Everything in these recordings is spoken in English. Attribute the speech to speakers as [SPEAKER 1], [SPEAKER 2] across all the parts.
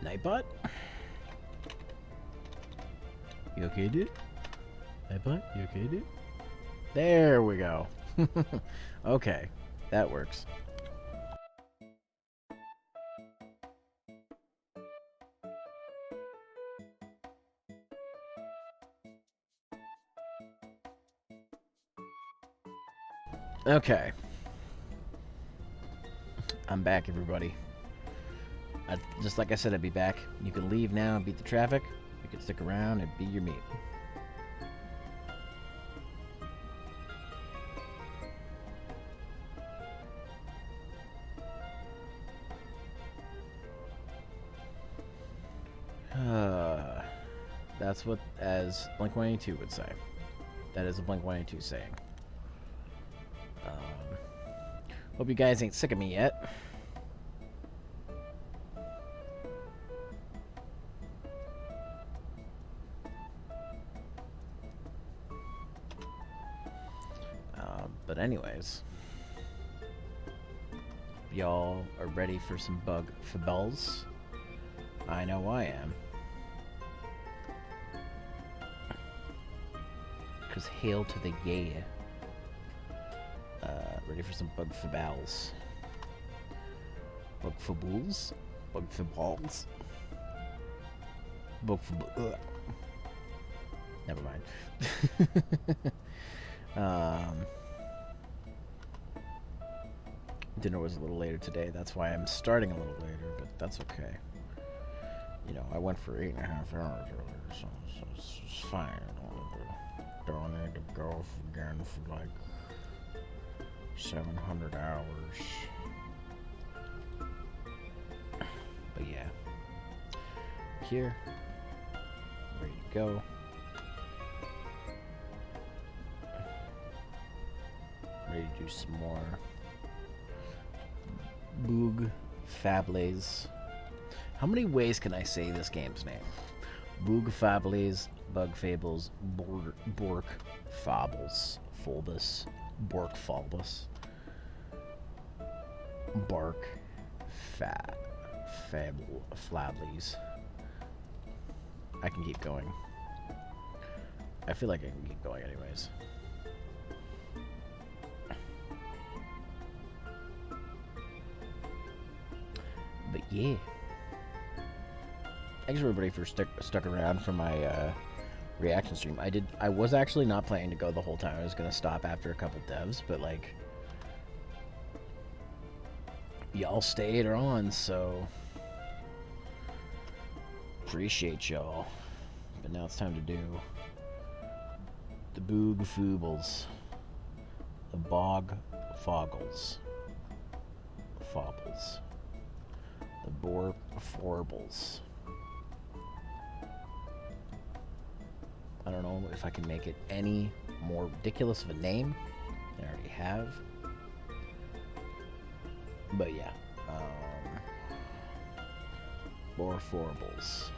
[SPEAKER 1] Nightbot? You okay, dude? Nightbot? You okay, dude? There we go. Okay, that works. Okay. I'm back, everybody. Just like I said, I'd be back. You can leave now and beat the traffic. You can stick around and beat your meat. That's what, as Blink-182 would say. That is a Blink-182 saying. Hope you guys ain't sick of me yet. But anyways, y'all are ready for some Fables? I know I am. Because hail to the yeah. Ready for some Fables. Fables? Fables? Never mind. Dinner was a little later today. That's why I'm starting a little later, but that's okay. You know, I went for 8.5 hours earlier, so it's fine. Don't need to go again for like 700 hours. But yeah. Here. Ready to go. Ready to do some more Fables. How many ways can I say this game's name? Fables, Bug Fables, Bork Fables, Fulbus, Bork Fulbus, Bark Fable Flablies. I can keep going. I feel like I can keep going anyways. But yeah. Thanks everybody for stuck around for my reaction stream. I was actually not planning to go the whole time. I was gonna stop after a couple devs, but like y'all stayed on, so appreciate y'all. But now it's time to do the Boog Fables, the Bog Foggles, Fobbles, the Bork Forbles. I don't know if I can make it any more ridiculous of a name than I already have. But yeah. Borforbles.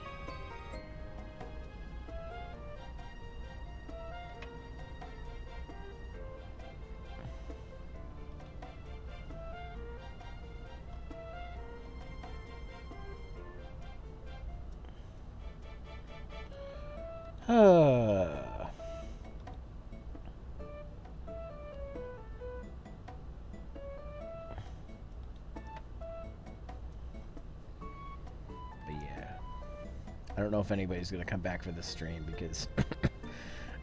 [SPEAKER 1] I don't know if anybody's going to come back for this stream because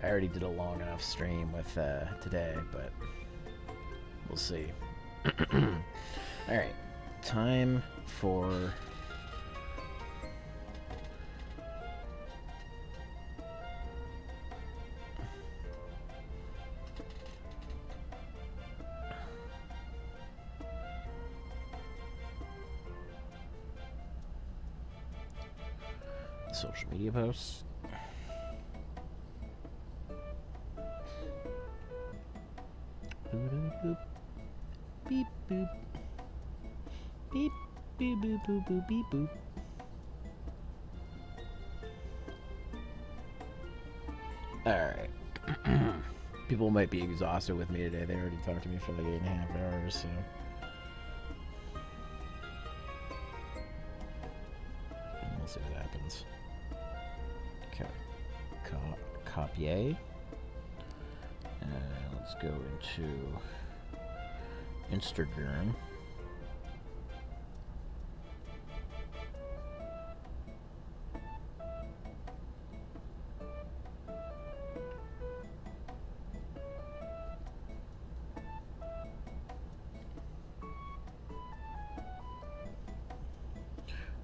[SPEAKER 1] I already did a long enough stream with today, but we'll see. Alright, time for social media posts. Beep boop. Beep boop boop boop boop beep boop. Alright. People might be exhausted with me today. They already talked to me for like 8.5 hours, so happens. Okay. Copy. And let's go into Instagram.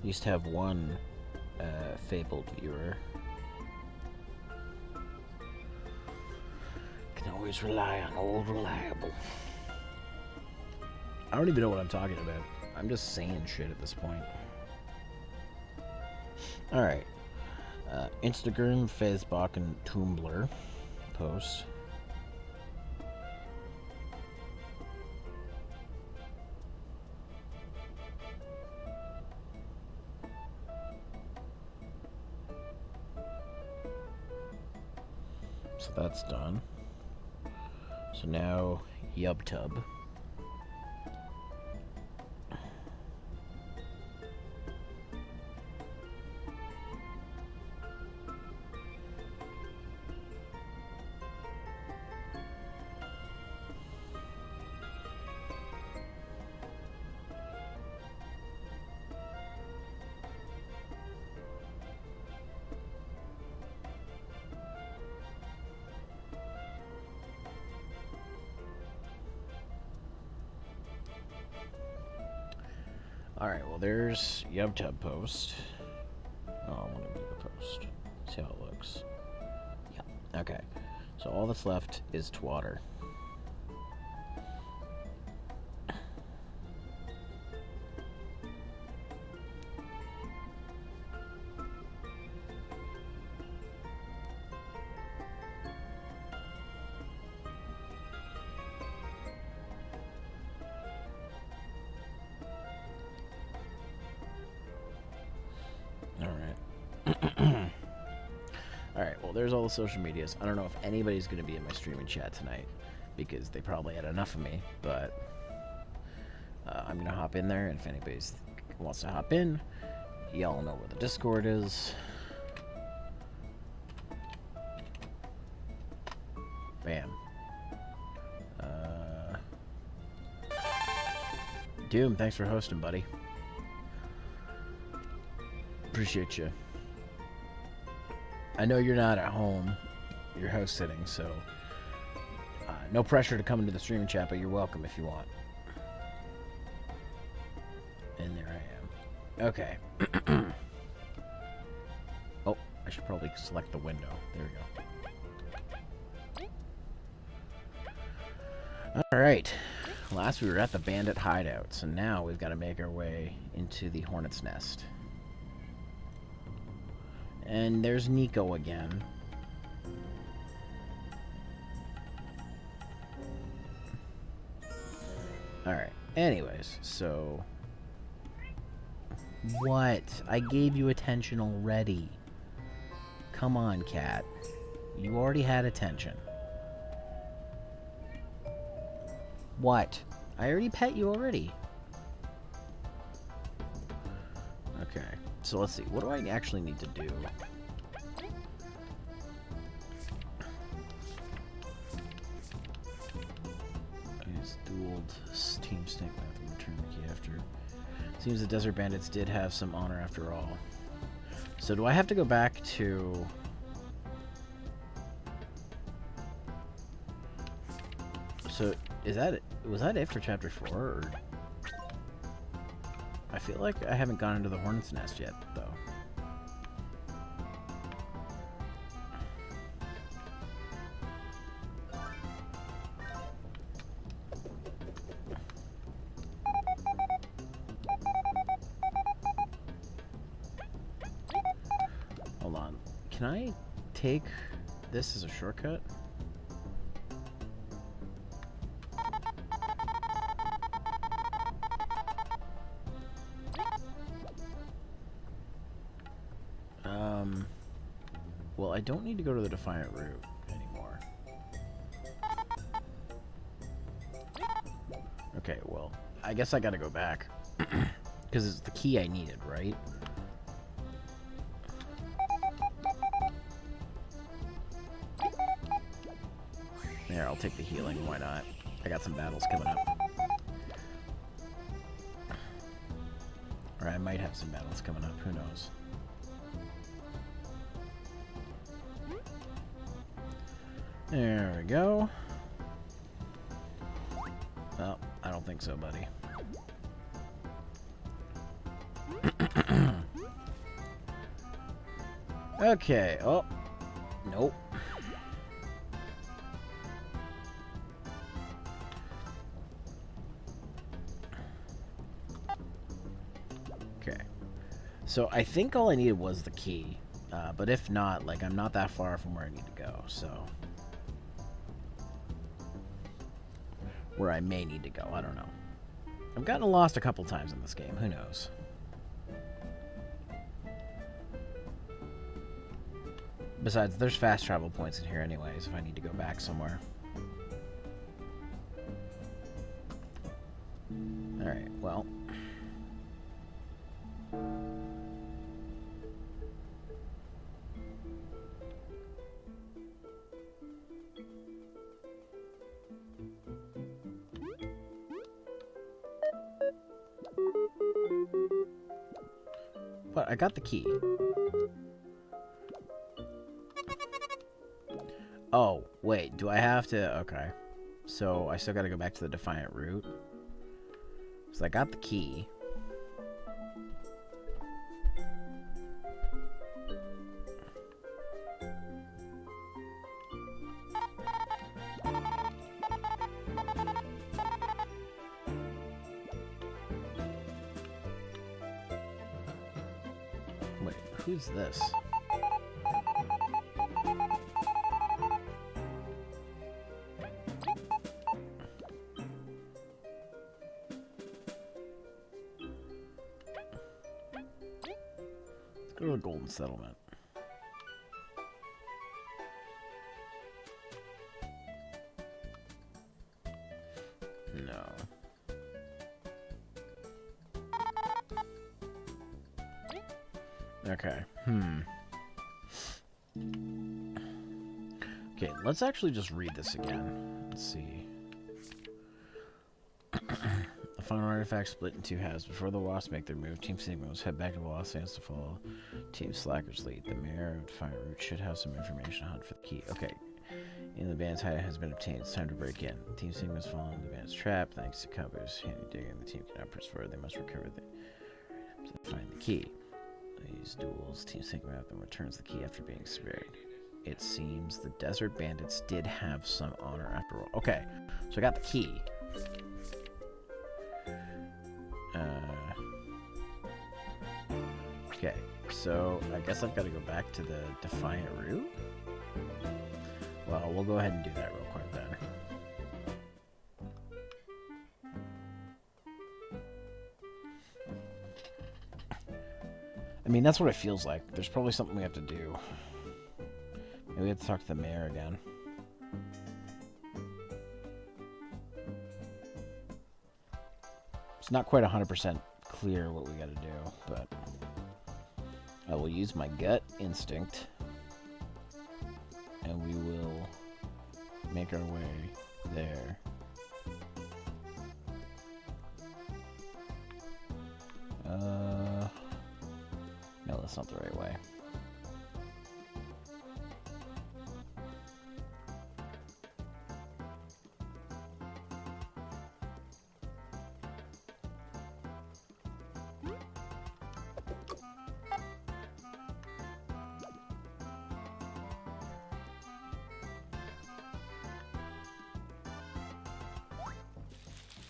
[SPEAKER 1] I used to have one Fabled viewer. Can always rely on old reliable. I don't even know what I'm talking about. I'm just saying shit at this point. Alright. Instagram, Facebook, and Tumblr post. So that's done. So now YubTub. Alright, well there's YubTub post. Oh, I want to make a post. See how it looks. Yeah, okay. So all that's left is Twatter. Alright, well there's all the social medias. I don't know if anybody's going to be in my streaming chat tonight because they probably had enough of me, but I'm going to hop in there, and if anybody wants to hop in, y'all know where the Discord is. Bam. Doom, thanks for hosting, buddy. Appreciate you. I know you're not at home. You're house sitting, so no pressure to come into the streaming chat, but you're welcome if you want. And there I am. Okay. Oh, I should probably select the window. There we go. Alright. Last we were at the bandit hideout, so now we've got to make our way into the hornet's nest. And there's Nico again. Alright, anyways, so... What? I gave you attention already. Come on, cat. You already had attention. What? I already pet you already. Okay, so let's see. What do I actually need to do? Use dueled team snake method and return the key after. Seems the desert bandits did have some honor after all. So do I have to go back to... So is that it? Was that it for chapter 4? Or... I feel like I haven't gone into the hornet's nest yet, though. Hold on. Can I take this as a shortcut? Well, I don't need to go to the Defiant Route anymore. Okay, well, I guess I gotta go back. Because it's the key I needed, right? Here, I'll take the healing. Why not? I got some battles coming up. Or I might have some battles coming up. Who knows? There we go. Well, I don't think so, buddy. Okay. Oh. Nope. Okay. So I think all I needed was the key. But if not, like, I'm not that far from where I need to go, so... Where I may need to go, I don't know. I've gotten lost a couple times in this game, who knows? Besides, there's fast travel points in here anyways, if I need to go back somewhere. Alright, well... But I got the key. Oh, wait, do I have to... Okay. So, I still gotta go back to the Defiant Route. So, I got the key. Wait, who's this? Go to the Golden Settlement. No. Okay. Okay, let's actually just read this again. Let's see. The final artifact split in two halves. Before the Wasps make their move, Team Sigma must head back to the Lost Sands to follow Team Slacker's lead. The mayor of Defiant Route should have some information on hunt for the key. Okay. In the band's hideout has been obtained. It's time to break in. Team Sigma has fallen into the band's trap. Thanks to Cubber's handy digging, the team cannot press forward. They must recover to find the key. These duels, Team Sigma then returns the key after being spared. It seems the Desert Bandits did have some honor after all. Okay, so I got the key. Okay, so I guess I've got to go back to the Defiant Route? Well, we'll go ahead and do that real quick then. I mean, that's what it feels like. There's probably something we have to do. Maybe we have to talk to the mayor again. It's not quite 100% clear what we gotta do, but I will use my gut instinct, and we will make our way there. No, that's not the right way.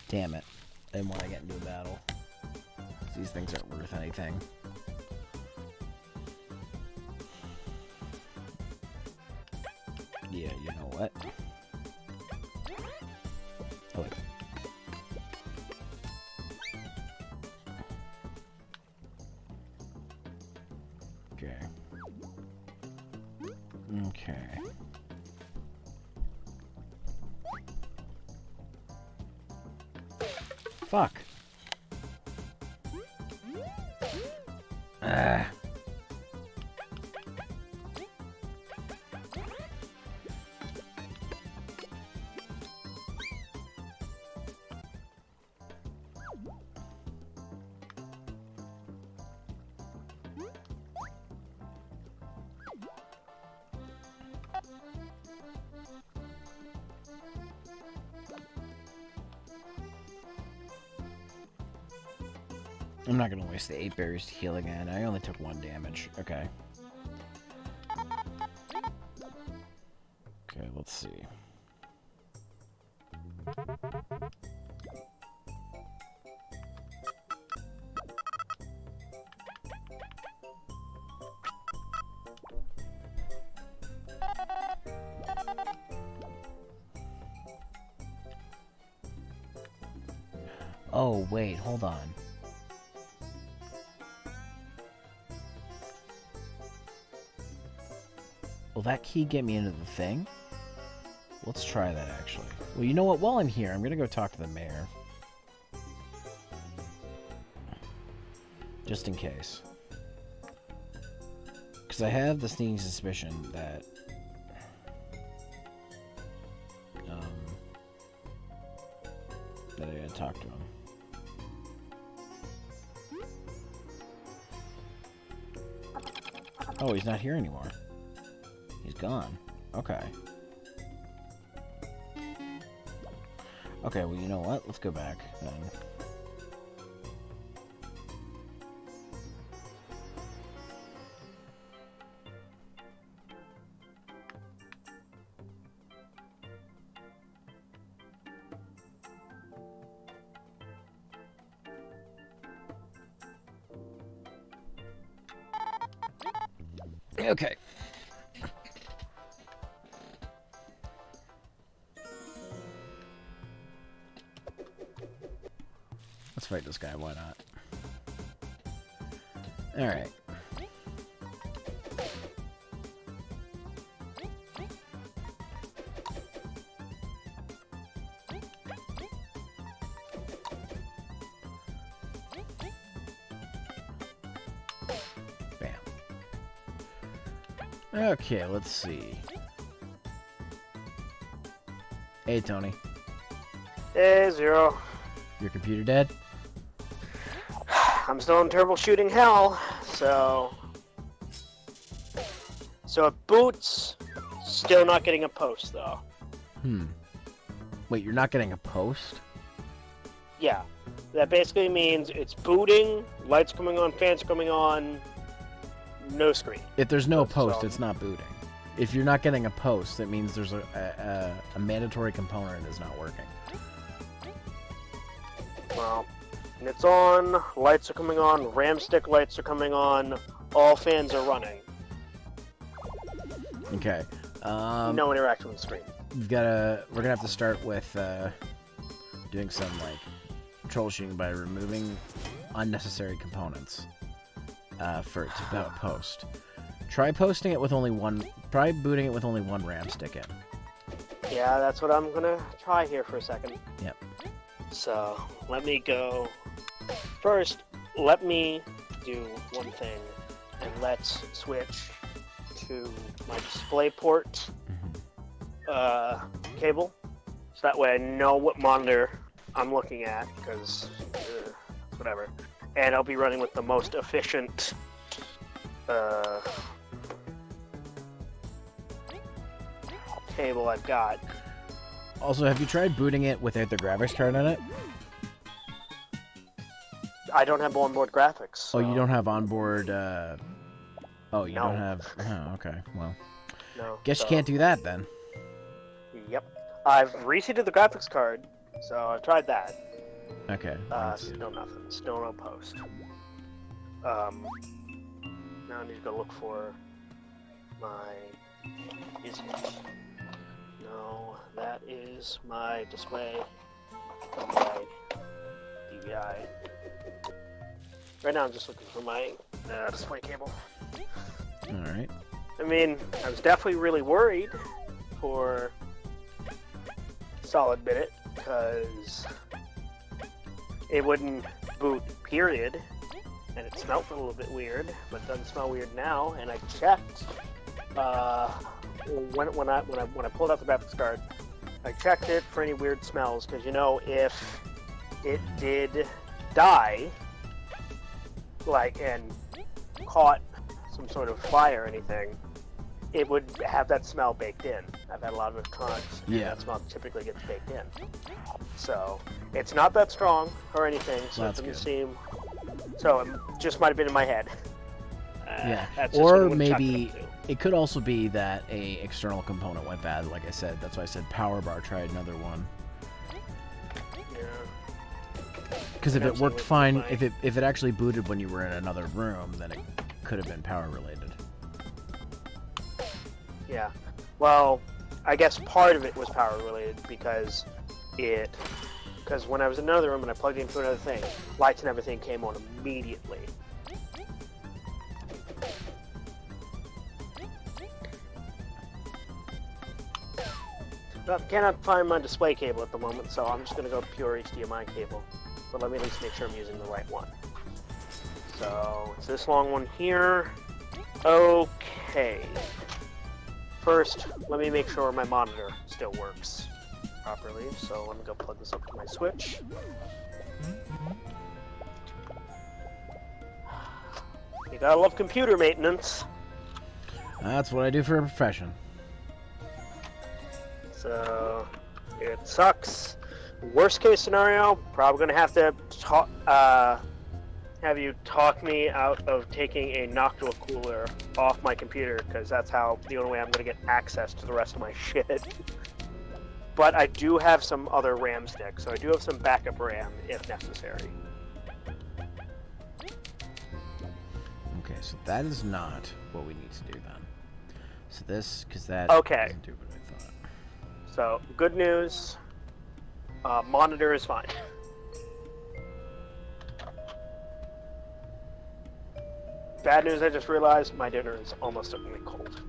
[SPEAKER 1] Damn it. I didn't want to get into a battle. These things aren't worth anything. Yeah, you know what? Oh, wait. Okay. Okay. Fuck. Ah. I'm not gonna waste the 8 berries to heal again. I only took 1 damage. Okay. Okay, let's see. Oh, wait, hold on. Will that key get me into the thing? Let's try that, actually. Well, you know what? While I'm here, I'm gonna go talk to the mayor. Just in case. Because I have the sneaking suspicion that... that I gotta talk to him. Oh, he's not here anymore. He's gone. Okay. Okay, well, you know what? Let's go back, then. Okay. Let's fight this guy, why not? Alright. Bam. Okay, let's see. Hey, Tony.
[SPEAKER 2] Hey, Zero.
[SPEAKER 1] Your computer dead?
[SPEAKER 2] I'm still in troubleshooting hell, so it boots. Still not getting a post, though.
[SPEAKER 1] Wait, you're not getting a post?
[SPEAKER 2] Yeah. That basically means it's booting, lights coming on, fans coming on, no screen.
[SPEAKER 1] If there's no post, it's not booting. If you're not getting a post, that means there's a mandatory component is not working.
[SPEAKER 2] Well, and it's on, lights are coming on, RAM stick lights are coming on, all fans are running.
[SPEAKER 1] Okay.
[SPEAKER 2] No interaction with the screen.
[SPEAKER 1] We're gonna have to start with doing some like troubleshooting by removing unnecessary components for it to post. Try posting it with only one. Try booting it with only one RAM stick in.
[SPEAKER 2] Yeah, that's what I'm gonna try here for a second.
[SPEAKER 1] Yep.
[SPEAKER 2] So let me go. First, let me do one thing, and let's switch to my DisplayPort cable, so that way I know what monitor I'm looking at, because whatever, and I'll be running with the most efficient cable I've got.
[SPEAKER 1] Also, have you tried booting it without the graphics card in it?
[SPEAKER 2] I don't have onboard graphics. So...
[SPEAKER 1] Oh, you don't have onboard. Oh, you
[SPEAKER 2] No.
[SPEAKER 1] don't have. Oh, okay. Well,
[SPEAKER 2] No.
[SPEAKER 1] guess you can't do that then.
[SPEAKER 2] Yep. I've reseated the graphics card, so I've tried that.
[SPEAKER 1] Okay.
[SPEAKER 2] Still nothing. Still no post. Now I need to go look for my... Is it? No, that is my display. My DVI. Right now I'm just looking for my display cable.
[SPEAKER 1] Alright.
[SPEAKER 2] I mean, I was definitely really worried for a solid minute, because it wouldn't boot, period, and it smelled a little bit weird, but it doesn't smell weird now, and I checked, when I pulled out the graphics card, I checked it for any weird smells, because, you know, if it did die, like, and caught some sort of fire or anything, it would have that smell baked in. I've had a lot of electronics, and that smell typically gets baked in. So, it's not that strong or anything, so it doesn't seem So it just might have been in my head.
[SPEAKER 1] Yeah,
[SPEAKER 2] That's just what
[SPEAKER 1] or
[SPEAKER 2] it would've chalked
[SPEAKER 1] maybe
[SPEAKER 2] it up
[SPEAKER 1] it could also be that a external component went bad. Like I said, that's why I said power bar. Try another one.
[SPEAKER 2] to. Yeah.
[SPEAKER 1] Because if it
[SPEAKER 2] Perhaps
[SPEAKER 1] worked
[SPEAKER 2] was
[SPEAKER 1] fine,
[SPEAKER 2] my-
[SPEAKER 1] if it actually booted when you were in another room, then it could have been power related.
[SPEAKER 2] Yeah. Well, I guess part of it was power related because when I was in another room and I plugged into another thing, lights and everything came on immediately. But cannot find my display cable at the moment, so I'm just gonna go pure HDMI cable. But let me at least make sure I'm using the right one. So it's this long one here. Okay. First, let me make sure my monitor still works properly. So let me go plug this up to my Switch. You gotta love computer maintenance.
[SPEAKER 1] That's what I do for a profession.
[SPEAKER 2] So it sucks. Worst case scenario, probably gonna have to have you talk me out of taking a Noctua cooler off my computer, because that's the only way I'm gonna get access to the rest of my shit. But I do have some other RAM sticks, so I do have some backup RAM if necessary.
[SPEAKER 1] Okay, so that is not what we need to do then. So this, because that
[SPEAKER 2] Okay.
[SPEAKER 1] doesn't do what I thought.
[SPEAKER 2] So good news, monitor is fine. Bad news, I just realized my dinner is almost certainly cold.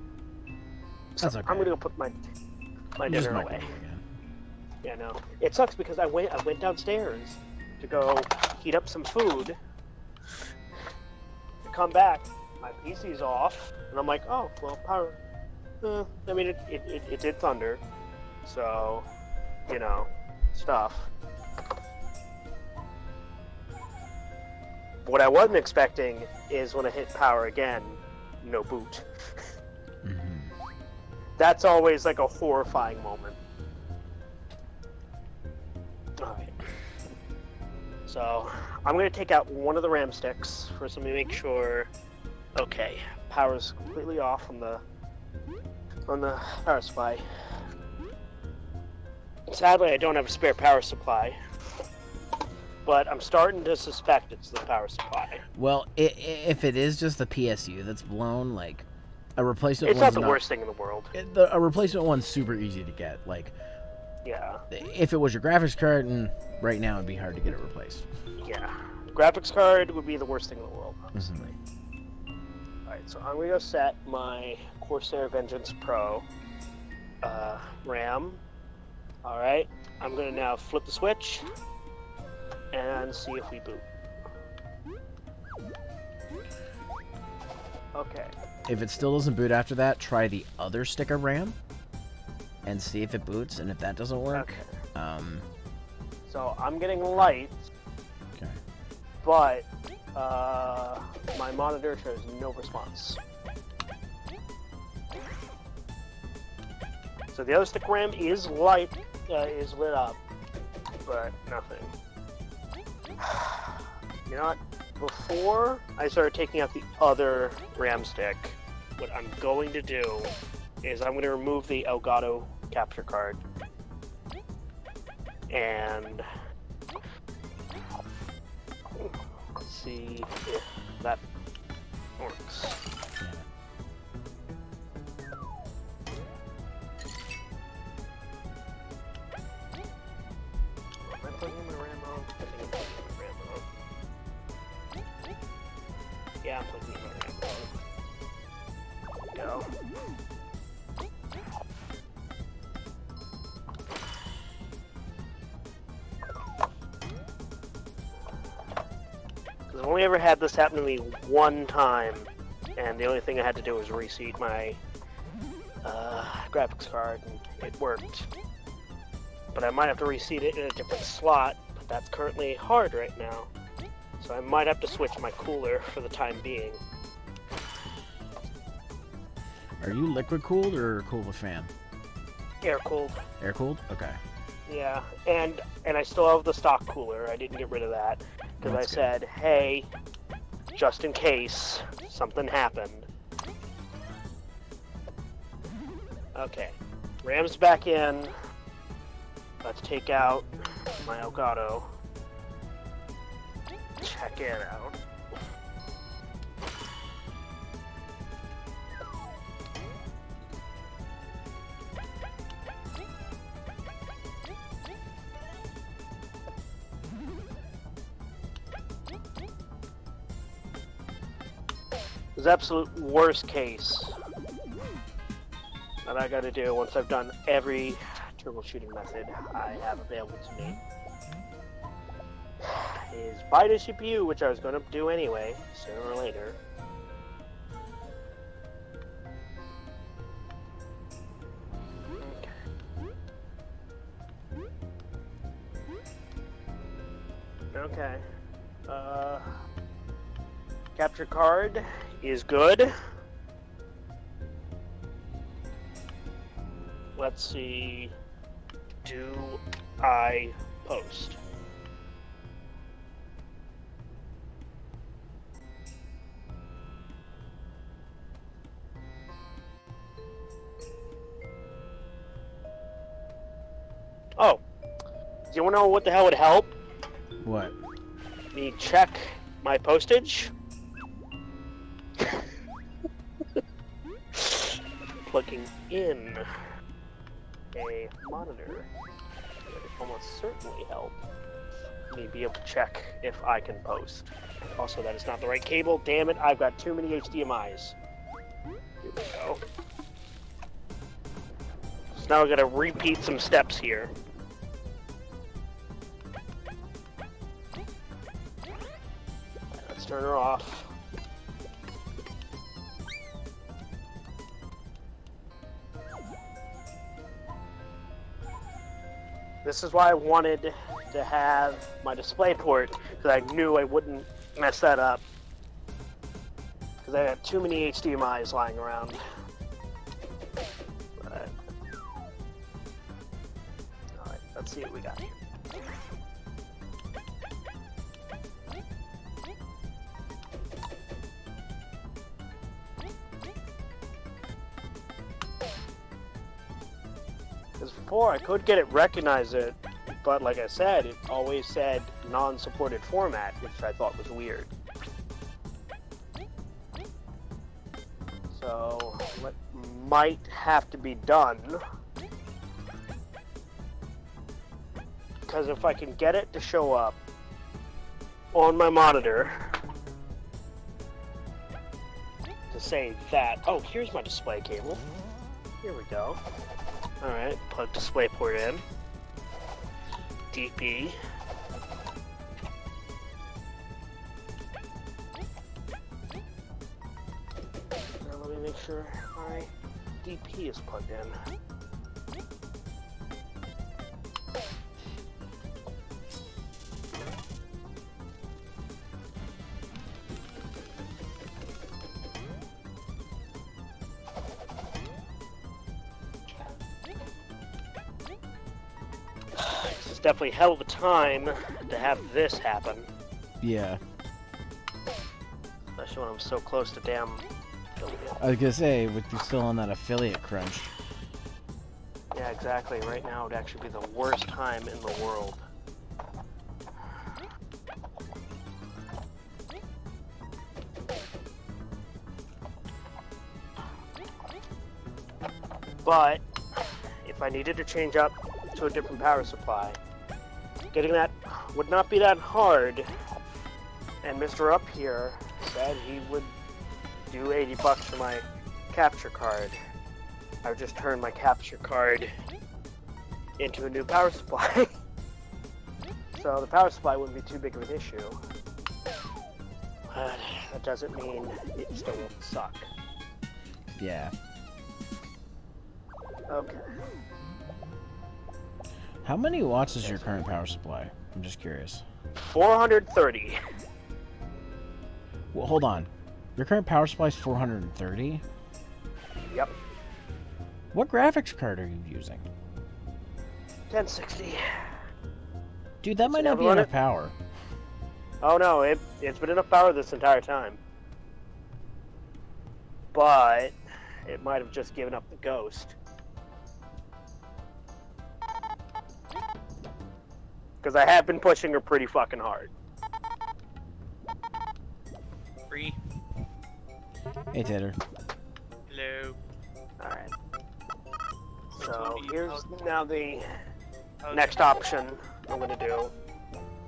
[SPEAKER 2] So
[SPEAKER 1] That's okay.
[SPEAKER 2] I'm gonna go put my
[SPEAKER 1] Just
[SPEAKER 2] dinner
[SPEAKER 1] microwave
[SPEAKER 2] away.
[SPEAKER 1] again.
[SPEAKER 2] Yeah, no. It sucks because I went downstairs to go heat up some food. To come back, my PC's off, and I'm like, oh, well, power. I mean, it did thunder, so, you know, stuff. What I wasn't expecting is when I hit power again, no boot.
[SPEAKER 1] Mm-hmm.
[SPEAKER 2] That's always like a horrifying moment. Alright. So, I'm going to take out one of the RAM sticks. First, let me make sure. Okay, power's completely off on the power supply. Sadly, I don't have a spare power supply, but I'm starting to suspect it's the power supply.
[SPEAKER 1] Well, if it is just the PSU that's blown, like a replacement,
[SPEAKER 2] It's not the worst thing in the world.
[SPEAKER 1] A replacement one's super easy to get. Like,
[SPEAKER 2] Yeah.
[SPEAKER 1] if it was your graphics card, and right now it'd be hard to get it replaced.
[SPEAKER 2] Yeah. Graphics card would be the worst thing in the world, honestly. Alright, so I'm going to go set my Corsair Vengeance Pro RAM. Alright, I'm going to now flip the switch and see if we boot. Okay.
[SPEAKER 1] If it still doesn't boot after that, try the other stick of RAM and see if it boots. And if that doesn't work,
[SPEAKER 2] So I'm getting lights,
[SPEAKER 1] okay.
[SPEAKER 2] but my monitor shows no response. So the other stick RAM is lit up, but nothing. You know what? Before I started taking out the other RAM stick, what I'm going to do is I'm going to remove the Elgato capture card and see if that works. Am I plugging my RAM on? I think I'm plugging my RAM on. Yeah, I'm plugging my RAM on. Go. I've only ever had this happen to me one time, and the only thing I had to do was reseat my graphics card, and it worked. But I might have to reseat it in a different slot, but that's currently hard right now. So I might have to switch my cooler for the time being.
[SPEAKER 1] Are you liquid cooled or cooled with fan?
[SPEAKER 2] Air cooled.
[SPEAKER 1] Air cooled? Okay.
[SPEAKER 2] Yeah, and I still have the stock cooler. I didn't get rid of that because I
[SPEAKER 1] That's good.
[SPEAKER 2] said, hey, just in case something happened. Okay, Ram's back in. Let's take out my Elgato. Check it out. This absolute worst case that I gotta do once I've done every troubleshooting method I have available to me is buy the CPU, which I was gonna do anyway, sooner or later. Okay. Capture card is good. Let's see. Do I post? Oh. Do you want to know what the hell would help?
[SPEAKER 1] What?
[SPEAKER 2] Me check my postage. Plugging in a monitor would almost certainly help me be able to check if I can post. Also, that is not the right cable. Damn it, I've got too many HDMIs. Here we go. So now I've got to repeat some steps here. Let's turn her off. This is why I wanted to have my display port, because I knew I wouldn't mess that up. Because I had too many HDMIs lying around. But... Alright, let's see what we got here. Because before I could get it recognize it, but like I said, it always said non-supported format, which I thought was weird. So what might have to be done, because if I can get it to show up on my monitor to say that, oh, here's my display cable. Here we go. Alright, plug display port in. DP. Now let me make sure my DP is plugged in. Definitely hell of a time to have this happen.
[SPEAKER 1] Yeah.
[SPEAKER 2] Especially when I'm so close to damn.
[SPEAKER 1] I was gonna say, with you still on that affiliate crunch.
[SPEAKER 2] Yeah, exactly. Right now would actually be the worst time in the world. But if I needed to change up to a different power supply, getting that would not be that hard. And Mr. Up here said he would do $80 for my capture card. I would just turn my capture card into a new power supply. So the power supply wouldn't be too big of an issue. But that doesn't mean it still won't suck.
[SPEAKER 1] Yeah.
[SPEAKER 2] Okay.
[SPEAKER 1] How many watts is your current power supply? I'm just curious.
[SPEAKER 2] 430.
[SPEAKER 1] Well, hold on. Your current power supply is 430?
[SPEAKER 2] Yep.
[SPEAKER 1] What graphics card are you using?
[SPEAKER 2] 1060.
[SPEAKER 1] Dude, that might not be enough power.
[SPEAKER 2] Oh no, it's been enough power this entire time. But it might have just given up the ghost. Because I have been pushing her pretty fucking hard.
[SPEAKER 3] 3.
[SPEAKER 1] Hey, Tater.
[SPEAKER 3] Hello.
[SPEAKER 2] Alright. So here's
[SPEAKER 3] How-
[SPEAKER 2] now the
[SPEAKER 3] how's-
[SPEAKER 2] next option I'm going to do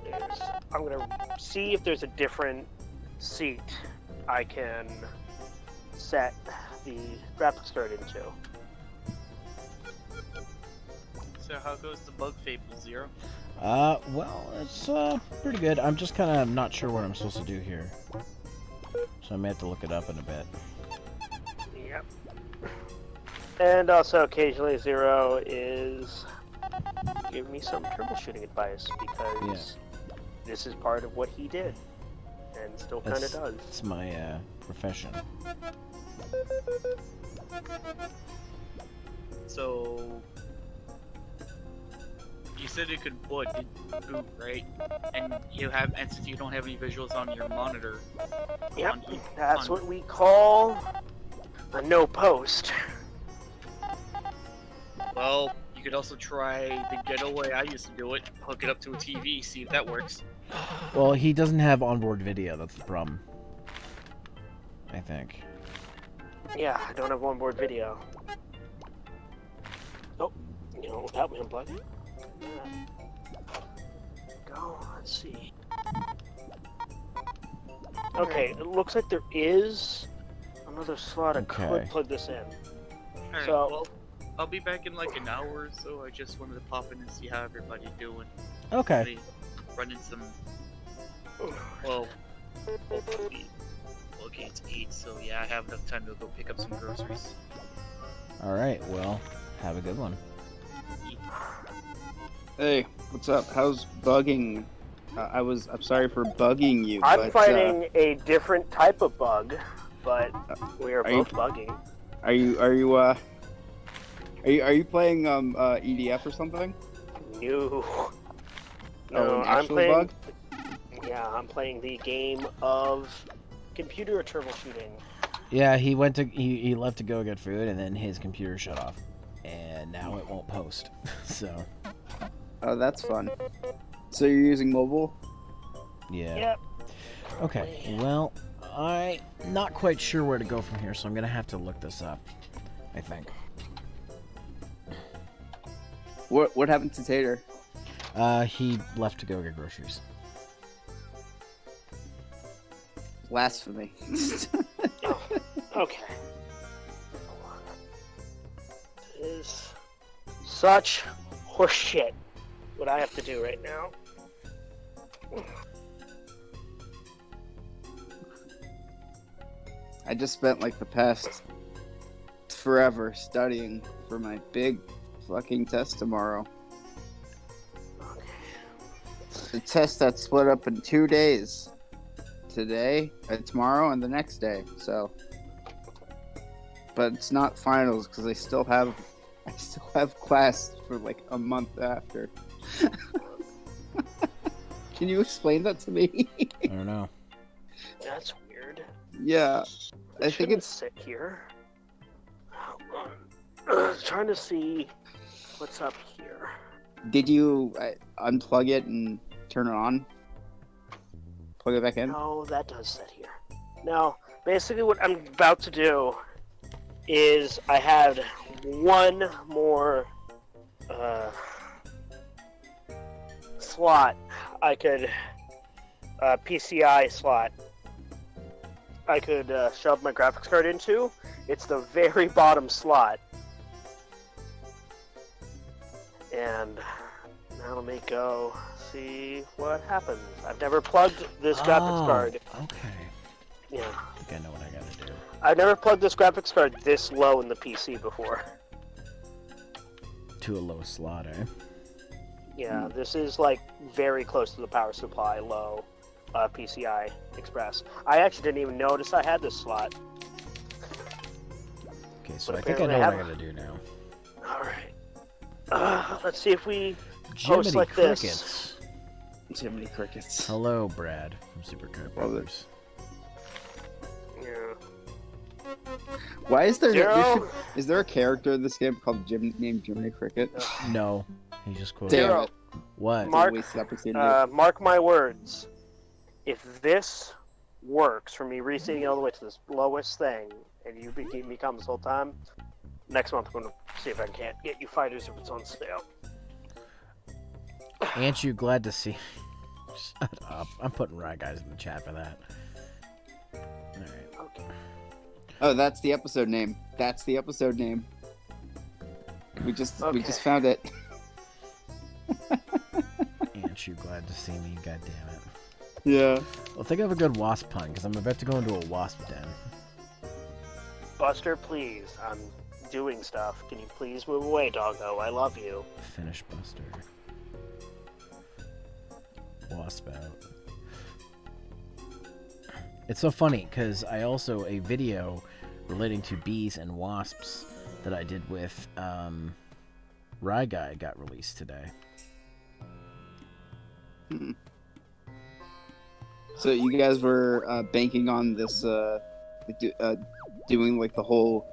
[SPEAKER 2] is I'm going to see if there's a different seat I can set the graphics card into.
[SPEAKER 3] So how goes the bug Fables 0?
[SPEAKER 1] Well, it's, pretty good. I'm just kind of not sure what I'm supposed to do here. So I may have to look it up in a bit.
[SPEAKER 2] Yep. And also occasionally Zero is giving me some troubleshooting advice because this is part of what he did and still kind of does.
[SPEAKER 1] It's my, profession.
[SPEAKER 3] So you said it could boot, right? And since you don't have any visuals on your monitor.
[SPEAKER 2] Yep,
[SPEAKER 3] on-
[SPEAKER 2] that's
[SPEAKER 3] on-
[SPEAKER 2] what we call a no post.
[SPEAKER 3] Well, you could also try the ghetto way I used to do it. Hook it up to a TV, see if that works.
[SPEAKER 1] Well, he doesn't have onboard video, that's the problem. I think.
[SPEAKER 2] Yeah, I don't have onboard video. Oh, you know, without me unplugging. Go, let's see. Okay, it looks like there is another slot I
[SPEAKER 1] Okay.
[SPEAKER 2] could plug this in.
[SPEAKER 3] Alright,
[SPEAKER 2] So-
[SPEAKER 3] well, I'll be back in like an hour or so. I just wanted to pop in and see how everybody's doing.
[SPEAKER 1] Okay.
[SPEAKER 3] Maybe running some. Well, okay, it's 8, so yeah, I have enough time to go pick up some groceries.
[SPEAKER 1] Alright, well, have a good one.
[SPEAKER 4] Hey, what's up? How's bugging? I'm sorry for bugging you.
[SPEAKER 2] I'm
[SPEAKER 4] but,
[SPEAKER 2] finding a different type of bug, but we are both bugging.
[SPEAKER 4] Are you playing EDF or something?
[SPEAKER 2] No.
[SPEAKER 4] Oh,
[SPEAKER 2] No,
[SPEAKER 4] an
[SPEAKER 2] I'm
[SPEAKER 4] actual
[SPEAKER 2] playing.
[SPEAKER 4] bug?
[SPEAKER 2] Yeah, I'm playing the game of computer troubleshooting.
[SPEAKER 1] Yeah, he left to go get food, and then his computer shut off. And now it won't post. So,
[SPEAKER 4] Oh, that's fun. So you're using mobile?
[SPEAKER 1] yeah.
[SPEAKER 2] Yep.
[SPEAKER 1] Okay, well, I'm not quite sure where to go from here, so I'm gonna have to look this up, I think.
[SPEAKER 4] What happened to Tater?
[SPEAKER 1] He left to go get groceries.
[SPEAKER 4] Blasphemy.
[SPEAKER 2] Oh, okay. It is such horseshit what I have to do right now.
[SPEAKER 4] I just spent like the past forever studying for my big fucking test tomorrow. The test that's split up in 2 days. Today, tomorrow, and the next day. So, but it's not finals because I still have class for like a month after. Can you explain that to me?
[SPEAKER 1] I don't know.
[SPEAKER 2] That's weird.
[SPEAKER 4] Yeah, I think
[SPEAKER 2] Shouldn't
[SPEAKER 4] it's
[SPEAKER 2] sit here. Trying to see what's up here.
[SPEAKER 4] Did you unplug it and turn it on? Plug it back in?
[SPEAKER 2] No, that does sit here. Now, basically what I'm about to do is I had one more slot I could, PCI slot I could shove my graphics card into. It's the very bottom slot. And now let me go see what happens. I've never plugged this graphics card.
[SPEAKER 1] Okay.
[SPEAKER 2] Yeah.
[SPEAKER 1] I think I know what I gotta do.
[SPEAKER 2] I've never plugged this graphics card this low in the PC before.
[SPEAKER 1] To a low slot, eh?
[SPEAKER 2] Yeah, this is like very close to the power supply low PCI Express. I actually didn't even notice I had this slot.
[SPEAKER 1] Okay, so
[SPEAKER 2] But
[SPEAKER 1] I think I know
[SPEAKER 2] apparently
[SPEAKER 1] what I gotta do now.
[SPEAKER 2] Alright. Let's see if we
[SPEAKER 1] Jiminy
[SPEAKER 2] like this.
[SPEAKER 1] crickets.
[SPEAKER 4] Jiminy Crickets.
[SPEAKER 1] Hello, Brad from Supercar
[SPEAKER 4] Love it.
[SPEAKER 1] Brothers.
[SPEAKER 2] Yeah.
[SPEAKER 4] Why is there
[SPEAKER 2] Zero.
[SPEAKER 4] is there a character in this game called named Jiminy Cricket?
[SPEAKER 1] No, he just quoted.
[SPEAKER 4] Damn
[SPEAKER 2] Zero.
[SPEAKER 4] it.
[SPEAKER 1] What?
[SPEAKER 2] Mark,
[SPEAKER 4] Wasted opportunity.
[SPEAKER 2] Mark my words. If this works for me resetting all the way to this lowest thing, and you keep me calm this whole time, next month I'm going to see if I can't get you fighters if it's on sale.
[SPEAKER 1] Ain't you glad to see? Shut up! I'm putting Rye Guys in the chat for that. All right.
[SPEAKER 2] Okay.
[SPEAKER 4] Oh, that's the episode name. That's the episode name. We just found it.
[SPEAKER 1] Ain't you glad to see me? God damn it!
[SPEAKER 4] Yeah.
[SPEAKER 1] Well, think of a good wasp pun, because I'm about to go into a wasp den.
[SPEAKER 2] Buster, please. I'm doing stuff. Can you please move away, doggo? I love you.
[SPEAKER 1] Finish Buster. Wasp out. It's so funny, because I also, a video relating to bees and wasps that I did with Rye Guy got released today.
[SPEAKER 4] So you guys were banking on this, doing like the whole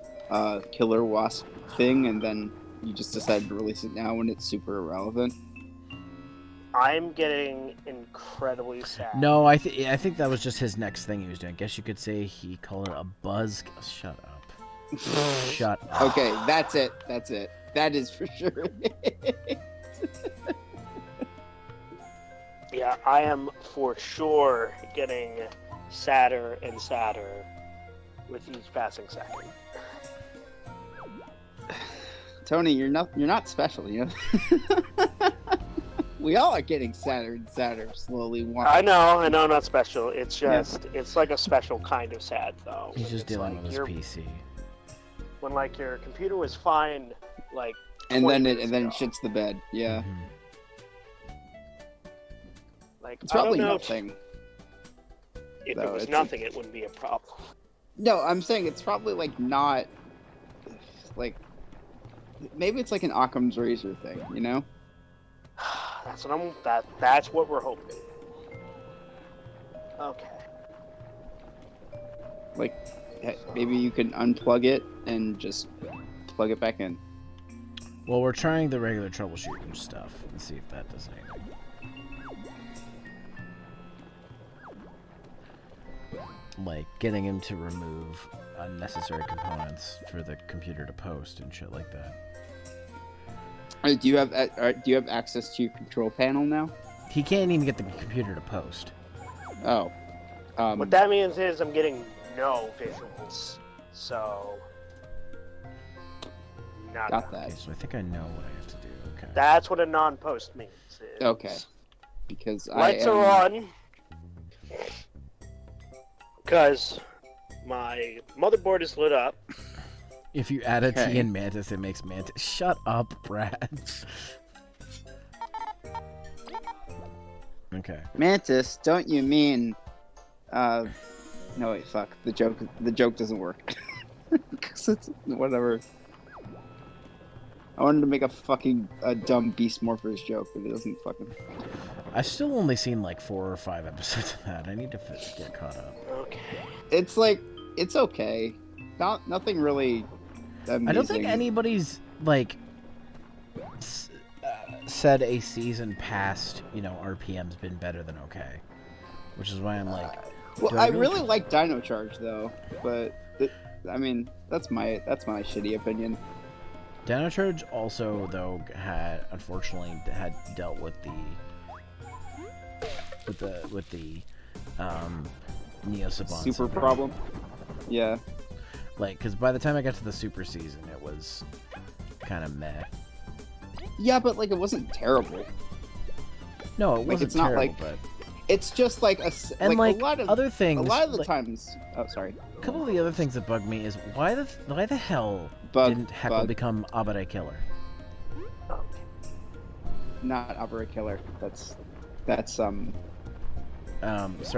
[SPEAKER 4] killer wasp thing, and then you just decided to release it now when it's super irrelevant.
[SPEAKER 2] I'm getting incredibly sad.
[SPEAKER 1] No, I think that was just his next thing he was doing. I guess you could say he called it a buzz. Shut up. Shut up.
[SPEAKER 4] Okay, that's it. That's it. That is for sure.
[SPEAKER 2] Yeah, I am for sure getting sadder and sadder with each passing second.
[SPEAKER 4] Tony, you're not special, you know. We all are getting sadder and sadder slowly.
[SPEAKER 2] I know, I'm not special. It's just, it's like a special kind of sad, though.
[SPEAKER 1] He's just
[SPEAKER 2] It's
[SPEAKER 1] dealing
[SPEAKER 2] like
[SPEAKER 1] with his PC.
[SPEAKER 2] When like your computer was fine, like.
[SPEAKER 4] And
[SPEAKER 2] 20
[SPEAKER 4] then it
[SPEAKER 2] minutes ago.
[SPEAKER 4] shits the bed. Yeah.
[SPEAKER 1] Mhm.
[SPEAKER 2] Like,
[SPEAKER 4] It's probably
[SPEAKER 2] I don't know
[SPEAKER 4] nothing.
[SPEAKER 2] If
[SPEAKER 4] No,
[SPEAKER 2] it was
[SPEAKER 4] it's-
[SPEAKER 2] nothing, it wouldn't be a problem.
[SPEAKER 4] No, I'm saying it's probably like not like maybe it's like an Occam's razor thing, you know?
[SPEAKER 2] That's what we're hoping. Okay.
[SPEAKER 4] Like maybe you can unplug it and just plug it back in.
[SPEAKER 1] Well, we're trying the regular troubleshooting stuff and see if that does anything. Like getting him to remove unnecessary components for the computer to post and shit like that.
[SPEAKER 4] Do you have access to your control panel now?
[SPEAKER 1] He can't even get the computer to post.
[SPEAKER 4] Oh.
[SPEAKER 2] What that means is I'm getting no visuals, so nada.
[SPEAKER 4] Got that.
[SPEAKER 1] Okay, so I think I know what I have to do. Okay.
[SPEAKER 2] That's what a non-post means. Is
[SPEAKER 4] Okay. Because
[SPEAKER 2] lights are on because my motherboard is lit up.
[SPEAKER 1] If you add a T
[SPEAKER 4] Okay.
[SPEAKER 1] in Mantis, it makes Mantis. Shut up, Brad. Okay.
[SPEAKER 4] Mantis, don't you mean no wait, fuck. The joke doesn't work. Cuz it's whatever. I wanted to make a dumb Beast Morphers joke, but it doesn't fucking.
[SPEAKER 1] I've still only seen like 4 or 5 episodes of that. I need to get caught up.
[SPEAKER 2] Okay.
[SPEAKER 4] It's like it's okay. Nothing really amazing.
[SPEAKER 1] I don't think anybody's like said a season past, RPM's been better than okay, which is why I'm like.
[SPEAKER 4] Well,
[SPEAKER 1] do
[SPEAKER 4] I
[SPEAKER 1] really
[SPEAKER 4] really like Dino Charge though, but I mean that's my shitty opinion.
[SPEAKER 1] Dino Charge also though unfortunately had dealt with the Neo Saban
[SPEAKER 4] Super
[SPEAKER 1] syndrome.
[SPEAKER 4] problem. Yeah.
[SPEAKER 1] Like, because by the time I got to the super season, it was kind of meh.
[SPEAKER 4] Yeah, but like it wasn't terrible.
[SPEAKER 1] No, it wasn't
[SPEAKER 4] it's not
[SPEAKER 1] terrible,
[SPEAKER 4] like-
[SPEAKER 1] but
[SPEAKER 4] It's just like
[SPEAKER 1] and
[SPEAKER 4] a lot of
[SPEAKER 1] other things.
[SPEAKER 4] a lot of the
[SPEAKER 1] like,
[SPEAKER 4] times. Oh, sorry.
[SPEAKER 1] a couple of the other things that bugged me is why the hell didn't Heckle become Abare Killer?
[SPEAKER 4] Not Opera Killer. That's
[SPEAKER 1] Sorry,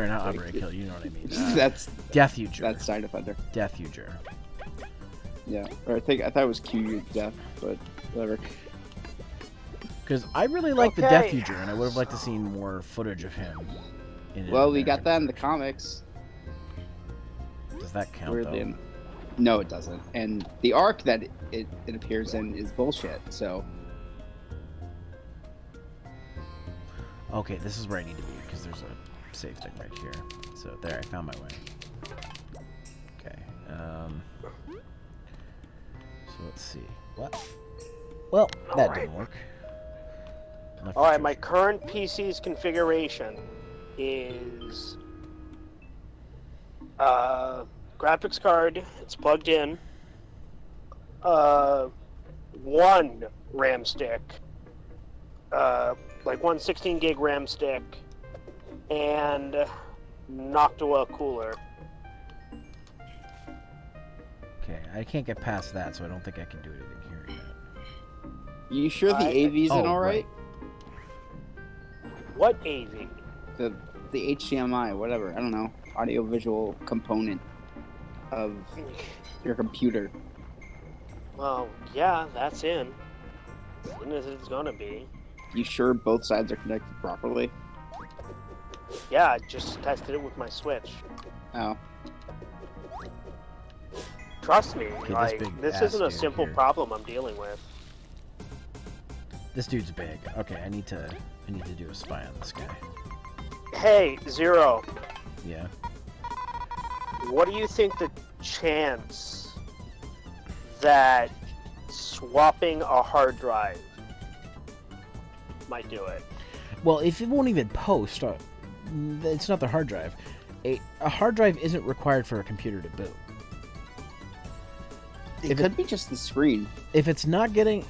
[SPEAKER 1] not Abare Killer. You know what I mean?
[SPEAKER 4] that's
[SPEAKER 1] Death Uger.
[SPEAKER 4] that's Side Defender.
[SPEAKER 1] Death Uger.
[SPEAKER 4] Yeah. Or I thought it was Q Death, but whatever.
[SPEAKER 1] Because I really like the
[SPEAKER 2] Okay.
[SPEAKER 1] Death Future, and I would have liked to see more footage of him.
[SPEAKER 4] Well, we got that in the comics.
[SPEAKER 1] Does that count,
[SPEAKER 4] Weirdly,
[SPEAKER 1] though?
[SPEAKER 4] no, it doesn't. And the arc that it appears in is bullshit. So
[SPEAKER 1] Okay, this is where I need to be, because there's a save thing right here. So there, I found my way. Okay, so let's see. What? Well, that didn't work.
[SPEAKER 2] Alright, my current PC's configuration is graphics card, it's plugged in, one RAM stick, like one 16 gig RAM stick, and Noctua cooler.
[SPEAKER 1] Okay, I can't get past that, so I don't think I can do anything here yet.
[SPEAKER 4] you sure the AV's in all right?
[SPEAKER 2] What AV?
[SPEAKER 4] The HDMI, whatever. I don't know. Audio visual component of your computer.
[SPEAKER 2] Well, yeah, that's in. In as it's gonna be.
[SPEAKER 4] You sure both sides are connected properly?
[SPEAKER 2] Yeah, I just tested it with my Switch.
[SPEAKER 4] Oh.
[SPEAKER 2] Trust me,
[SPEAKER 1] Okay,
[SPEAKER 2] like, this
[SPEAKER 1] ass
[SPEAKER 2] isn't a
[SPEAKER 1] dude
[SPEAKER 2] simple
[SPEAKER 1] here.
[SPEAKER 2] problem I'm dealing with.
[SPEAKER 1] This dude's big. Okay, I need to do a spy on this guy.
[SPEAKER 2] Hey, Zero,
[SPEAKER 1] Yeah.
[SPEAKER 2] what do you think the chance that swapping a hard drive might do it?
[SPEAKER 1] Well, if it won't even post, it's not the hard drive. A hard drive isn't required for a computer to boot.
[SPEAKER 4] It could be just the screen.
[SPEAKER 1] If it's not getting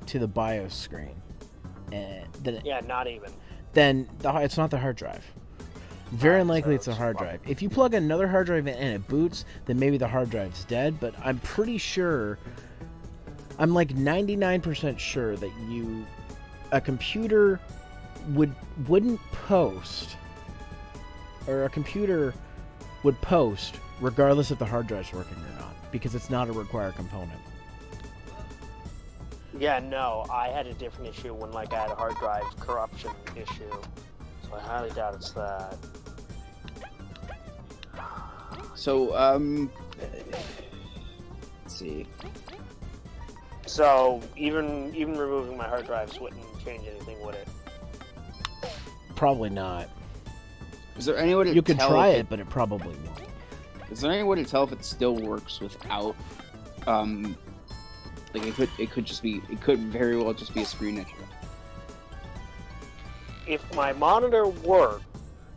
[SPEAKER 1] to the BIOS screen, then
[SPEAKER 2] Yeah, not even.
[SPEAKER 1] it's not the hard drive. Very unlikely it's a hard drive. If you plug another hard drive in and it boots, then maybe the hard drive's dead. But I'm pretty sure, I'm like 99% sure that a computer wouldn't post, or a computer would post regardless if the hard drive's working or not, because it's not a required component.
[SPEAKER 2] Yeah, no, I had a different issue when, like, I had a hard drive corruption issue. So I highly doubt it's that.
[SPEAKER 4] So, let's see.
[SPEAKER 2] So, even removing my hard drives wouldn't change anything, would it?
[SPEAKER 1] Probably not.
[SPEAKER 4] Is there any way to
[SPEAKER 1] You could
[SPEAKER 4] tell
[SPEAKER 1] try
[SPEAKER 4] if
[SPEAKER 1] it, but it probably won't.
[SPEAKER 4] Is there any way to tell if it still works without, like it could very well just be a screen issue.
[SPEAKER 2] If my monitor worked,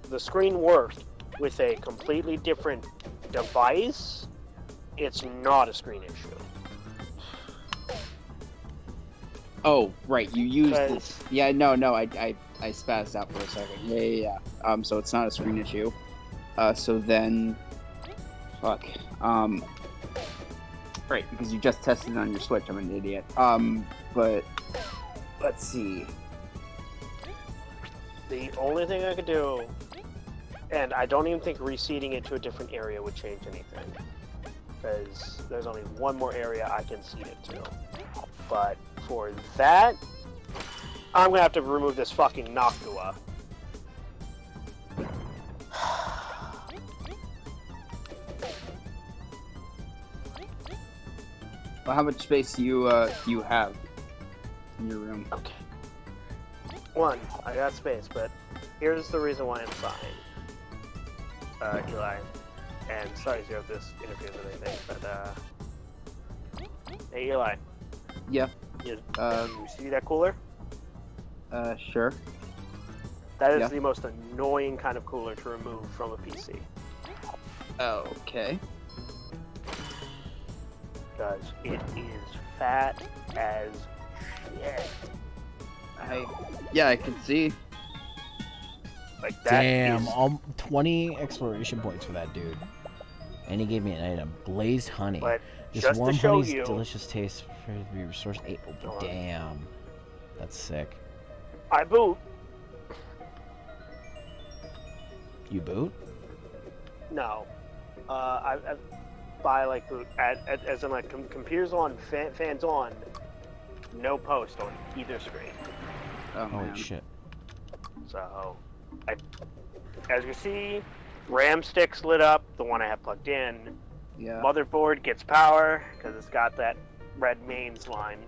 [SPEAKER 2] the screen worked with a completely different device, it's not a screen issue.
[SPEAKER 4] Oh, right, you used it.
[SPEAKER 2] 'Cause-
[SPEAKER 4] Yeah, no, I spazzed out for a second. Yeah. So it's not a screen issue. So then, fuck. Right, because you just tested it on your Switch. I'm an idiot. But let's see.
[SPEAKER 2] The only thing I could do, and I don't even think reseating it to a different area would change anything, because there's only one more area I can seat it to. But for that, I'm gonna have to remove this fucking Noctua.
[SPEAKER 4] Well, how much space do you have in your room?
[SPEAKER 2] Okay. One, I got space, but here's the reason why I'm sighing. Eli, and sorry Zero if this interferes with anything, but hey Eli,
[SPEAKER 4] Yeah.
[SPEAKER 2] you see that cooler?
[SPEAKER 4] Sure.
[SPEAKER 2] That is
[SPEAKER 4] Yeah.
[SPEAKER 2] the most annoying kind of cooler to remove from a PC.
[SPEAKER 4] Okay.
[SPEAKER 2] Because it is fat as shit.
[SPEAKER 4] Yeah, I can see.
[SPEAKER 2] Like that
[SPEAKER 1] Damn,
[SPEAKER 2] is-
[SPEAKER 1] 20 exploration points for that dude. And he gave me an item. Glazed honey.
[SPEAKER 2] But
[SPEAKER 1] This
[SPEAKER 2] just to
[SPEAKER 1] warm
[SPEAKER 2] show
[SPEAKER 1] honey's
[SPEAKER 2] you,
[SPEAKER 1] delicious taste for to be resourced.
[SPEAKER 2] Hold on.
[SPEAKER 1] Damn. That's sick.
[SPEAKER 2] I boot.
[SPEAKER 1] You boot?
[SPEAKER 2] No. I buy like boot as in like computers on, fans on. no post on either screen.
[SPEAKER 4] Oh
[SPEAKER 1] Holy
[SPEAKER 4] man.
[SPEAKER 1] shit.
[SPEAKER 2] So, as you see, RAM stick's lit up, the one I have plugged in.
[SPEAKER 4] Yeah.
[SPEAKER 2] Motherboard gets power because it's got that red mains line.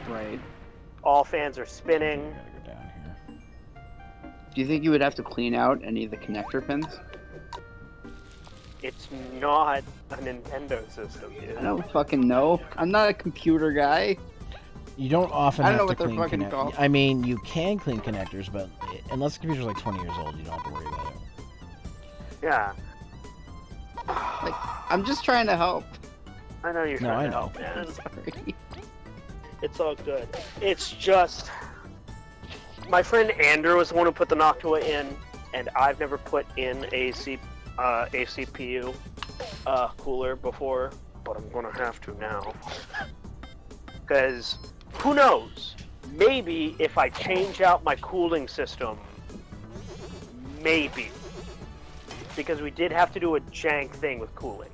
[SPEAKER 4] Right.
[SPEAKER 2] All fans are
[SPEAKER 1] Okay,
[SPEAKER 2] spinning.
[SPEAKER 1] we gotta go down here.
[SPEAKER 4] Do you think you would have to clean out any of the connector pins?
[SPEAKER 2] It's not a Nintendo system,
[SPEAKER 4] I
[SPEAKER 2] dude.
[SPEAKER 4] don't fucking know. I'm not a computer guy.
[SPEAKER 1] You don't often
[SPEAKER 4] I don't know
[SPEAKER 1] have to
[SPEAKER 4] what they're
[SPEAKER 1] clean
[SPEAKER 4] fucking called.
[SPEAKER 1] connectors. I mean, you can clean connectors, but unless the computer's like 20 years old, you don't have to worry about it.
[SPEAKER 2] Yeah.
[SPEAKER 4] Like, I'm just trying to help.
[SPEAKER 2] I know you're
[SPEAKER 1] No,
[SPEAKER 2] trying
[SPEAKER 1] I
[SPEAKER 2] to
[SPEAKER 1] know.
[SPEAKER 2] help, man.
[SPEAKER 4] Sorry.
[SPEAKER 2] It's all good. It's just my friend Andrew was the one who put the Noctua in, and I've never put in a CPU cooler before, but I'm gonna have to now. Because who knows? Maybe if I change out my cooling system, maybe. Because we did have to do a jank thing with cooling.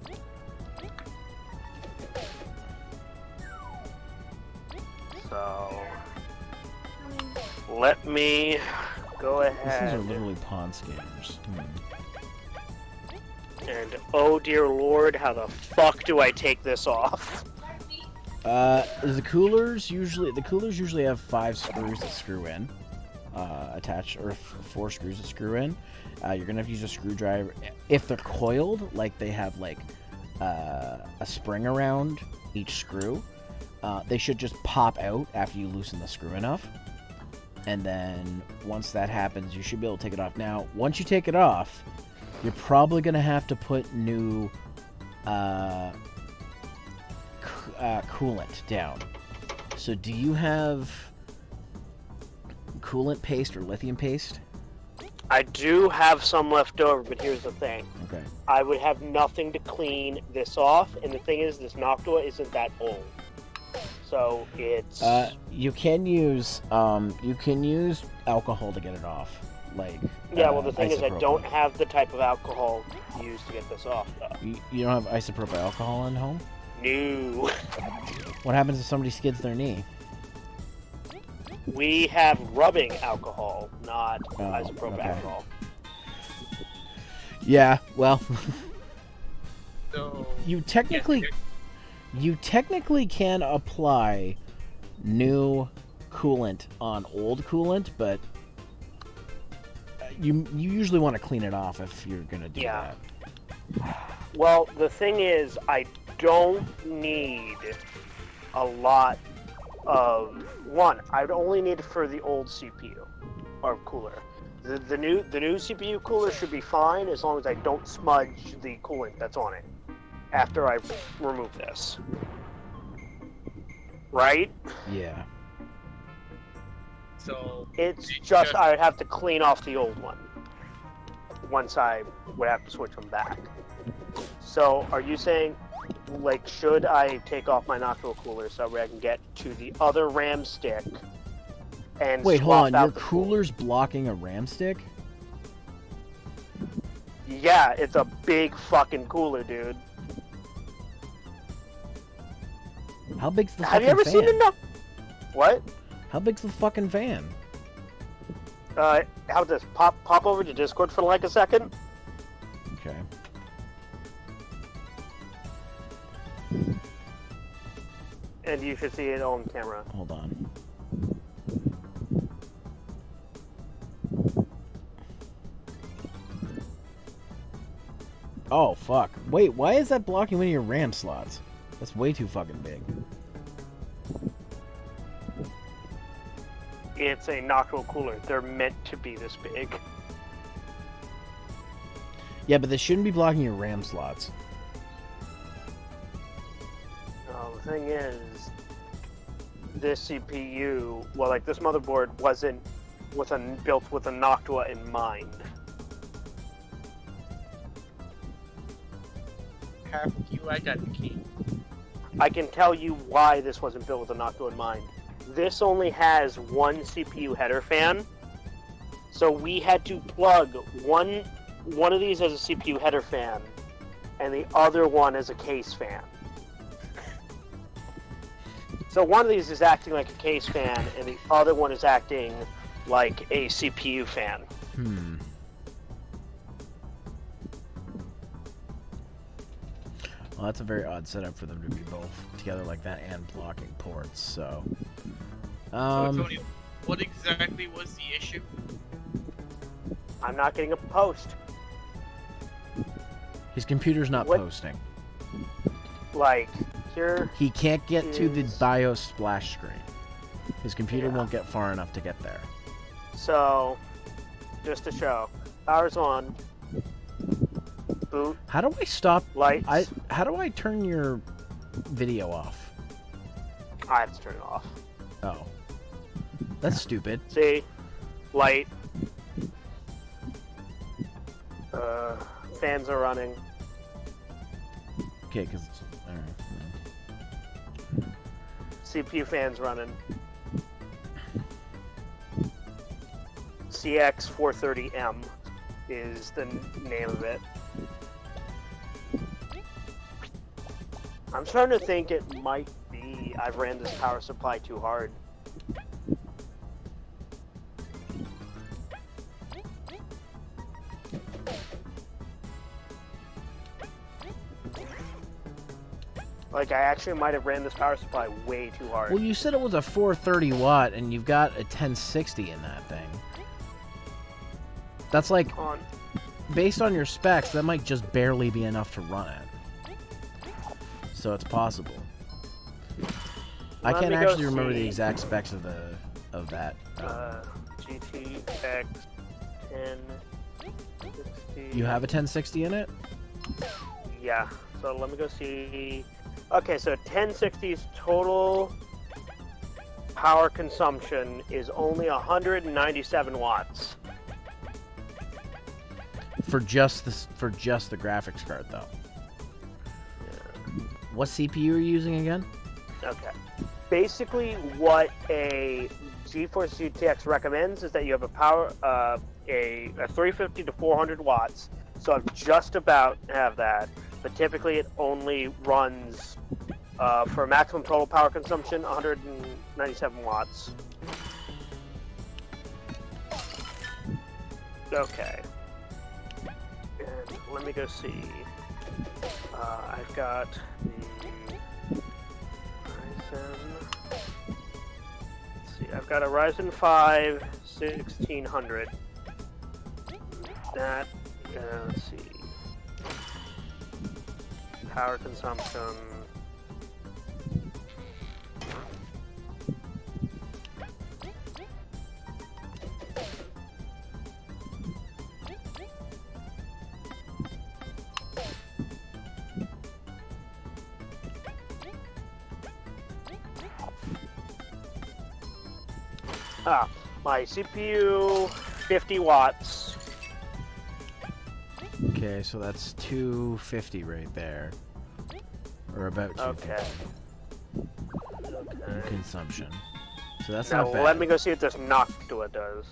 [SPEAKER 2] So let me go
[SPEAKER 1] These things
[SPEAKER 2] ahead
[SPEAKER 1] are literally pawn skaters.
[SPEAKER 2] and oh dear lord, how the fuck do I take this off?
[SPEAKER 1] The coolers usually have 5 screws that screw in, attached, or 4 screws that screw in. You're gonna have to use a screwdriver if they're coiled, like they have like a spring around each screw. They should just pop out after you loosen the screw enough, and then once that happens, you should be able to take it off. Now, once you take it off, you're probably gonna have to put new coolant down. So do you have coolant paste or lithium paste?
[SPEAKER 2] I do have some left over, but here's the thing.
[SPEAKER 1] Okay.
[SPEAKER 2] I would have nothing to clean this off, and the thing is, this Noctua isn't that old. So it's...
[SPEAKER 1] you can use alcohol to get it off. Like
[SPEAKER 2] yeah, well, the thing is, I
[SPEAKER 1] isopropyl.
[SPEAKER 2] don't have the type of alcohol used to get this off, though.
[SPEAKER 1] You don't have isopropyl alcohol in home?
[SPEAKER 2] No.
[SPEAKER 1] What happens if somebody skids their knee?
[SPEAKER 2] We have rubbing alcohol, not isopropyl
[SPEAKER 1] okay.
[SPEAKER 2] alcohol.
[SPEAKER 1] Yeah, well,
[SPEAKER 3] So
[SPEAKER 1] you technically can apply new coolant on old coolant, but you usually want to clean it off if you're gonna do
[SPEAKER 2] Yeah.
[SPEAKER 1] that.
[SPEAKER 2] Well, the thing is, I don't need a lot of... One, I'd only need it for the old CPU, or cooler. The new CPU cooler should be fine as long as I don't smudge the coolant that's on it after I remove this. Right?
[SPEAKER 1] Yeah.
[SPEAKER 3] So
[SPEAKER 2] It's just I would have to clean off the old one once I would have to switch them back. So are you saying, like, should I take off my Noctua cooler so I can get to the other RAM stick and
[SPEAKER 1] Wait,
[SPEAKER 2] swap
[SPEAKER 1] hold on.
[SPEAKER 2] out
[SPEAKER 1] Your
[SPEAKER 2] the
[SPEAKER 1] cooler's blocking a RAM stick?
[SPEAKER 2] Yeah, it's a big fucking cooler, dude.
[SPEAKER 1] How big's the
[SPEAKER 2] Have
[SPEAKER 1] fucking
[SPEAKER 2] you ever
[SPEAKER 1] fan?
[SPEAKER 2] seen the What?
[SPEAKER 1] How big's the fucking fan?
[SPEAKER 2] How about this? Pop over to Discord for like a second.
[SPEAKER 1] Okay.
[SPEAKER 2] And you should see it on camera.
[SPEAKER 1] Hold on. Oh, fuck. Wait, why is that blocking one of your RAM slots? That's way too fucking big.
[SPEAKER 2] It's a Noctua cooler. They're meant to be this big.
[SPEAKER 1] Yeah, but they shouldn't be blocking your RAM slots.
[SPEAKER 2] The thing is, this CPU, well, like this motherboard wasn't built with a Noctua in mind.
[SPEAKER 3] have you? I got the key.
[SPEAKER 2] I can tell you why this wasn't built with a Noctua in mind. This only has one CPU header fan, so we had to plug one of these as a CPU header fan, and the other one as a case fan. So one of these is acting like a case fan, and the other one is acting like a CPU fan.
[SPEAKER 1] Well, that's a very odd setup for them to be both together like that and blocking ports, so...
[SPEAKER 3] So, Tony, what exactly was the issue?
[SPEAKER 2] I'm not getting a post.
[SPEAKER 1] His computer's not
[SPEAKER 2] What?
[SPEAKER 1] posting.
[SPEAKER 2] Like, here...
[SPEAKER 1] He can't get to the
[SPEAKER 2] is-
[SPEAKER 1] BIOS splash screen. His computer
[SPEAKER 2] Yeah.
[SPEAKER 1] won't get far enough to get there.
[SPEAKER 2] So, just to show. Power's on. Boot.
[SPEAKER 1] How do I stop...
[SPEAKER 2] Lights.
[SPEAKER 1] How do I turn your video off?
[SPEAKER 2] I have to turn it off.
[SPEAKER 1] Oh. That's stupid.
[SPEAKER 2] See? Light. Fans are running.
[SPEAKER 1] Okay, because... Alright.
[SPEAKER 2] CPU fans running. CX430M is the name of it. I'm starting to think it might be I've ran this power supply too hard. Like, I actually might have ran this power supply way too hard.
[SPEAKER 1] Well, you said it was a 430 watt, and you've got a 1060 in that thing. That's like,
[SPEAKER 2] On.
[SPEAKER 1] based on your specs, that might just barely be enough to run it. So it's possible. I
[SPEAKER 2] Let
[SPEAKER 1] can't
[SPEAKER 2] me go
[SPEAKER 1] actually remember the
[SPEAKER 2] see.
[SPEAKER 1] exact specs of that.
[SPEAKER 2] GTX 1060.
[SPEAKER 1] You have a 1060 in it?
[SPEAKER 2] Yeah. So let me go see. Okay, so 1060's total power consumption is only 197 watts.
[SPEAKER 1] For just the graphics card, though. What CPU are you using again?
[SPEAKER 2] Okay. Basically, what a GeForce GTX recommends is that you have a power a 350 to 400 watts. So I'm just about have that, but typically it only runs for maximum total power consumption 197 watts. Okay. And let me go see. I've got the Ryzen. Let's see, I've got a Ryzen 5 1600. That, let's see. Power consumption. My CPU, 50 watts.
[SPEAKER 1] Okay, so that's 250 right there. Or about 250 in consumption. So that's
[SPEAKER 2] Now
[SPEAKER 1] not bad.
[SPEAKER 2] let me go see what this Noctua does.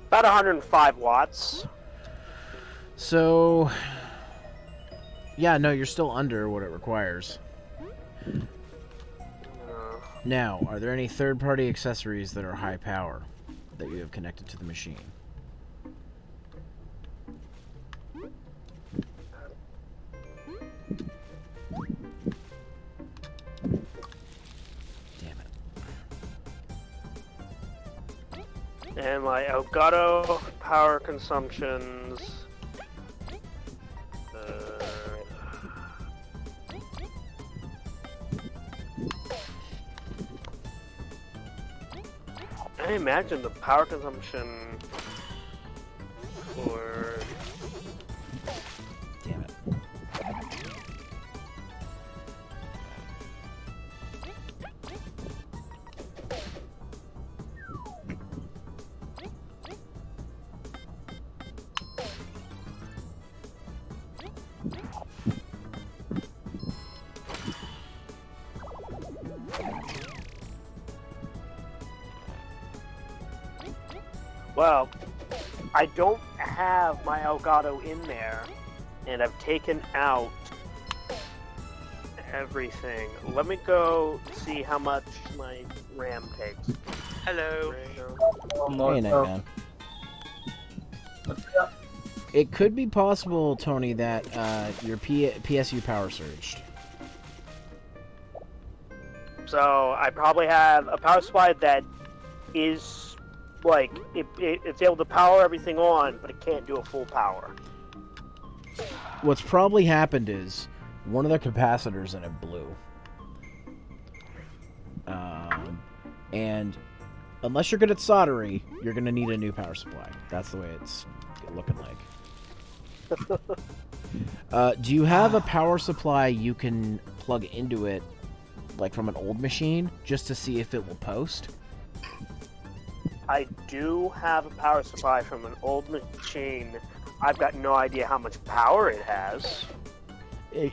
[SPEAKER 2] About 105 watts.
[SPEAKER 1] So, yeah, no, you're still under what it requires. Now, are there any third-party accessories that are high power that you have connected to the machine? Damn it.
[SPEAKER 2] And my Elgato power consumptions. I imagine the power consumption for
[SPEAKER 1] Damn it.
[SPEAKER 2] Well, I don't have my Elgato in there, and I've taken out everything. Let me go see how much my RAM takes.
[SPEAKER 3] Hello.
[SPEAKER 1] Hey, Night Man. It could be possible, Tony, that your PSU power surged.
[SPEAKER 2] So I probably have a power supply that is like it's able to power everything on, but it can't do a full power.
[SPEAKER 1] What's probably happened is one of the capacitors in it blew. And unless you're good at soldering, you're going to need a new power supply. That's the way it's looking like. Do you have a power supply you can plug into it, like from an old machine, just to see if it will post?
[SPEAKER 2] I do have a power supply from an old machine. I've got no idea how much power it has.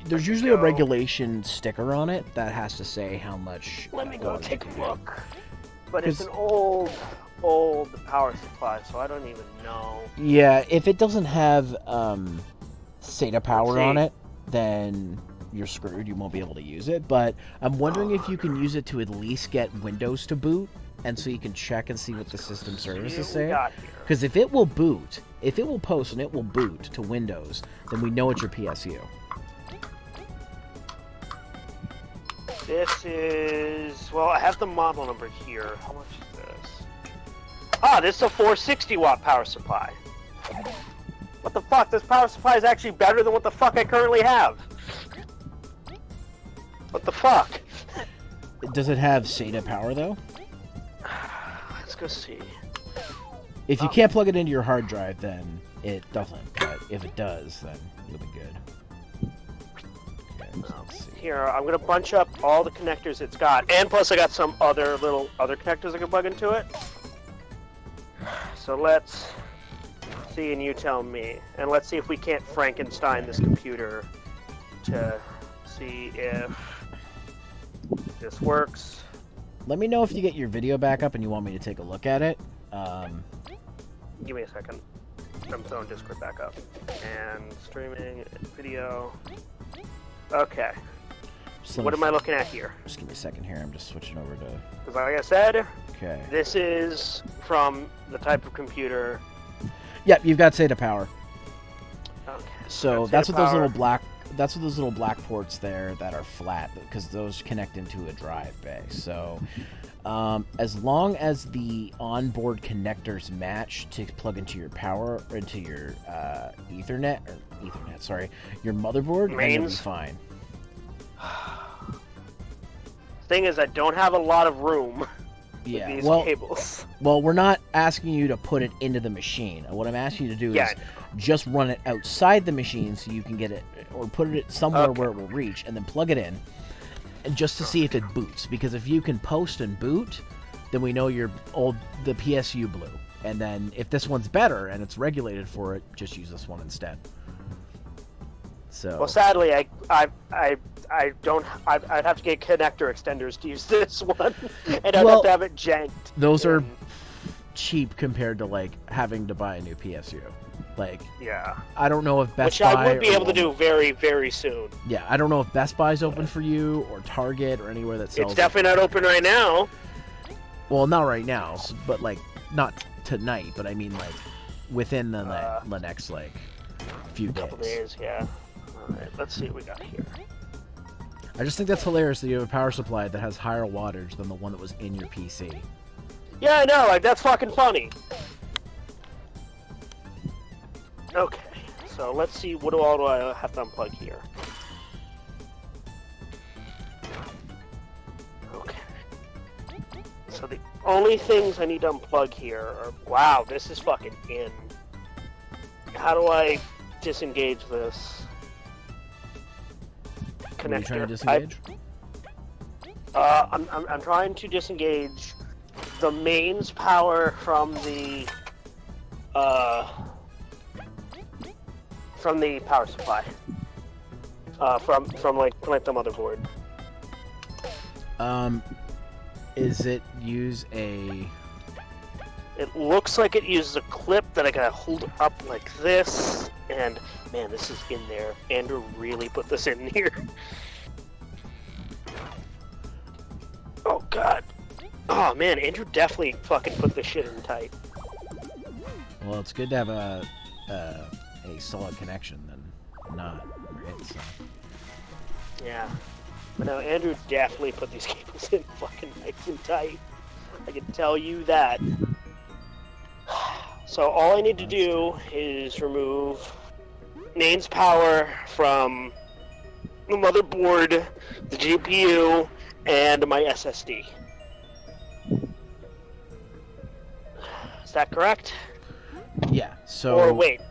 [SPEAKER 1] There's usually a regulation sticker on it that has to say how much.
[SPEAKER 2] Let me go take a look. But it's an old power supply, so I don't even know.
[SPEAKER 1] Yeah, if it doesn't have SATA power on it, then you're screwed. You won't be able to use it. But I'm wondering if you can use it to at least get Windows to boot, and so you can check and see what the system services say. Because if it will boot, if it will post and it will boot to Windows, then we know it's your PSU.
[SPEAKER 2] This is... Well, I have the model number here. How much is this? Ah, this is a 460 watt power supply. What the fuck? This power supply is actually better than what the fuck I currently have. What the fuck?
[SPEAKER 1] Does it have SATA power, though?
[SPEAKER 2] Let's go see.
[SPEAKER 1] If you can't plug it into your hard drive, then it doesn't. But if it does, then you'll be good. Okay, let's see.
[SPEAKER 2] Here, I'm gonna bunch up all the connectors it's got, and plus I got some other connectors I can plug into it. So let's see, and you tell me, and let's see if we can't Frankenstein this computer to see if this works.
[SPEAKER 1] Let me know if you get your video back up and you want me to take a look at it.
[SPEAKER 2] Give me a second. I'm throwing Discord back up. And streaming video. Okay. What am I looking at here?
[SPEAKER 1] Just give me a second here. I'm just switching over to...
[SPEAKER 2] Because like I said,
[SPEAKER 1] okay,
[SPEAKER 2] this is from the type of computer...
[SPEAKER 1] Yep, you've got SATA power.
[SPEAKER 2] Okay.
[SPEAKER 1] So that's what those little black... That's what those little black ports there that are flat, because those connect into a drive bay. So as long as the onboard connectors match to plug into your power, or into your Ethernet, your motherboard, then you'll be fine.
[SPEAKER 2] Thing is, I don't have a lot of room with these cables.
[SPEAKER 1] Well, we're not asking you to put it into the machine. What I'm asking you to do is just run it outside the machine so you can get it, or put it somewhere where it will reach, and then plug it in, and just to see if it boots. Because if you can post and boot, then we know the PSU blew. And then if this one's better and it's regulated for it, just use this one instead. So. Well,
[SPEAKER 2] sadly, I'd have to get connector extenders to use this one, and I'd have to have it janked.
[SPEAKER 1] Those are cheap compared to like having to buy a new PSU. Like,
[SPEAKER 2] yeah,
[SPEAKER 1] I don't know if Best Buy...
[SPEAKER 2] Which I would be able to do very, very soon.
[SPEAKER 1] Yeah, I don't know if Best Buy's open for you, or Target, or anywhere that sells...
[SPEAKER 2] It's definitely not open right now.
[SPEAKER 1] Well, not right now, but like, not tonight, but I mean like, within the next like, few days.
[SPEAKER 2] Couple days, yeah. Alright, let's see what we got here.
[SPEAKER 1] I just think that's hilarious that you have a power supply that has higher wattage than the one that was in your PC.
[SPEAKER 2] Yeah, I know, like, that's fucking funny. Okay, so let's see, what all do I have to unplug here? Okay. So the only things I need to unplug here are... Wow, this is fucking in. How do I disengage this connector?
[SPEAKER 1] Are you trying to disengage?
[SPEAKER 2] I'm trying to disengage the mains power from the power supply. From like the motherboard.
[SPEAKER 1] Is it use a
[SPEAKER 2] It looks like it uses a clip that I gotta hold up like this, and man, this is in there. Andrew really put this in here. Oh god. Oh man, Andrew definitely fucking put this shit in tight.
[SPEAKER 1] Well, it's good to have a solid connection than not, right? So.
[SPEAKER 2] Yeah. But no, Andrew definitely put these cables in fucking nice and tight. I can tell you that. So all I need to do is remove mains power from the motherboard, the GPU, and my SSD. Is that correct?
[SPEAKER 1] Yeah, so...
[SPEAKER 2] Or wait,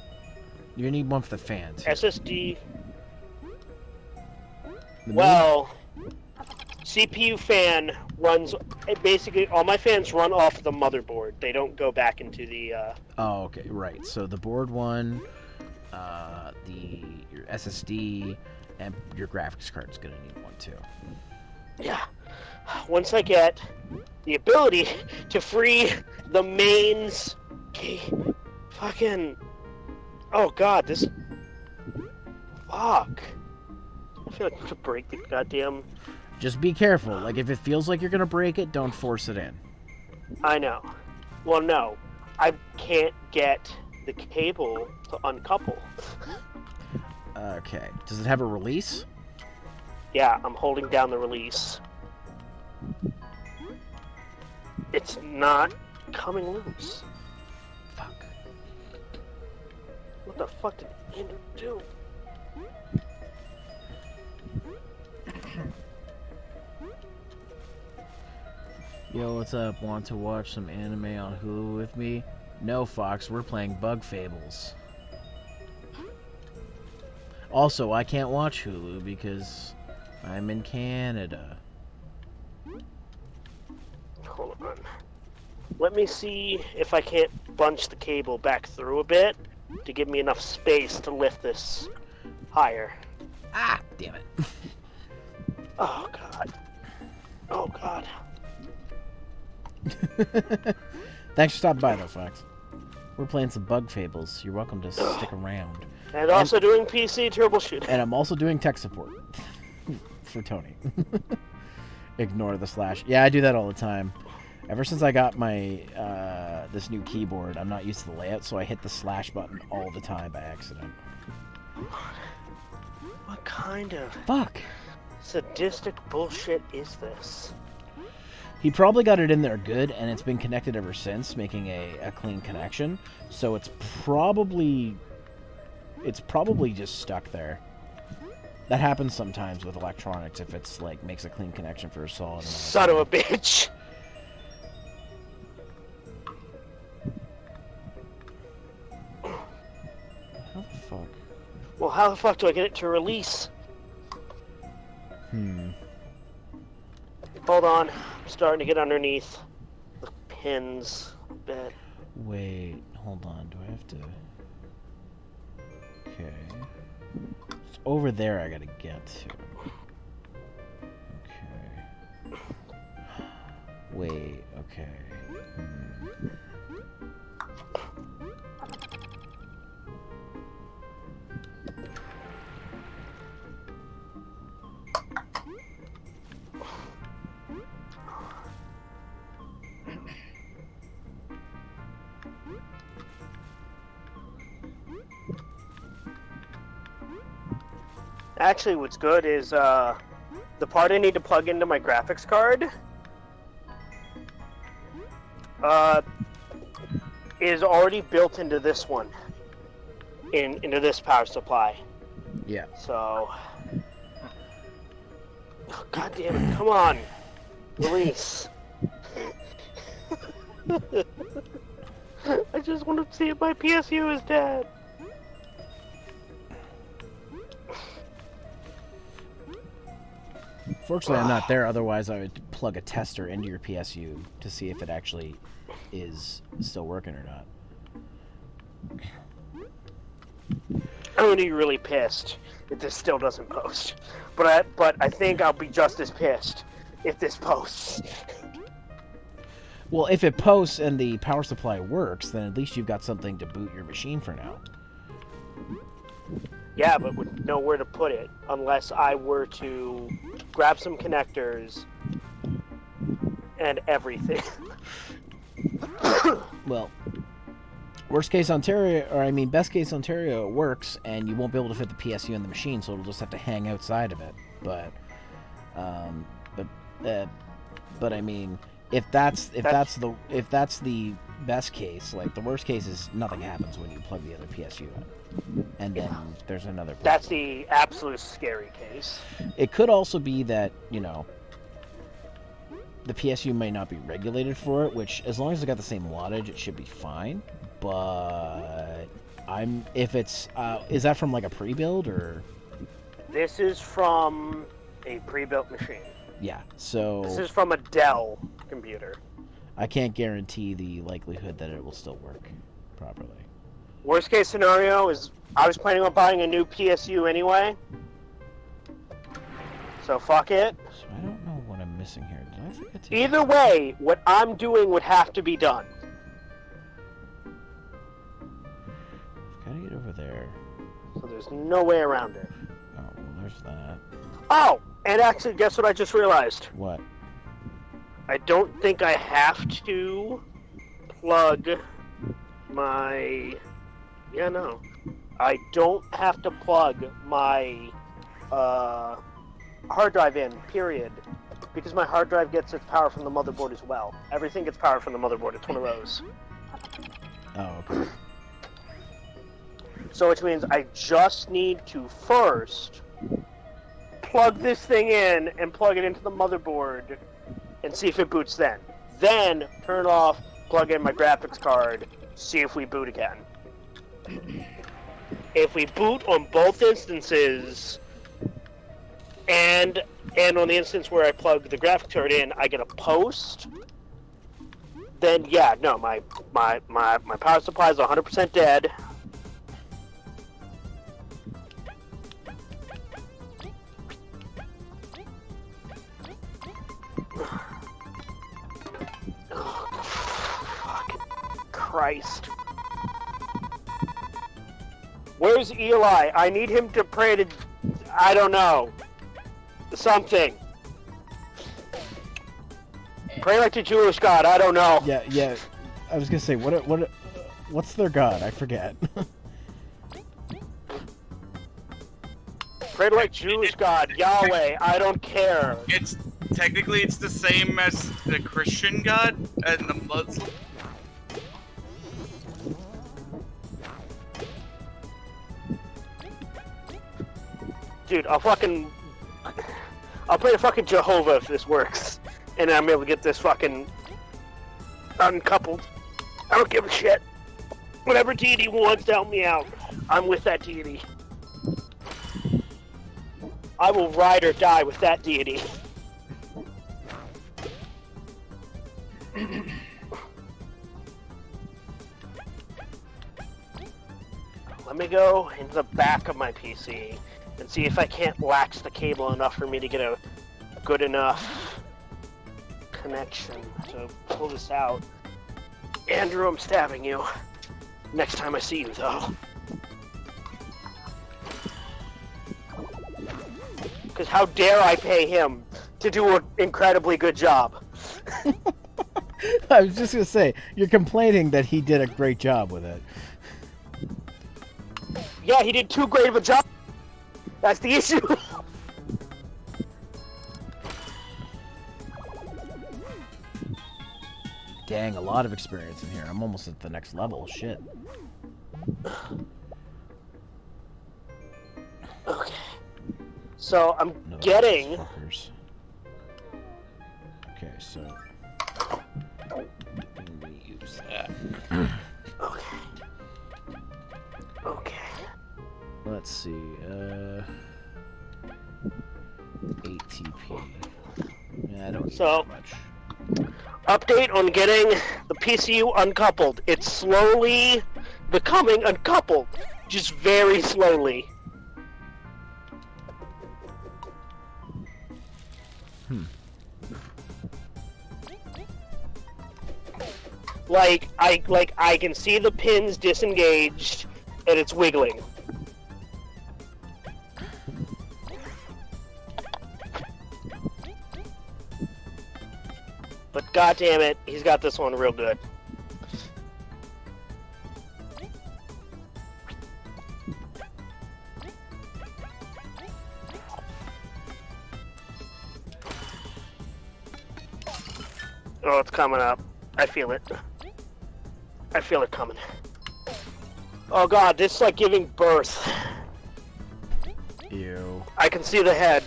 [SPEAKER 1] You need one for the fans.
[SPEAKER 2] SSD...
[SPEAKER 1] The
[SPEAKER 2] Well, CPU fan runs... Basically, all my fans run off the motherboard. They don't go back into the...
[SPEAKER 1] Oh, okay, right. So the board one, your SSD, and your graphics card is gonna need one too.
[SPEAKER 2] Yeah. Once I get the ability to free the mains... Okay, fucking... Oh god, this... Fuck. I feel like I have to break the goddamn...
[SPEAKER 1] Just be careful. Like, if it feels like you're gonna break it, don't force it in.
[SPEAKER 2] I know. Well, no. I can't get the cable to uncouple.
[SPEAKER 1] Okay. Does it have a release?
[SPEAKER 2] Yeah, I'm holding down the release. It's not coming loose.
[SPEAKER 1] Fuck.
[SPEAKER 2] What the fuck did Andrew do?
[SPEAKER 1] Yo, what's up? Want to watch some anime on Hulu with me? No, Fox. We're playing Fables. Also, I can't watch Hulu because I'm in Canada.
[SPEAKER 2] Hold on. Let me see if I can't bunch the cable back through a bit to give me enough space to lift this higher.
[SPEAKER 1] Ah, damn it.
[SPEAKER 2] Oh, God. Oh, God.
[SPEAKER 1] Thanks for stopping by, though, Fox. We're playing some Fables. You're welcome to stick around.
[SPEAKER 2] And also doing PC troubleshooting.
[SPEAKER 1] And I'm also doing tech support for Tony. Ignore the slash. Yeah, I do that all the time. Ever since I got my this new keyboard, I'm not used to the layout, so I hit the slash button all the time by accident.
[SPEAKER 2] What kind of
[SPEAKER 1] Fuck.
[SPEAKER 2] sadistic bullshit is this?
[SPEAKER 1] He probably got it in there good, and it's been connected ever since, making a clean connection. So it's probably just stuck there. That happens sometimes with electronics if it's like makes a clean connection for a solid.
[SPEAKER 2] Son of a bitch!
[SPEAKER 1] How the fuck?
[SPEAKER 2] Well, how the fuck do I get it to release? Hold on. I'm starting to get underneath the pins a bit.
[SPEAKER 1] Wait, hold on. Do I have to... Okay. It's over there I gotta get to. Okay. Wait, okay.
[SPEAKER 2] Actually, what's good is the part I need to plug into my graphics card is already built into this one, into this power supply.
[SPEAKER 1] Yeah.
[SPEAKER 2] So, oh, God damn it! Come on, release. I just want to see if my PSU is dead.
[SPEAKER 1] Fortunately, I'm not there. Otherwise, I would plug a tester into your PSU to see if it actually is still working or not.
[SPEAKER 2] I'm gonna be really pissed if this still doesn't post. But I think I'll be just as pissed if this posts.
[SPEAKER 1] Well, if it posts and the power supply works, then at least you've got something to boot your machine for now.
[SPEAKER 2] Yeah, but would know where to put it unless I were to grab some connectors and everything.
[SPEAKER 1] Well, worst case Ontario, or I mean best case Ontario, it works, and you won't be able to fit the PSU in the machine, so it'll just have to hang outside of it. But I mean, if that's the best case, like the worst case is nothing happens when you plug the other PSU in, and then there's another problem.
[SPEAKER 2] That's the absolute scary case.
[SPEAKER 1] It could also be that, you know, the PSU may not be regulated for it, which as long as it's got the same wattage, it should be fine. But if it's is that from like a pre-build or?
[SPEAKER 2] This is from a pre-built machine.
[SPEAKER 1] Yeah, so
[SPEAKER 2] This is from a Dell computer.
[SPEAKER 1] I can't guarantee the likelihood that it will still work properly.
[SPEAKER 2] Worst case scenario is I was planning on buying a new PSU anyway. So fuck it.
[SPEAKER 1] So I don't know what I'm missing here. Did I forget to...
[SPEAKER 2] Either way, what I'm doing would have to be done.
[SPEAKER 1] Gotta get over there.
[SPEAKER 2] So there's no way around it.
[SPEAKER 1] Oh, well, there's that.
[SPEAKER 2] Oh, and actually, guess what I just realized?
[SPEAKER 1] What?
[SPEAKER 2] I don't think I have to plug my... Yeah, no. I don't have to plug my hard drive in, period. Because my hard drive gets its power from the motherboard as well. Everything gets power from the motherboard. It's one of those.
[SPEAKER 1] Oh, okay.
[SPEAKER 2] So which means I just need to first plug this thing in and plug it into the motherboard and see if it boots then. Then turn off, plug in my graphics card, see if we boot again. If we boot on both instances and on the instance where I plug the graphics card in, I get a post, then yeah, no, my power supply is 100% dead. Fucking Christ. Where's Eli? I need him to pray to... I don't know. Something. Pray like the Jewish God. I don't know.
[SPEAKER 1] Yeah. I was gonna say, what's their god? I forget.
[SPEAKER 2] Pray like Jewish God. Yahweh. I don't care.
[SPEAKER 3] It's technically it's the same as the Christian God and the Muslim.
[SPEAKER 2] Dude, I'll pray to fucking Jehovah if this works. And I'm able to get this fucking uncoupled. I don't give a shit. Whatever deity wants to help me out, I'm with that deity. I will ride or die with that deity. Let me go into the back of my PC and see if I can't lax the cable enough for me to get a good enough connection to pull this out. Andrew, I'm stabbing you. Next time I see you, though. Because how dare I pay him to do an incredibly good job?
[SPEAKER 1] I was just gonna say, you're complaining that he did a great job with it.
[SPEAKER 2] Yeah, he did too great of a job. That's the issue.
[SPEAKER 1] Dang, a lot of experience in here. I'm almost at the next level. Shit.
[SPEAKER 2] Okay. So I'm
[SPEAKER 1] Another
[SPEAKER 2] getting...
[SPEAKER 1] fuckers. Okay, so... Let me use that.
[SPEAKER 2] Okay. Okay.
[SPEAKER 1] Let's see, 8TP. Yeah, I don't need
[SPEAKER 2] So-
[SPEAKER 1] that much.
[SPEAKER 2] Update on getting the PCU uncoupled. It's slowly becoming uncoupled. Just very slowly. Like I can see the pins disengaged, and it's wiggling. But goddamn it, he's got this one real good. Oh, it's coming up. I feel it. I feel it coming. Oh god, this is like giving birth.
[SPEAKER 1] Ew.
[SPEAKER 2] I can see the head.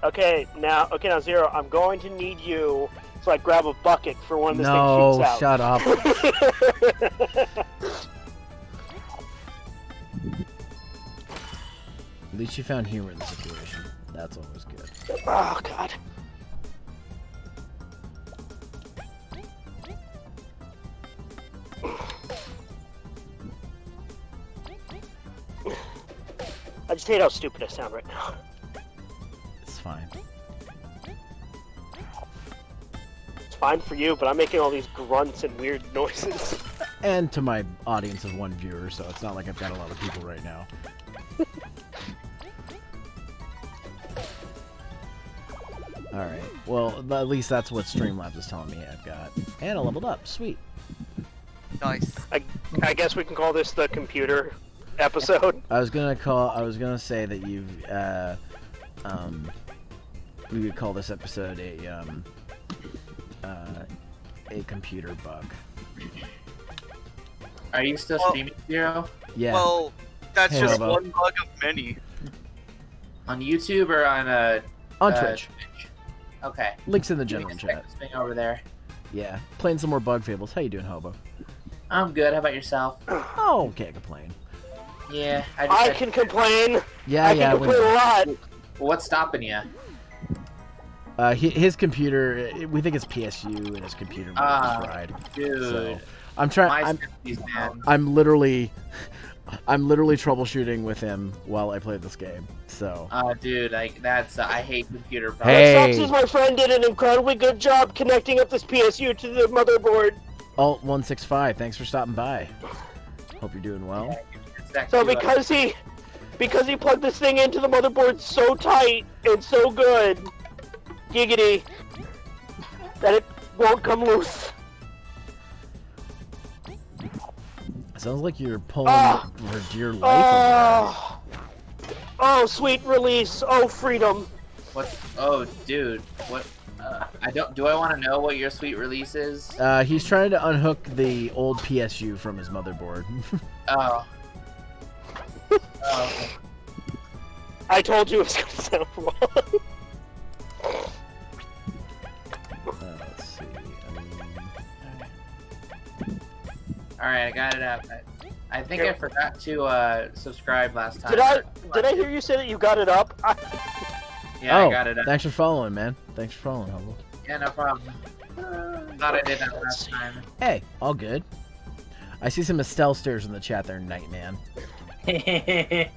[SPEAKER 2] Okay, now Zero, I'm going to need you to like grab a bucket for when this thing shoots
[SPEAKER 1] No,
[SPEAKER 2] out.
[SPEAKER 1] shut up. At least you found humor in the situation. That's always good.
[SPEAKER 2] Oh god. I just hate how stupid I sound right now.
[SPEAKER 1] It's fine.
[SPEAKER 2] It's fine for you, but I'm making all these grunts and weird noises.
[SPEAKER 1] And to my audience of one viewer, so it's not like I've got a lot of people right now. Alright, well, at least that's what Streamlabs is telling me I've got. And I leveled up, sweet.
[SPEAKER 3] Nice.
[SPEAKER 2] I guess we can call this the computer episode.
[SPEAKER 1] I was gonna say that you've, we would call this episode a computer bug.
[SPEAKER 5] Are you still streaming, Zero?
[SPEAKER 1] Yeah.
[SPEAKER 3] Well, that's
[SPEAKER 1] Hey,
[SPEAKER 3] just
[SPEAKER 1] Robo.
[SPEAKER 3] one bug of many.
[SPEAKER 5] On YouTube or on
[SPEAKER 1] On Twitch.
[SPEAKER 5] Okay.
[SPEAKER 1] Links in the
[SPEAKER 5] Doing
[SPEAKER 1] general
[SPEAKER 5] a
[SPEAKER 1] chat.
[SPEAKER 5] second thing over there.
[SPEAKER 1] Yeah. Playing some more Bug Fables. How you doing, Hobo?
[SPEAKER 5] I'm good. How about yourself?
[SPEAKER 1] Oh, can't complain.
[SPEAKER 5] Yeah,
[SPEAKER 2] I can complain.
[SPEAKER 1] Yeah,
[SPEAKER 2] I
[SPEAKER 1] yeah.
[SPEAKER 2] can
[SPEAKER 1] we
[SPEAKER 2] complain a
[SPEAKER 1] know.
[SPEAKER 2] lot.
[SPEAKER 5] Well, what's stopping you?
[SPEAKER 1] His computer. We think it's PSU, and his computer
[SPEAKER 5] Ah,
[SPEAKER 1] was fried.
[SPEAKER 5] Dude.
[SPEAKER 1] So I'm trying.
[SPEAKER 5] My sympathies, man.
[SPEAKER 1] I'm literally troubleshooting with him while I play this game. So.
[SPEAKER 5] Dude, like that's I hate computer
[SPEAKER 1] Hey.
[SPEAKER 5] problems.
[SPEAKER 2] What sucks is my friend did an incredibly good job connecting up this PSU to the motherboard.
[SPEAKER 1] Alt165, thanks for stopping by. Hope you're doing well.
[SPEAKER 2] So because he plugged this thing into the motherboard so tight and so good, giggity, that it won't come loose.
[SPEAKER 1] Sounds like you're pulling
[SPEAKER 2] Ah!
[SPEAKER 1] for dear life.
[SPEAKER 2] Oh, sweet release. Oh, freedom.
[SPEAKER 5] What? Oh, dude. What? Do I want to know what your sweet release is?
[SPEAKER 1] He's trying to unhook the old PSU from his motherboard.
[SPEAKER 5] Oh. Oh. Okay.
[SPEAKER 2] I told you it was going to sound wrong.
[SPEAKER 1] Let's see.
[SPEAKER 5] All right, I got it up. I think I forgot to subscribe last time.
[SPEAKER 2] Did I hear you say that you got it up?
[SPEAKER 5] Yeah,
[SPEAKER 1] Oh,
[SPEAKER 5] I got it up.
[SPEAKER 1] thanks for following, man. Thanks for following, Hobo.
[SPEAKER 5] Yeah, no problem. Thought I did that last time.
[SPEAKER 1] Hey, all good. I see some Estelle stairs in the chat there, Nightman. That's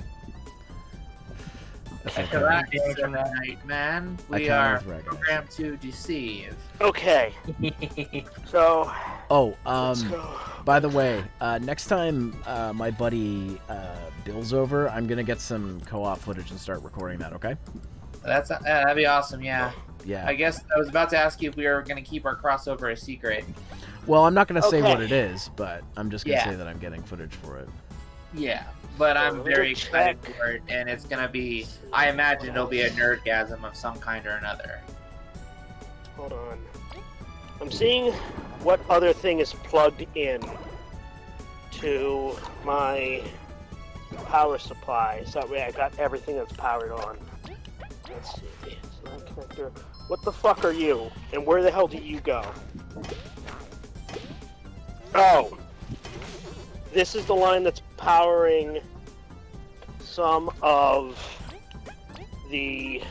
[SPEAKER 1] okay.
[SPEAKER 5] Correct, Nightman.
[SPEAKER 1] I
[SPEAKER 5] We
[SPEAKER 1] can't
[SPEAKER 5] are
[SPEAKER 1] recognize.
[SPEAKER 5] programmed to deceive.
[SPEAKER 2] Okay. So,
[SPEAKER 1] Oh,
[SPEAKER 2] let's go.
[SPEAKER 1] by the way, next time my buddy Bill's over, I'm gonna get some co-op footage and start recording that. Okay?
[SPEAKER 5] That'd be awesome. Yeah.
[SPEAKER 1] Yeah.
[SPEAKER 5] I guess I was about to ask you if we were gonna keep our crossover a secret.
[SPEAKER 1] Well, I'm not gonna say
[SPEAKER 2] Okay.
[SPEAKER 1] what it is, but I'm just gonna
[SPEAKER 5] Yeah.
[SPEAKER 1] say that I'm getting footage for it.
[SPEAKER 5] Yeah, but I'm
[SPEAKER 2] Let me
[SPEAKER 5] very
[SPEAKER 2] check.
[SPEAKER 5] excited for it, and it's gonna be. I imagine it'll be a nerdgasm of some kind or another.
[SPEAKER 2] Hold on. I'm seeing what other thing is plugged in to my power supply. So that way I got everything that's powered on. Let's see. So that connector. What the fuck are you? And where the hell do you go? Oh. This is the line that's powering some of the...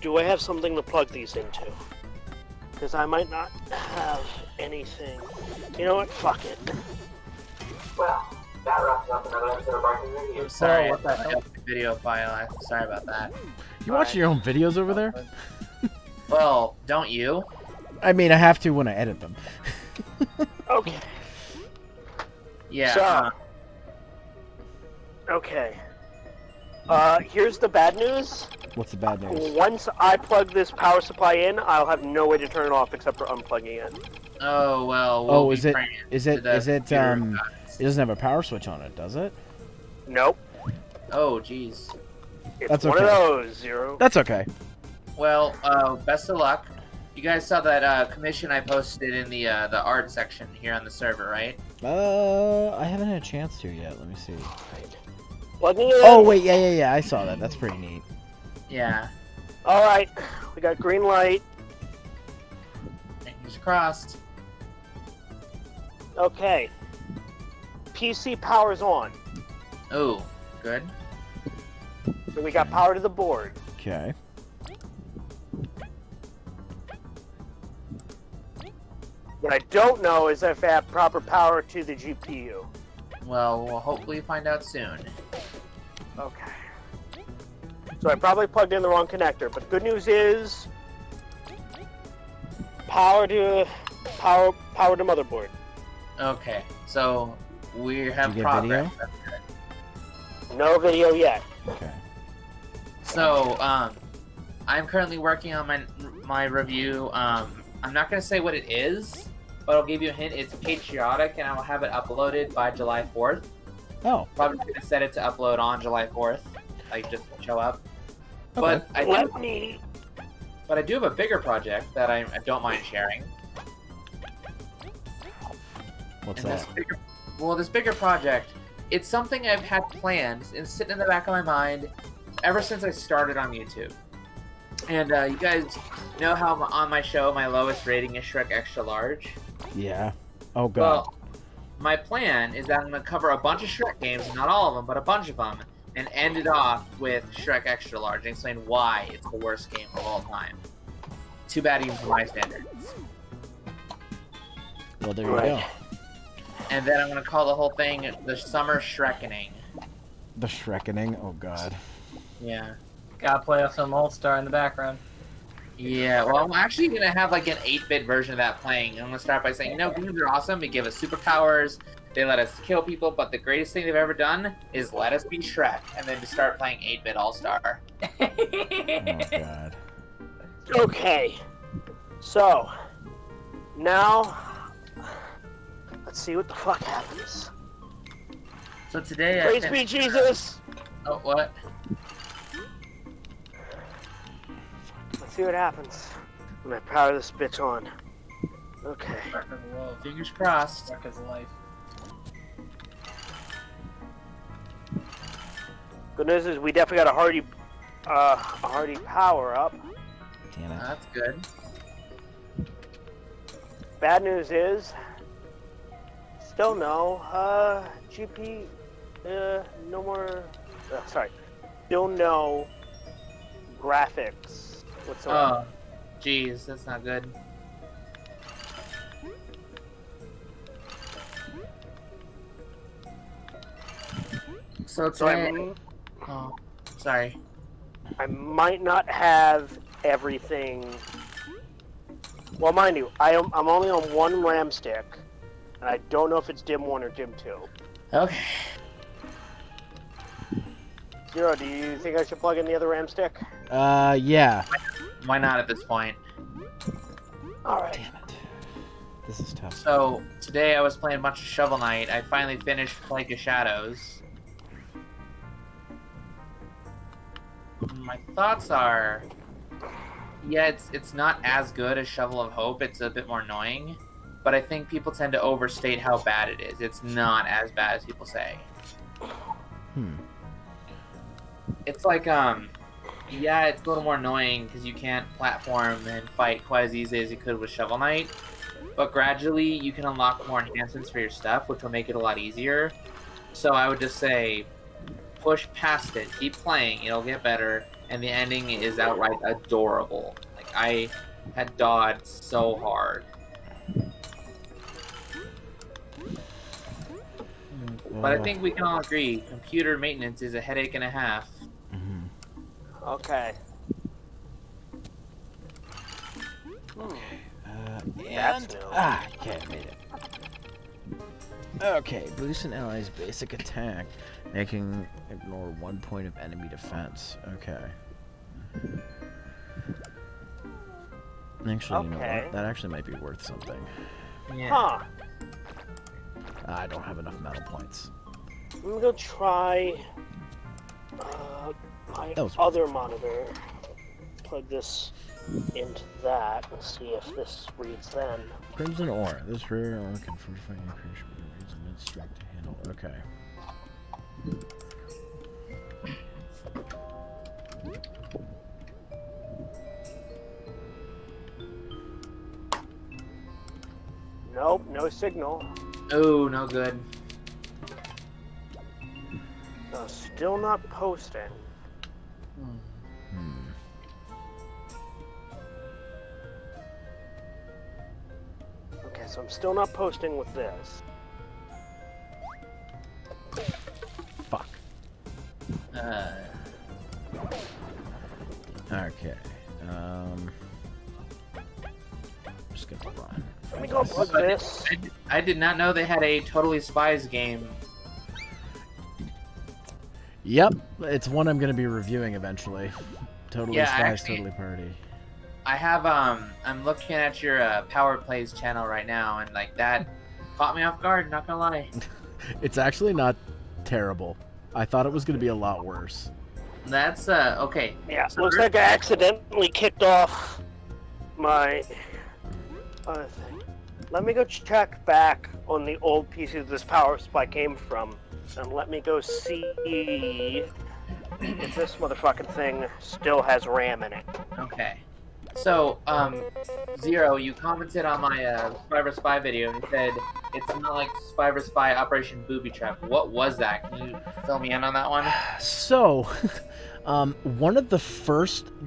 [SPEAKER 2] Do I have something to plug these into? Because I might not have anything. You know what? Fuck it. Well,
[SPEAKER 5] I'm sorry,
[SPEAKER 6] what the
[SPEAKER 5] I
[SPEAKER 6] hell?
[SPEAKER 5] upped the video file. Sorry about that.
[SPEAKER 1] You watching your own videos over there?
[SPEAKER 5] Well, don't you?
[SPEAKER 1] I mean, I have to when I edit them.
[SPEAKER 2] Okay.
[SPEAKER 5] Yeah.
[SPEAKER 2] So, okay. Here's the bad news.
[SPEAKER 1] What's the bad news?
[SPEAKER 2] Once I plug this power supply in, I'll have no way to turn it off except for unplugging it.
[SPEAKER 5] Oh well.
[SPEAKER 1] Oh,
[SPEAKER 5] We'll
[SPEAKER 1] is
[SPEAKER 5] be
[SPEAKER 1] it?
[SPEAKER 5] praying
[SPEAKER 1] Is
[SPEAKER 5] to
[SPEAKER 1] it?
[SPEAKER 5] the
[SPEAKER 1] Is it?
[SPEAKER 5] computer
[SPEAKER 1] It doesn't have a power switch on it, does it?
[SPEAKER 2] Nope.
[SPEAKER 5] Oh, jeez.
[SPEAKER 2] It's
[SPEAKER 1] That's
[SPEAKER 2] one of
[SPEAKER 1] okay.
[SPEAKER 2] those, Zero.
[SPEAKER 1] That's okay.
[SPEAKER 5] Well, best of luck. You guys saw that commission I posted in the art section here on the server, right?
[SPEAKER 1] I haven't had a chance to yet. Let me see.
[SPEAKER 2] Plugging it in.
[SPEAKER 1] Oh wait, yeah. I saw that. That's pretty neat.
[SPEAKER 5] Yeah.
[SPEAKER 2] Alright, we got green light.
[SPEAKER 5] Fingers crossed.
[SPEAKER 2] Okay. PC power's on.
[SPEAKER 5] Oh, good.
[SPEAKER 2] So we got power to the board.
[SPEAKER 1] Okay.
[SPEAKER 2] What I don't know is if I have proper power to the GPU.
[SPEAKER 5] Well, we'll hopefully find out soon.
[SPEAKER 2] Okay. So I probably plugged in the wrong connector, but good news is power to motherboard.
[SPEAKER 5] Okay, so we have
[SPEAKER 1] Did you get
[SPEAKER 5] progress.
[SPEAKER 1] video?
[SPEAKER 5] That's good.
[SPEAKER 2] No video yet.
[SPEAKER 1] Okay.
[SPEAKER 5] So, I'm currently working on my review. I'm not gonna say what it is, but I'll give you a hint. It's patriotic, and I will have it uploaded by July 4th.
[SPEAKER 1] Oh.
[SPEAKER 5] Probably gonna set it to upload on July 4th, like just show up.
[SPEAKER 1] Okay.
[SPEAKER 5] But I do have a bigger project that I don't mind sharing.
[SPEAKER 1] What's
[SPEAKER 5] And
[SPEAKER 1] that?
[SPEAKER 5] this bigger project, it's something I've had planned and sitting in the back of my mind ever since I started on YouTube. And you guys know how on my show my lowest rating is Shrek Extra Large?
[SPEAKER 1] Yeah. Oh god.
[SPEAKER 5] Well, my plan is that I'm going to cover a bunch of Shrek games, not all of them, but a bunch of them, and end it off with Shrek Extra Large and explain why it's the worst game of all time. Too bad even for my standards.
[SPEAKER 1] Well, there you go.
[SPEAKER 5] And then I'm going to call the whole thing the Summer Shrekening.
[SPEAKER 1] The Shrekening. Oh god.
[SPEAKER 5] Yeah.
[SPEAKER 6] Gotta play off some All-Star in the background.
[SPEAKER 5] Yeah, well, I'm actually going to have like an 8-bit version of that playing. I'm going to start by saying, you know, games are awesome. They give us superpowers. They let us kill people. But the greatest thing they've ever done is let us be Shrek. And then to start playing 8-bit All-Star.
[SPEAKER 1] Oh god.
[SPEAKER 2] Okay. So, now, let's see what the fuck happens.
[SPEAKER 5] So today
[SPEAKER 2] Praise be Jesus!
[SPEAKER 5] Oh, what?
[SPEAKER 2] Let's see what happens when I power this bitch on. Okay.
[SPEAKER 6] Shrek is love.
[SPEAKER 5] Fingers crossed.
[SPEAKER 6] Shrek is life.
[SPEAKER 2] Good news is we definitely got a hardy power up.
[SPEAKER 1] Damn it.
[SPEAKER 5] That's good.
[SPEAKER 2] Bad news is still no GP no more still no graphics whatsoever.
[SPEAKER 5] Oh, jeez, that's not good. So
[SPEAKER 2] So
[SPEAKER 5] today... Oh, sorry.
[SPEAKER 2] I might not have everything. Well, mind you, I'm only on one RAM stick, and I don't know if it's DIM 1 or DIM 2.
[SPEAKER 5] Okay.
[SPEAKER 2] Zero, do you think I should plug in the other RAM stick?
[SPEAKER 1] Yeah.
[SPEAKER 5] Why not at this point?
[SPEAKER 2] Alright.
[SPEAKER 1] Damn it. This is tough.
[SPEAKER 5] So, today I was playing a bunch of Shovel Knight. I finally finished Plank of Shadows. My thoughts are... Yeah, it's not as good as Shovel of Hope. It's a bit more annoying. But I think people tend to overstate how bad it is. It's not as bad as people say. It's like, yeah, it's a little more annoying because you can't platform and fight quite as easily as you could with Shovel Knight. But gradually, you can unlock more enhancements for your stuff, which will make it a lot easier. So I would just say, push past it, keep playing, it'll get better, and the ending is outright adorable. Like, I had dodged so hard. But I think we can all agree, computer maintenance is a headache and a half.
[SPEAKER 1] Mhm.
[SPEAKER 2] Okay.
[SPEAKER 1] And
[SPEAKER 2] new.
[SPEAKER 1] okay, I made it. Okay, boost an ally's basic attack, making ignore 1 point of enemy defense. Okay. Actually, you know
[SPEAKER 2] Okay.
[SPEAKER 1] what? That actually might be worth something.
[SPEAKER 5] Yeah.
[SPEAKER 2] Huh.
[SPEAKER 1] I don't have enough metal points.
[SPEAKER 2] I'm gonna go try my
[SPEAKER 1] That was-
[SPEAKER 2] other monitor. Plug this into that and see if this reads then.
[SPEAKER 1] Crimson ore. This rare ore can fortify increase raise mid strength to handle. Okay.
[SPEAKER 2] Nope, no signal.
[SPEAKER 5] Oh, no good.
[SPEAKER 2] Still not posting.
[SPEAKER 1] Hmm.
[SPEAKER 2] Okay, so I'm still not posting with this.
[SPEAKER 1] Fuck. Okay. Just gonna run.
[SPEAKER 2] Let me go plug this.
[SPEAKER 5] I did not know they had a Totally Spies game.
[SPEAKER 1] Yep, it's one I'm gonna be reviewing eventually. Totally
[SPEAKER 5] Yeah,
[SPEAKER 1] Spies,
[SPEAKER 5] actually-
[SPEAKER 1] Totally Party.
[SPEAKER 5] I have, I'm looking at your Power Plays channel right now, and like that caught me off guard, not gonna lie.
[SPEAKER 1] It's actually not terrible. I thought it was gonna be a lot worse.
[SPEAKER 5] That's, okay.
[SPEAKER 2] Yeah,
[SPEAKER 5] So
[SPEAKER 2] looks like I accidentally kicked off my other thing. Let me go check back on the old PC this power supply came from, and let me go see if this motherfucking thing still has RAM in it.
[SPEAKER 5] Okay. So, Zero, you commented on my Spy vs. Spy video and you said it's not like Spy vs. Spy Operation Booby Trap. What was that? Can you fill me in on that one?
[SPEAKER 1] So, one of the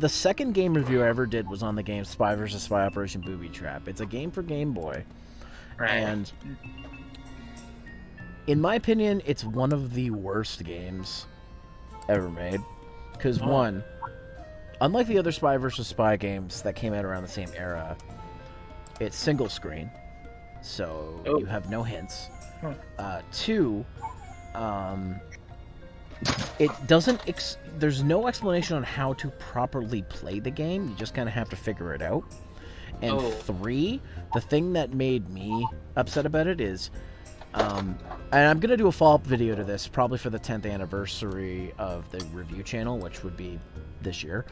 [SPEAKER 1] second game review I ever did was on the game Spy vs. Spy Operation Booby Trap. It's a game for Game Boy.
[SPEAKER 5] Right.
[SPEAKER 1] And in my opinion, it's one of the worst games ever made. Because one, unlike the other Spy vs. Spy games that came out around the same era, it's single screen, so you have no hints. Two, it doesn't. There's no explanation on how to properly play the game. You just kind of have to figure it out. And three, the thing that made me upset about it is, and I'm gonna do a follow-up video to this, probably for the 10th anniversary of the review channel, which would be this year.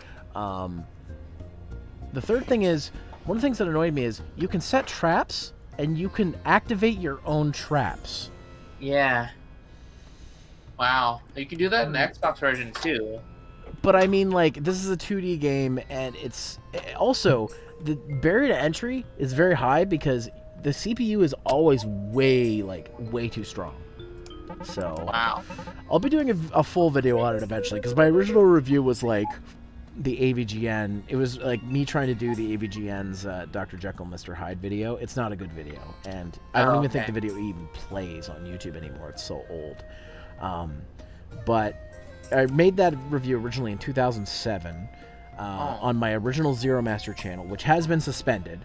[SPEAKER 1] The third thing is, one of the things that annoyed me is you can set traps and you can activate your own traps.
[SPEAKER 5] Yeah. Wow. You can do that in the Xbox version too.
[SPEAKER 1] But I mean, like, this is a 2D game, and it's also the barrier to entry is very high because the CPU is always way too strong. So
[SPEAKER 5] Wow.
[SPEAKER 1] I'll be doing a full video on it eventually, because my original review was like the AVGN. It was like me trying to do the AVGN's Dr. Jekyll, Mr. Hyde video. It's not a good video, and I don't even think the video even plays on YouTube anymore. It's so old. But I made that review originally in 2007 on my original Zeromaster channel, which has been suspended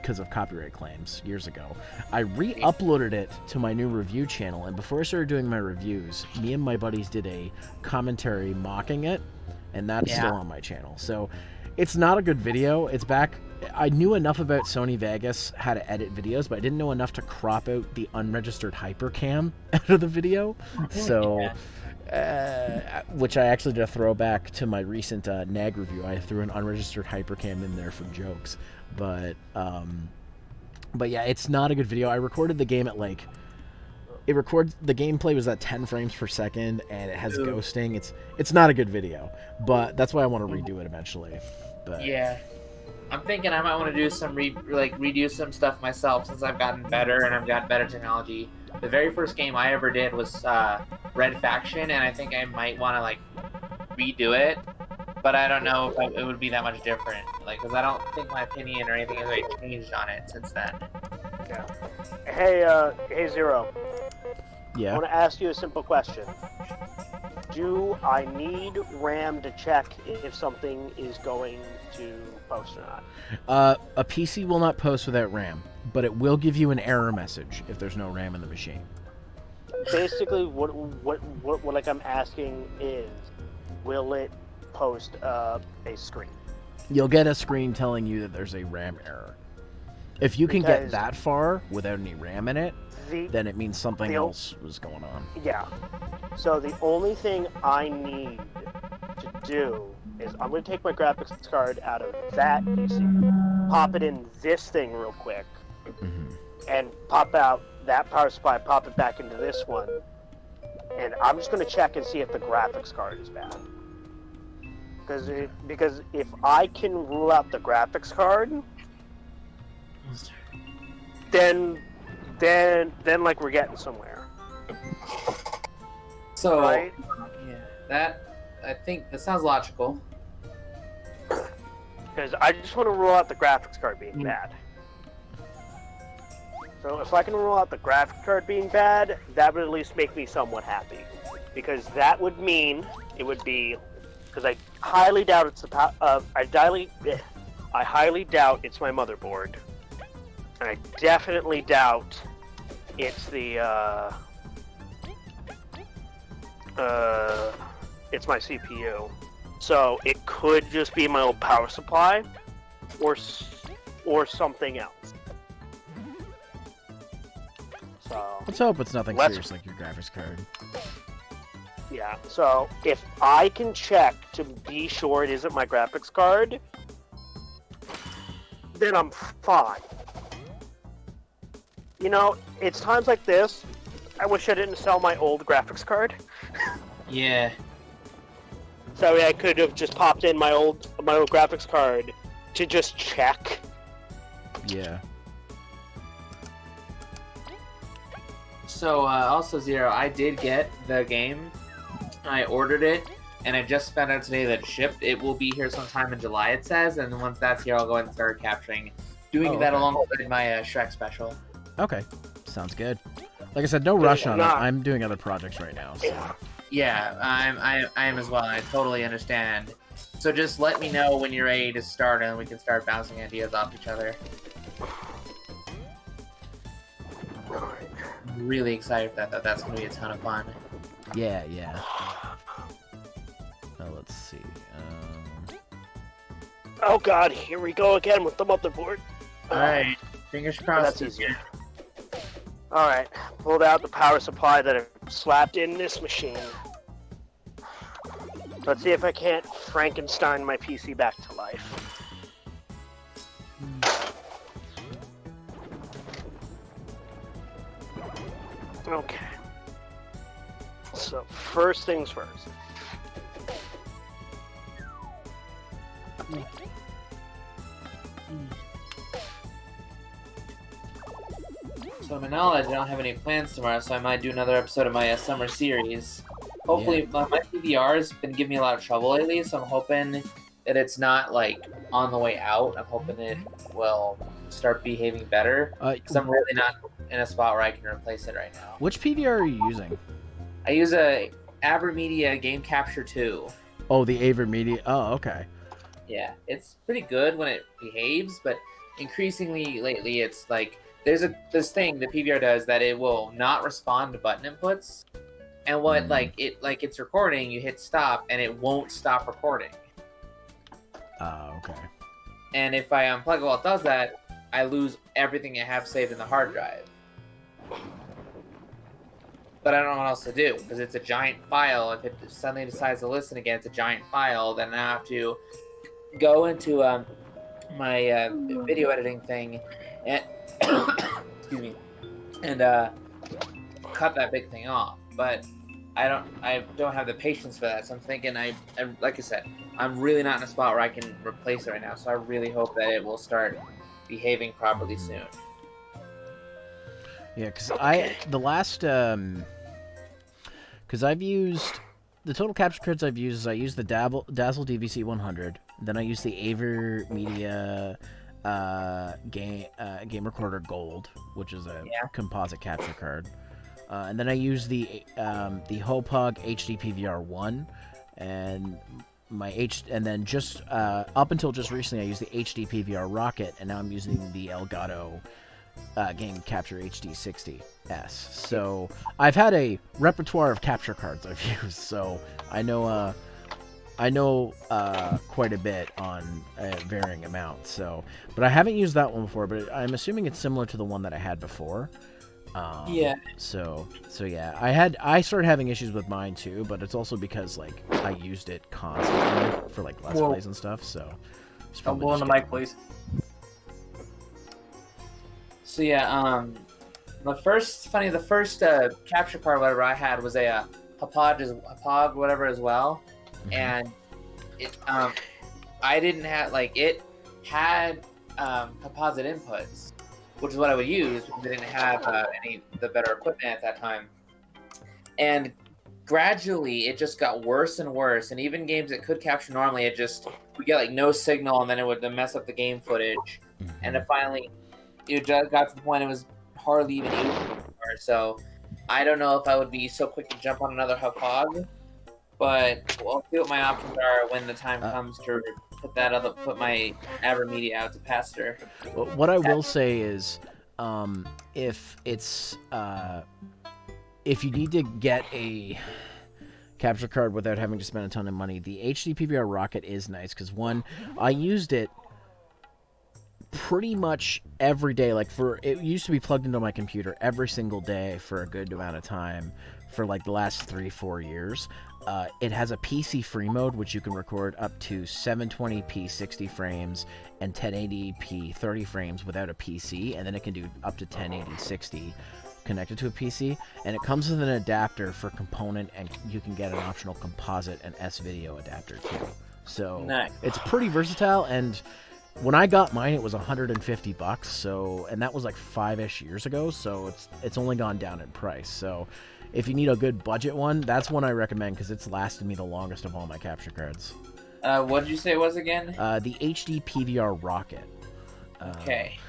[SPEAKER 1] because of copyright claims years ago. I re-uploaded it to my new review channel, and before I started doing my reviews, me and my buddies did a commentary mocking it, and that's still on my channel. So it's not a good video. It's back. I knew enough about Sony Vegas, how to edit videos, but I didn't know enough to crop out the unregistered hypercam out of the video. So, which I actually did a throwback to my recent NAG review. I threw an unregistered hypercam in there for jokes. But yeah, it's not a good video. I recorded the game at the gameplay was at 10 frames per second, and it has ghosting. It's not a good video, but that's why I want to redo it eventually. But
[SPEAKER 5] yeah, I'm thinking I might want to do some redo some stuff myself since I've gotten better and I've got better technology. The very first game I ever did was Red Faction, and I think I might want to redo it, but I don't know if it would be that much different. Because I don't think my opinion or anything has really changed on it since then.
[SPEAKER 2] Yeah. Hey Zero.
[SPEAKER 1] Yeah.
[SPEAKER 2] want to ask you a simple question. Do I need RAM to check if something is going to post or not?
[SPEAKER 1] A PC will not post without RAM, but it will give you an error message if there's no RAM in the machine.
[SPEAKER 2] Basically, what like I'm asking is, will it post a screen?
[SPEAKER 1] You'll get a screen telling you that there's a RAM error. If you can get
[SPEAKER 2] Because
[SPEAKER 1] that far without any RAM in it,
[SPEAKER 2] The
[SPEAKER 1] then it means something else was going on.
[SPEAKER 2] yeah. So the only thing I need to do is I'm going to take my graphics card out of that PC, pop it in this thing real quick,
[SPEAKER 1] Mhm.
[SPEAKER 2] and pop out that power supply, pop it back into this one, and I'm just going to check and see if the graphics card is bad. Because if I can rule out the graphics card, then like we're getting somewhere.
[SPEAKER 5] So,
[SPEAKER 2] Right?
[SPEAKER 5] yeah, I think that sounds logical.
[SPEAKER 2] Because I just want to rule out the graphics card being bad. So if I can rule out the graphics card being bad, that would at least make me somewhat happy. Because that would mean it would be, because I highly doubt it's the I highly doubt it's my motherboard. And I definitely doubt it's the it's my CPU. So it could just be my old power supply, or something else. So
[SPEAKER 1] Let's hope it's nothing
[SPEAKER 2] Let's-
[SPEAKER 1] serious like your graphics card.
[SPEAKER 2] yeah. So if I can check to be sure it isn't my graphics card, then I'm fine. You know, it's times like this. I wish I didn't sell my old graphics card.
[SPEAKER 5] Yeah.
[SPEAKER 2] So I could have just popped in my old graphics card to just check.
[SPEAKER 1] Yeah.
[SPEAKER 5] So, also, Zero, I did get the game. I ordered it, and I just found out today that it shipped. It will be here sometime in July, it says, and then once that's here, I'll go ahead and start doing that
[SPEAKER 1] okay.
[SPEAKER 5] alongside my Shrek special.
[SPEAKER 1] Okay. Sounds good. Like I said, no rush on it.
[SPEAKER 2] Nah.
[SPEAKER 1] I'm doing other projects right now. So.
[SPEAKER 5] Yeah, I am as well. I totally understand. So just let me know when you're ready to start, and we can start bouncing ideas off each other. I'm really excited for that. That's going to be a ton of fun.
[SPEAKER 1] Yeah, yeah. Let's see.
[SPEAKER 2] Oh god, here we go again with the motherboard.
[SPEAKER 5] Alright, fingers
[SPEAKER 2] Oh,
[SPEAKER 5] crossed.
[SPEAKER 2] that's easier. Alright, pulled out the power supply that I slapped in this machine. Let's see if I can't Frankenstein my PC back to life. Okay. So, first things first.
[SPEAKER 5] So to my knowledge, I don't have any plans tomorrow, so I might do another episode of my summer series. Hopefully, my PVR has been giving me a lot of trouble lately, so I'm hoping that it's not, like, on the way out. I'm hoping it will start behaving better, because I'm really not in a spot where I can replace it right now.
[SPEAKER 1] Which PVR are you using?
[SPEAKER 5] I use a AverMedia Game Capture 2.
[SPEAKER 1] Oh, the AverMedia. Oh, okay.
[SPEAKER 5] Yeah, it's pretty good when it behaves, but increasingly lately it's like there's this thing the PVR does that it will not respond to button inputs, and what it's recording, you hit stop and it won't stop recording.
[SPEAKER 1] Okay.
[SPEAKER 5] And if I unplug it while it does that, I lose everything I have saved in the hard drive. But I don't know what else to do because it's a giant file. If it suddenly decides to listen again, it's a giant file. Then I have to go into my video editing thing and excuse me, and cut that big thing off. But I don't have the patience for that. So I'm thinking I like I said, I'm really not in a spot where I can replace it right now. So I really hope that it will start behaving properly soon.
[SPEAKER 1] Yeah, because I've used the total capture cards I've used is I used the Dazzle DVC 100, then I used the AverMedia Game Recorder Gold, which is a composite capture card. and then I use the Hopog HD PVR1, and and then just up until just recently I used the HD PVR Rocket, and now I'm using the Elgato Game Capture HD 60S. So I've had a repertoire of capture cards I've used, so I know quite a bit on varying amounts. So, but I haven't used that one before. But I'm assuming it's similar to the one that I had before.
[SPEAKER 5] Yeah.
[SPEAKER 1] So yeah, I started having issues with mine too, but it's also because like I used it constantly for like Let's Plays and stuff. So,
[SPEAKER 6] Don't blow in the mic, please.
[SPEAKER 5] So yeah, the first capture card whatever I had was a Hopog whatever as well, and it I didn't have it had composite inputs, which is what I would use because I didn't have the better equipment at that time, and gradually it just got worse and worse, and even games that could capture normally, we get like no signal, and then it would mess up the game footage, and then finally it just got to the point it was hardly even usable anymore. So I don't know if I would be so quick to jump on another Hopog, but we'll see what my options are when the time comes to put my AverMedia out to pasture.
[SPEAKER 1] What I will say is, if you need to get a capture card without having to spend a ton of money, the HD PVR Rocket is nice because one, I used it pretty much every day. It used to be plugged into my computer every single day for a good amount of time for like the last 3-4 years. It has a PC free mode, which you can record up to 720p 60 frames and 1080p 30 frames without a PC, and then it can do up to 1080 60 connected to a PC, and it comes with an adapter for component, and you can get an optional composite and S-video adapter too. So
[SPEAKER 5] nice.
[SPEAKER 1] It's pretty versatile, and when I got mine, it was $150. So, and that was like 5-ish years ago. So it's only gone down in price. So, if you need a good budget one, that's one I recommend because it's lasted me the longest of all my capture cards.
[SPEAKER 5] What did you say it was again?
[SPEAKER 1] The HD PVR Rocket.
[SPEAKER 5] Okay.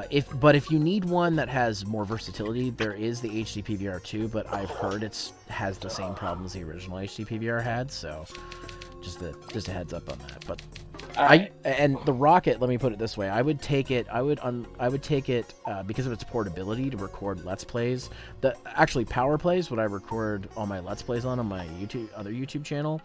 [SPEAKER 1] If you need one that has more versatility, there is the HD PVR 2, but I've heard has the same problems the original HD PVR had. So, just a heads up on that. But and the Rocket, let me put it this way, I would take it because of its portability to record Let's Plays. Actually Power Plays, what I record all my Let's Plays on my other YouTube channel,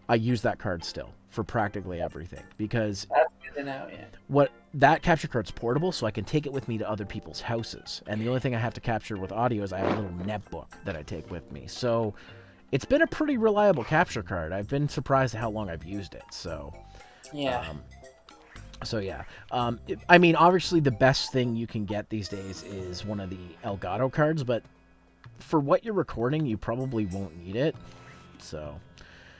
[SPEAKER 1] I use that card still for practically everything because
[SPEAKER 5] that's good to know. Yeah.
[SPEAKER 1] That capture card's portable, so I can take it with me to other people's houses. And the only thing I have to capture with audio is I have a little netbook that I take with me. So it's been a pretty reliable capture card. I've been surprised at how long I've used it. So
[SPEAKER 5] yeah.
[SPEAKER 1] I mean, obviously the best thing you can get these days is one of the Elgato cards, but for what you're recording, you probably won't need it. So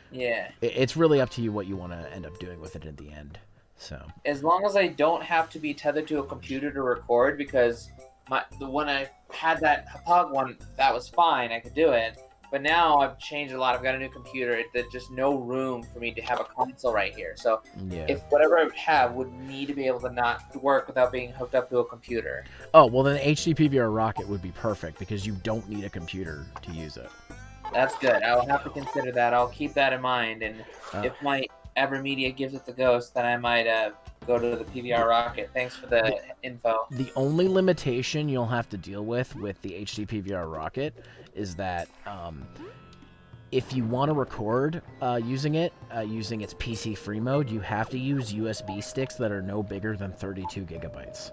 [SPEAKER 5] yeah,
[SPEAKER 1] it's really up to you what you want to end up doing with it in the end. So
[SPEAKER 5] as long as I don't have to be tethered to a computer to record, because when I had that Hopog one, that was fine, I could do it. But now I've changed a lot. I've got a new computer. There's just no room for me to have a console right here. So if whatever I would have would need to be able to not work without being hooked up to a computer.
[SPEAKER 1] Oh, well then the HD PVR Rocket would be perfect because you don't need a computer to use it.
[SPEAKER 5] That's good. I'll have to consider that. I'll keep that in mind. And if my AverMedia gives it the ghost, then I might go to the PVR Rocket. Thanks for the info.
[SPEAKER 1] The only limitation you'll have to deal with the HD PVR Rocket is that if you want to record using its PC free mode, you have to use USB sticks that are no bigger than 32 gigabytes.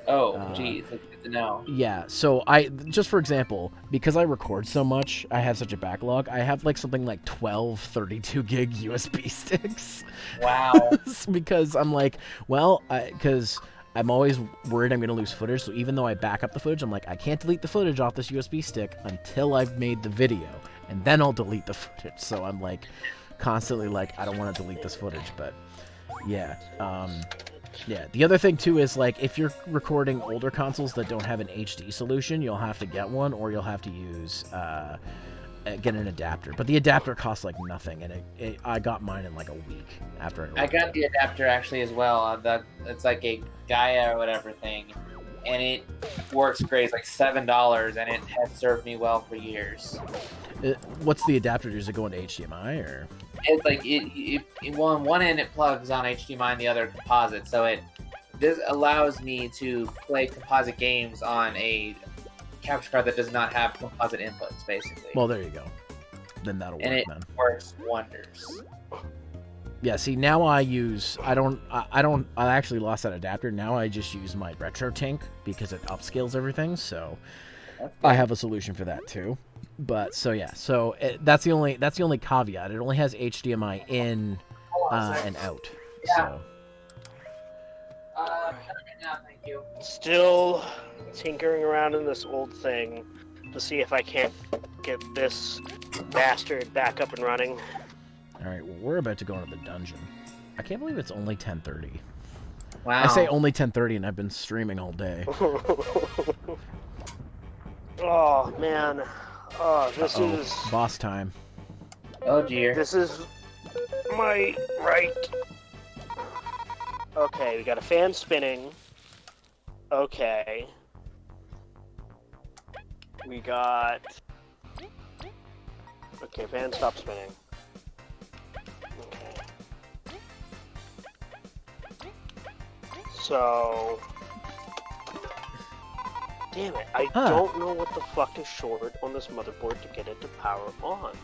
[SPEAKER 5] Oh, geez, that's good to know.
[SPEAKER 1] Yeah, so just for example, because I record so much, I have such a backlog, I have something like 12 32 gig USB sticks.
[SPEAKER 5] Wow.
[SPEAKER 1] Because I'm because I'm always worried I'm going to lose footage, so even though I back up the footage, I'm like, I can't delete the footage off this USB stick until I've made the video, and then I'll delete the footage. So I'm constantly I don't want to delete this footage, but yeah. Yeah, the other thing too is if you're recording older consoles that don't have an HD solution, you'll have to get one, or you'll have to use get an adapter. But the adapter costs nothing, and I got mine in a week after
[SPEAKER 5] I got the adapter actually as well. It's like a Gaia or whatever thing. and it works great. It's like $7, and it has served me well for years.
[SPEAKER 1] What's the adapter? Does it go into HDMI or?
[SPEAKER 5] It's like well, on one end it plugs on HDMI, and the other composite. So this allows me to play composite games on a capture card that does not have composite inputs, basically.
[SPEAKER 1] Well, there you go. Then that'll work.
[SPEAKER 5] And it
[SPEAKER 1] then.
[SPEAKER 5] works wonders.
[SPEAKER 1] Yeah. See, now I actually lost that adapter. Now I just use my retro tank because it upscales everything. So I have a solution for that too. But that's the only caveat. It only has HDMI in and out.
[SPEAKER 5] Yeah.
[SPEAKER 1] So.
[SPEAKER 5] Now, thank you.
[SPEAKER 2] Still tinkering around in this old thing to see if I can't get this bastard back up and running.
[SPEAKER 1] All right, well, we're about to go into the dungeon. I can't believe it's only 10:30.
[SPEAKER 5] Wow.
[SPEAKER 1] I say only 10:30, and I've been streaming all day.
[SPEAKER 2] Oh man. Oh, this is
[SPEAKER 1] boss time.
[SPEAKER 5] Oh dear.
[SPEAKER 2] This is my right. Okay, we got a fan spinning. Okay. We got. Okay, fan stop spinning. Okay. So. Damn it, I don't know what the fuck is short on this motherboard to get it to power on.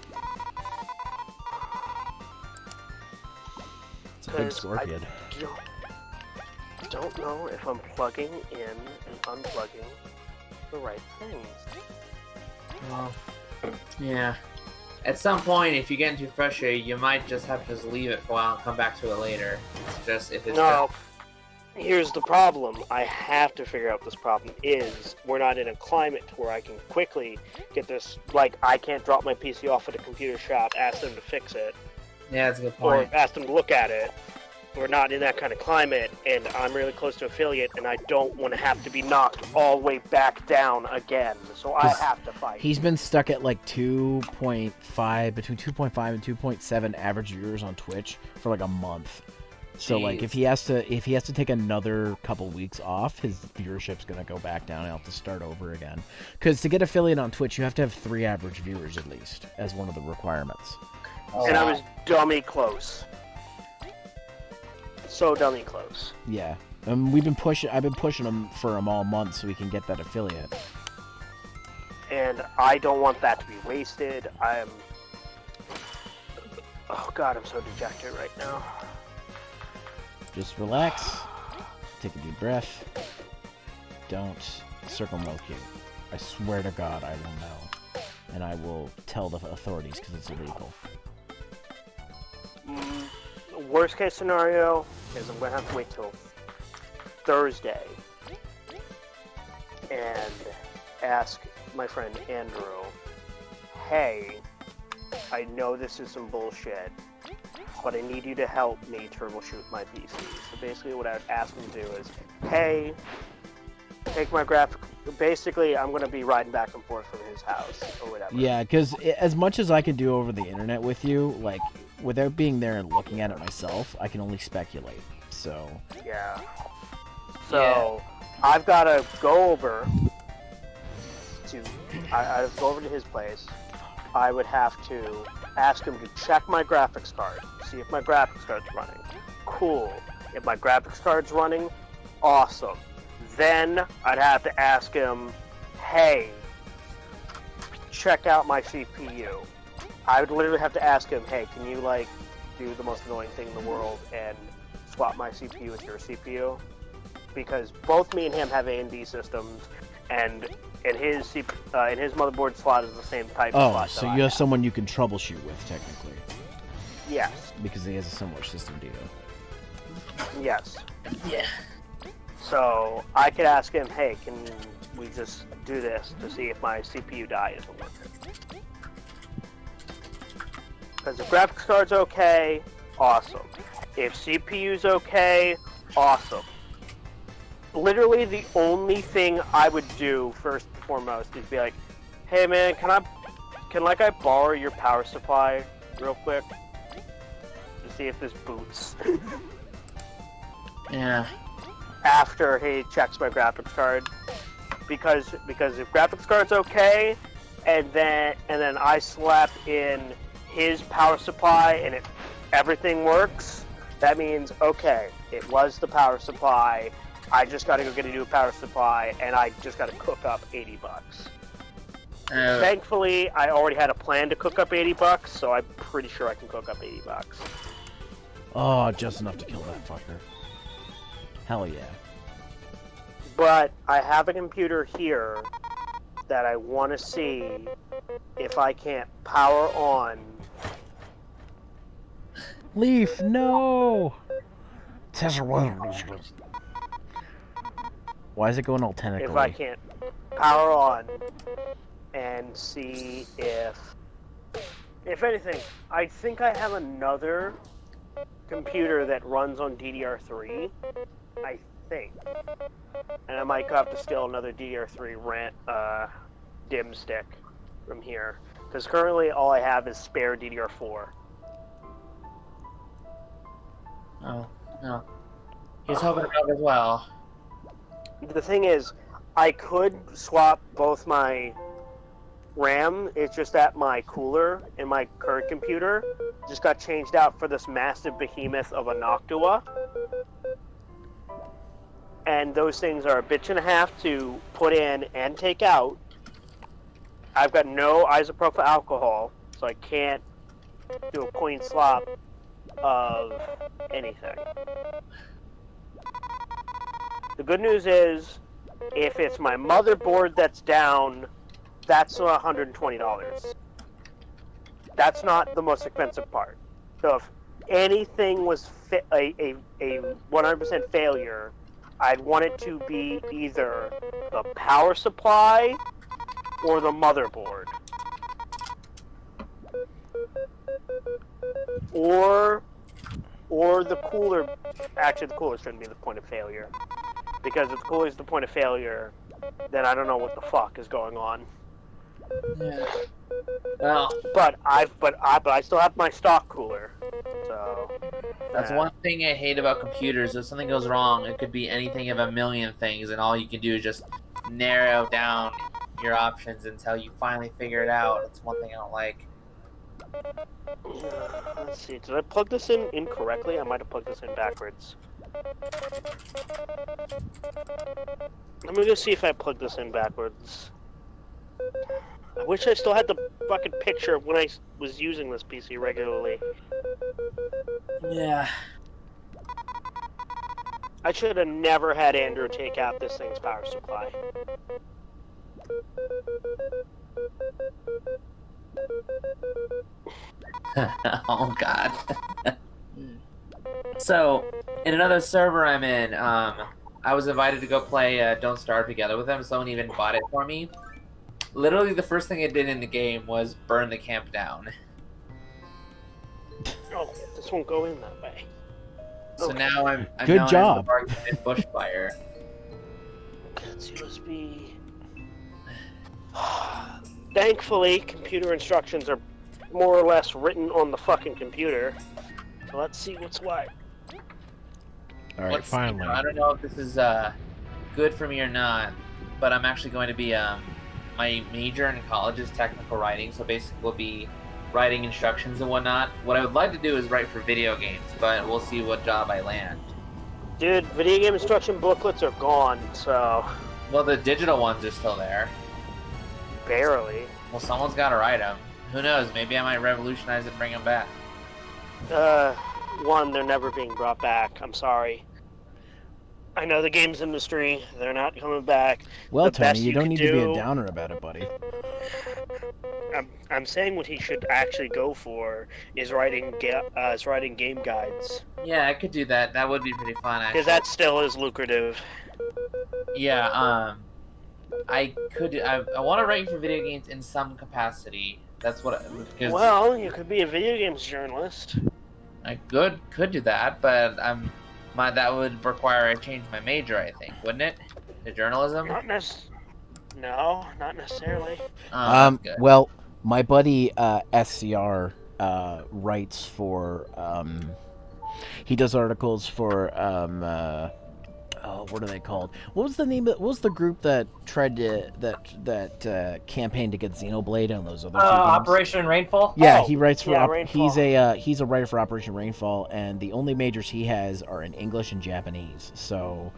[SPEAKER 1] It's a big scorpion.
[SPEAKER 2] I don't know if I'm plugging in and unplugging the right things.
[SPEAKER 5] Well, yeah. At some point, if you're getting too frustrated, you might just have to just leave it for a while and come back to it later. It's just if it's
[SPEAKER 2] No. Here's the problem. I have to figure out what this problem is. We're not in a climate where I can quickly get this. Like, I can't drop my PC off at a computer shop, ask them to fix it,
[SPEAKER 5] Yeah, that's a good
[SPEAKER 2] or
[SPEAKER 5] point.
[SPEAKER 2] ask them to look at it. We're not in that kind of climate, and I'm really close to affiliate, and I don't want to have to be knocked all the way back down again. So I have to fight.
[SPEAKER 1] He's been stuck at like 2.5, between 2.5 and 2.7 average viewers on Twitch for like a month. So like if he has to take another couple weeks off, his viewership's gonna go back down. He'll have to start over again. Because to get affiliate on Twitch, you have to have 3 average viewers at least as one of the requirements.
[SPEAKER 2] And I was dummy close. So dummy close.
[SPEAKER 1] Yeah, I've been pushing him for him all month so we can get that affiliate.
[SPEAKER 2] And I don't want that to be wasted. Oh god, I'm so dejected right now.
[SPEAKER 1] Just relax, take a deep breath, don't circumlocute. I swear to God I will know. And I will tell the authorities because it's illegal.
[SPEAKER 2] Worst case scenario is I'm going to have to wait till Thursday and ask my friend Andrew, hey, I know this is some bullshit, but I need you to help me troubleshoot my PC. So basically what I would ask him to do is, hey, take my graphic... Basically, I'm going to be riding back and forth from his house or whatever.
[SPEAKER 1] Yeah, because as much as I can do over the internet with you, like, without being there and looking at it myself, I can only speculate, so...
[SPEAKER 2] Yeah. So, I've got to go over to... I'd go over to his place. I would have to ask him to check my graphics card, see if my graphics card's running. Cool. If my graphics card's running, awesome. Then I'd have to ask him, hey, check out my CPU. I would literally have to ask him, hey, can you, like, do the most annoying thing in the world and swap my CPU with your CPU? Because both me and him have A&D systems, and his motherboard slot is the same type of slot.
[SPEAKER 1] Oh, so you have someone you can troubleshoot with, technically.
[SPEAKER 2] Yes.
[SPEAKER 1] Because he has a similar system to you.
[SPEAKER 2] Yes.
[SPEAKER 5] Yeah.
[SPEAKER 2] So I could ask him, hey, can we just do this to see if my CPU die isn't working? Because if graphics card's okay, awesome. If CPU's okay, awesome. Literally the only thing I would do first and foremost is be like, hey man, can I borrow your power supply real quick? To see if this boots.
[SPEAKER 5] Yeah.
[SPEAKER 2] after he checks my graphics card, because if graphics card's okay, and then I slap in his power supply and everything works, that means okay, it was the power supply. I just got to go get a new power supply, and I just got to cook up $80. Thankfully, I already had a plan to cook up $80, so I'm pretty sure I can cook up $80.
[SPEAKER 1] Oh, just enough to kill that fucker. Hell yeah.
[SPEAKER 2] But I have a computer here that I want to see if I can't power on.
[SPEAKER 1] Leaf, no! Why is it going all tentacly?
[SPEAKER 2] If I can't power on and see if anything, I think I have another computer that runs on DDR3. I think. And I might have to steal another DDR3 DIMM stick from here. Because currently all I have is spare DDR4.
[SPEAKER 5] Oh, no. He's hoping it up as well.
[SPEAKER 2] The thing is, I could swap both my RAM, it's just that my cooler in my current computer just got changed out for this massive behemoth of a Noctua. And those things are a bitch and a half to put in and take out. I've got no isopropyl alcohol, so I can't do a clean swap of anything. The good news is, if it's my motherboard that's down, that's $120. That's not the most expensive part. So if anything was a 100% failure, I'd want it to be either the power supply or the motherboard. Or the cooler. Actually, the cooler shouldn't be the point of failure. Because if the cooler is the point of failure, then I don't know what the fuck is going on.
[SPEAKER 5] Yeah. Well,
[SPEAKER 2] but I still have my stock cooler. So
[SPEAKER 5] that's one thing I hate about computers. If something goes wrong, it could be anything of a million things, and all you can do is just narrow down your options until you finally figure it out. It's one thing I don't like.
[SPEAKER 2] Let's see. Did I plug this in incorrectly? I might have plugged this in backwards. I'm gonna go see if I plugged this in backwards. I wish I still had the fucking picture of when I was using this PC regularly.
[SPEAKER 5] Yeah.
[SPEAKER 2] I should have never had Andrew take out this thing's power supply.
[SPEAKER 5] Oh god. So, in another server I'm in, I was invited to go play Don't Starve together with them. Someone even bought it for me. Literally, the first thing I did in the game was burn the camp down.
[SPEAKER 2] Oh, this won't go in that way.
[SPEAKER 5] So now I'm
[SPEAKER 1] Good
[SPEAKER 5] known
[SPEAKER 1] job.
[SPEAKER 5] as the bargain bushfire.
[SPEAKER 2] It's USB. Thankfully, computer instructions are more or less written on the fucking computer. So let's see what's what.
[SPEAKER 1] Alright,
[SPEAKER 5] Let's see.
[SPEAKER 1] finally.
[SPEAKER 5] I don't know if this is good for me or not, but I'm actually going to be my major in college is technical writing, so basically we'll be writing instructions and whatnot. What I would like to do is write for video games, but we'll see what job I land.
[SPEAKER 2] Dude, video game instruction booklets are gone, so...
[SPEAKER 5] Well, the digital ones are still there.
[SPEAKER 2] Barely.
[SPEAKER 5] Well, someone's got to write them. Who knows? Maybe I might revolutionize it and bring them back.
[SPEAKER 2] One, they're never being brought back. I'm sorry. I know the games industry, they're not coming back.
[SPEAKER 1] Well,
[SPEAKER 2] The
[SPEAKER 1] Tony,
[SPEAKER 2] best
[SPEAKER 1] you don't
[SPEAKER 2] could
[SPEAKER 1] need to be a downer about it, buddy.
[SPEAKER 2] I'm saying what he should actually go for is writing game guides.
[SPEAKER 5] Yeah, I could do that. That would be pretty fun, actually.
[SPEAKER 2] Because that still is lucrative.
[SPEAKER 5] Yeah, I want to write for video games in some capacity. That's what because
[SPEAKER 2] Well, you could be a video games journalist.
[SPEAKER 5] I could do that, but that would require I change my major, I think, wouldn't it? To journalism?
[SPEAKER 2] No, not necessarily.
[SPEAKER 5] Oh, that's good.
[SPEAKER 1] Well, my buddy SCR writes for he does articles for oh, what are they called? What was the name of? What was the group that tried to campaigned to get Xenoblade and those other two games?
[SPEAKER 6] Operation Rainfall.
[SPEAKER 1] Yeah,
[SPEAKER 2] Oh,
[SPEAKER 1] he writes for.
[SPEAKER 2] yeah,
[SPEAKER 1] He's
[SPEAKER 2] Rainfall.
[SPEAKER 1] he's a writer for Operation Rainfall, and the only majors he has are in English and Japanese. So,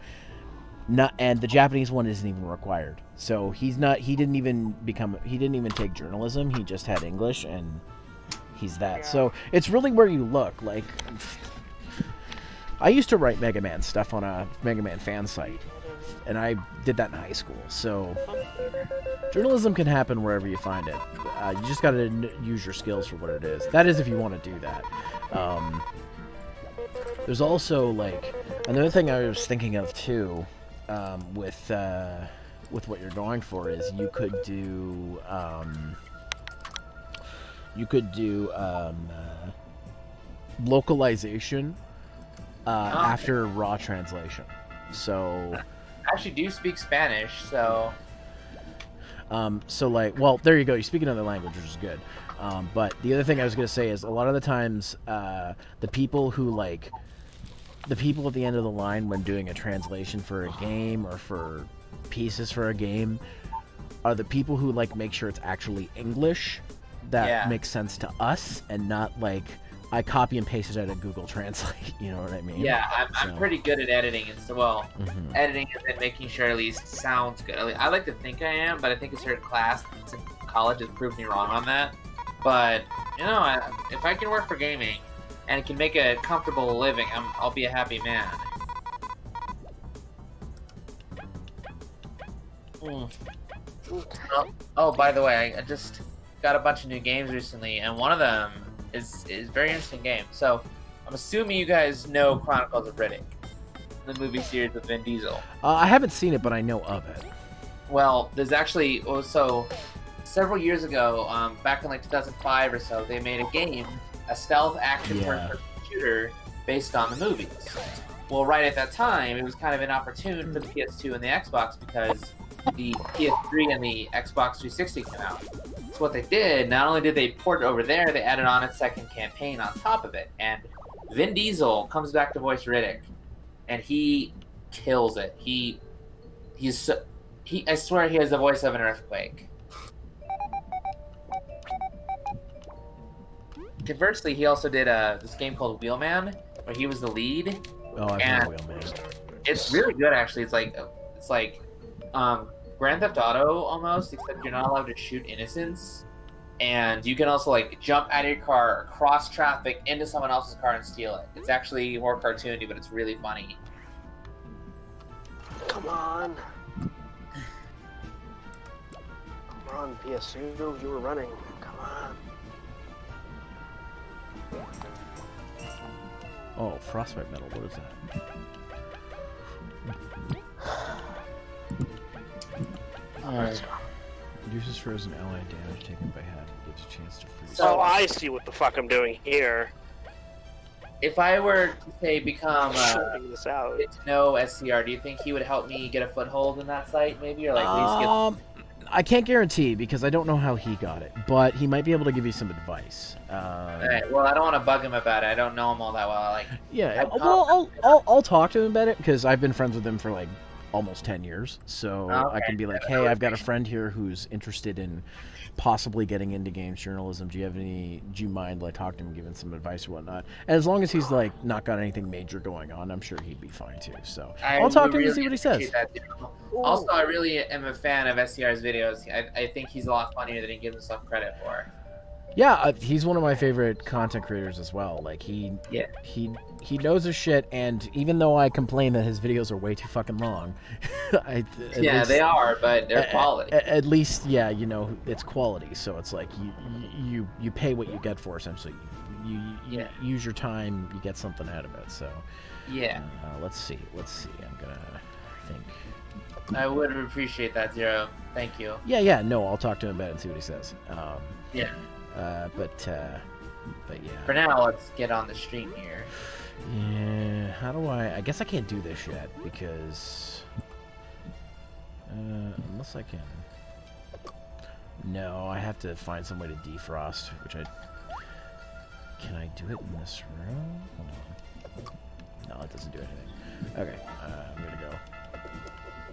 [SPEAKER 1] and the Japanese one isn't even required. So he's not. He didn't even take journalism. He just had English, and he's that.
[SPEAKER 2] Yeah.
[SPEAKER 1] So it's really where you look. Like, I used to write Mega Man stuff on a Mega Man fan site, and I did that in high school. So journalism can happen wherever you find it. You just got to use your skills for what it is. That is, if you want to do that. There's also like another thing I was thinking of too, with what you're going for is you could do localization after raw translation. So
[SPEAKER 5] I actually do speak Spanish, so
[SPEAKER 1] so like, well, there you go. You speak another language, which is good. But the other thing I was going to say is a lot of the times, the people at the end of the line when doing a translation for a game or for pieces for a game are the people who like make sure it's actually English that makes sense to us and not like I copy and paste it out of Google Translate. You know what I mean?
[SPEAKER 5] yeah, I'm pretty good at editing, and so
[SPEAKER 1] Mhm.
[SPEAKER 5] editing and then making sure at least sounds good. I like to think I am, but I think a certain class in college has proved me wrong on that. But you know, if I can work for gaming and it can make a comfortable living, I'll be a happy man. Oh, by the way, I just got a bunch of new games recently, and one of them is a very interesting game. So, I'm assuming you guys know Chronicles of Riddick, the movie series with Vin Diesel.
[SPEAKER 1] I haven't seen it, but I know of it.
[SPEAKER 5] Well, there's actually so several years ago, back in like 2005 or so, they made a game, a stealth action first-person shooter based on the movies. Well, right at that time, it was kind of inopportune for the PS2 and the Xbox because the PS3 and the Xbox 360 came out. So what they did, not only did they port it over there, they added on a second campaign on top of it. And Vin Diesel comes back to voice Riddick, and he kills it. I swear he has the voice of an earthquake. Conversely, he also did this game called Wheelman, where he was the lead.
[SPEAKER 1] Oh, I've
[SPEAKER 5] And
[SPEAKER 1] heard Wheelman.
[SPEAKER 5] It's really good, actually. It's like Grand Theft Auto almost, except you're not allowed to shoot innocents, and you can also like jump out of your car, cross traffic into someone else's car, and steal it. It's actually more cartoony, but it's really funny.
[SPEAKER 2] Come on. Come on, PSU. You were running. Come on.
[SPEAKER 1] Oh, frostbite metal. What is that? Alright. Reduces frozen ally damage taken by hat. Gives a chance to freeze.
[SPEAKER 2] So I see what the fuck I'm doing here.
[SPEAKER 5] If I were to say become
[SPEAKER 2] Sorting this out.
[SPEAKER 5] get to know SCR, do you think he would help me get a foothold in that site, maybe, or like at least get?
[SPEAKER 1] I can't guarantee because I don't know how he got it, but he might be able to give you some advice.
[SPEAKER 5] Alright, well, I don't want to bug him about it. I don't know him all that well.
[SPEAKER 1] Yeah, well, I'll talk to him about it because I've been friends with him for like almost 10 years, so I can be like, hey, I've got a friend here who's interested in possibly getting into games journalism. Do you mind like talking to him, giving some advice or whatnot? And as long as he's like not got anything major going on, I'm sure he'd be fine too. So I'll talk to him and see what he says.
[SPEAKER 5] Also, I really am a fan of SCR's videos. I think he's a lot funnier than he gives himself credit for.
[SPEAKER 1] Yeah, he's one of my favorite content creators as well. Like he knows his shit, and even though I complain that his videos are way too fucking long,
[SPEAKER 5] they are, but they're quality.
[SPEAKER 1] At least, yeah, you know, it's quality. So it's like you pay what you get for, essentially. You use your time, you get something out of it. So
[SPEAKER 5] yeah.
[SPEAKER 1] Let's see. I'm gonna think.
[SPEAKER 5] I would appreciate that, Zero. Thank you.
[SPEAKER 1] Yeah. No, I'll talk to him about it and see what he says.
[SPEAKER 5] Yeah.
[SPEAKER 1] But yeah.
[SPEAKER 5] For now, let's get on the stream here.
[SPEAKER 1] Yeah, how do I guess I can't do this yet because unless I can. No, I have to find some way to defrost, can I do it in this room? Hold on. No, it doesn't do anything. Okay, I'm gonna go.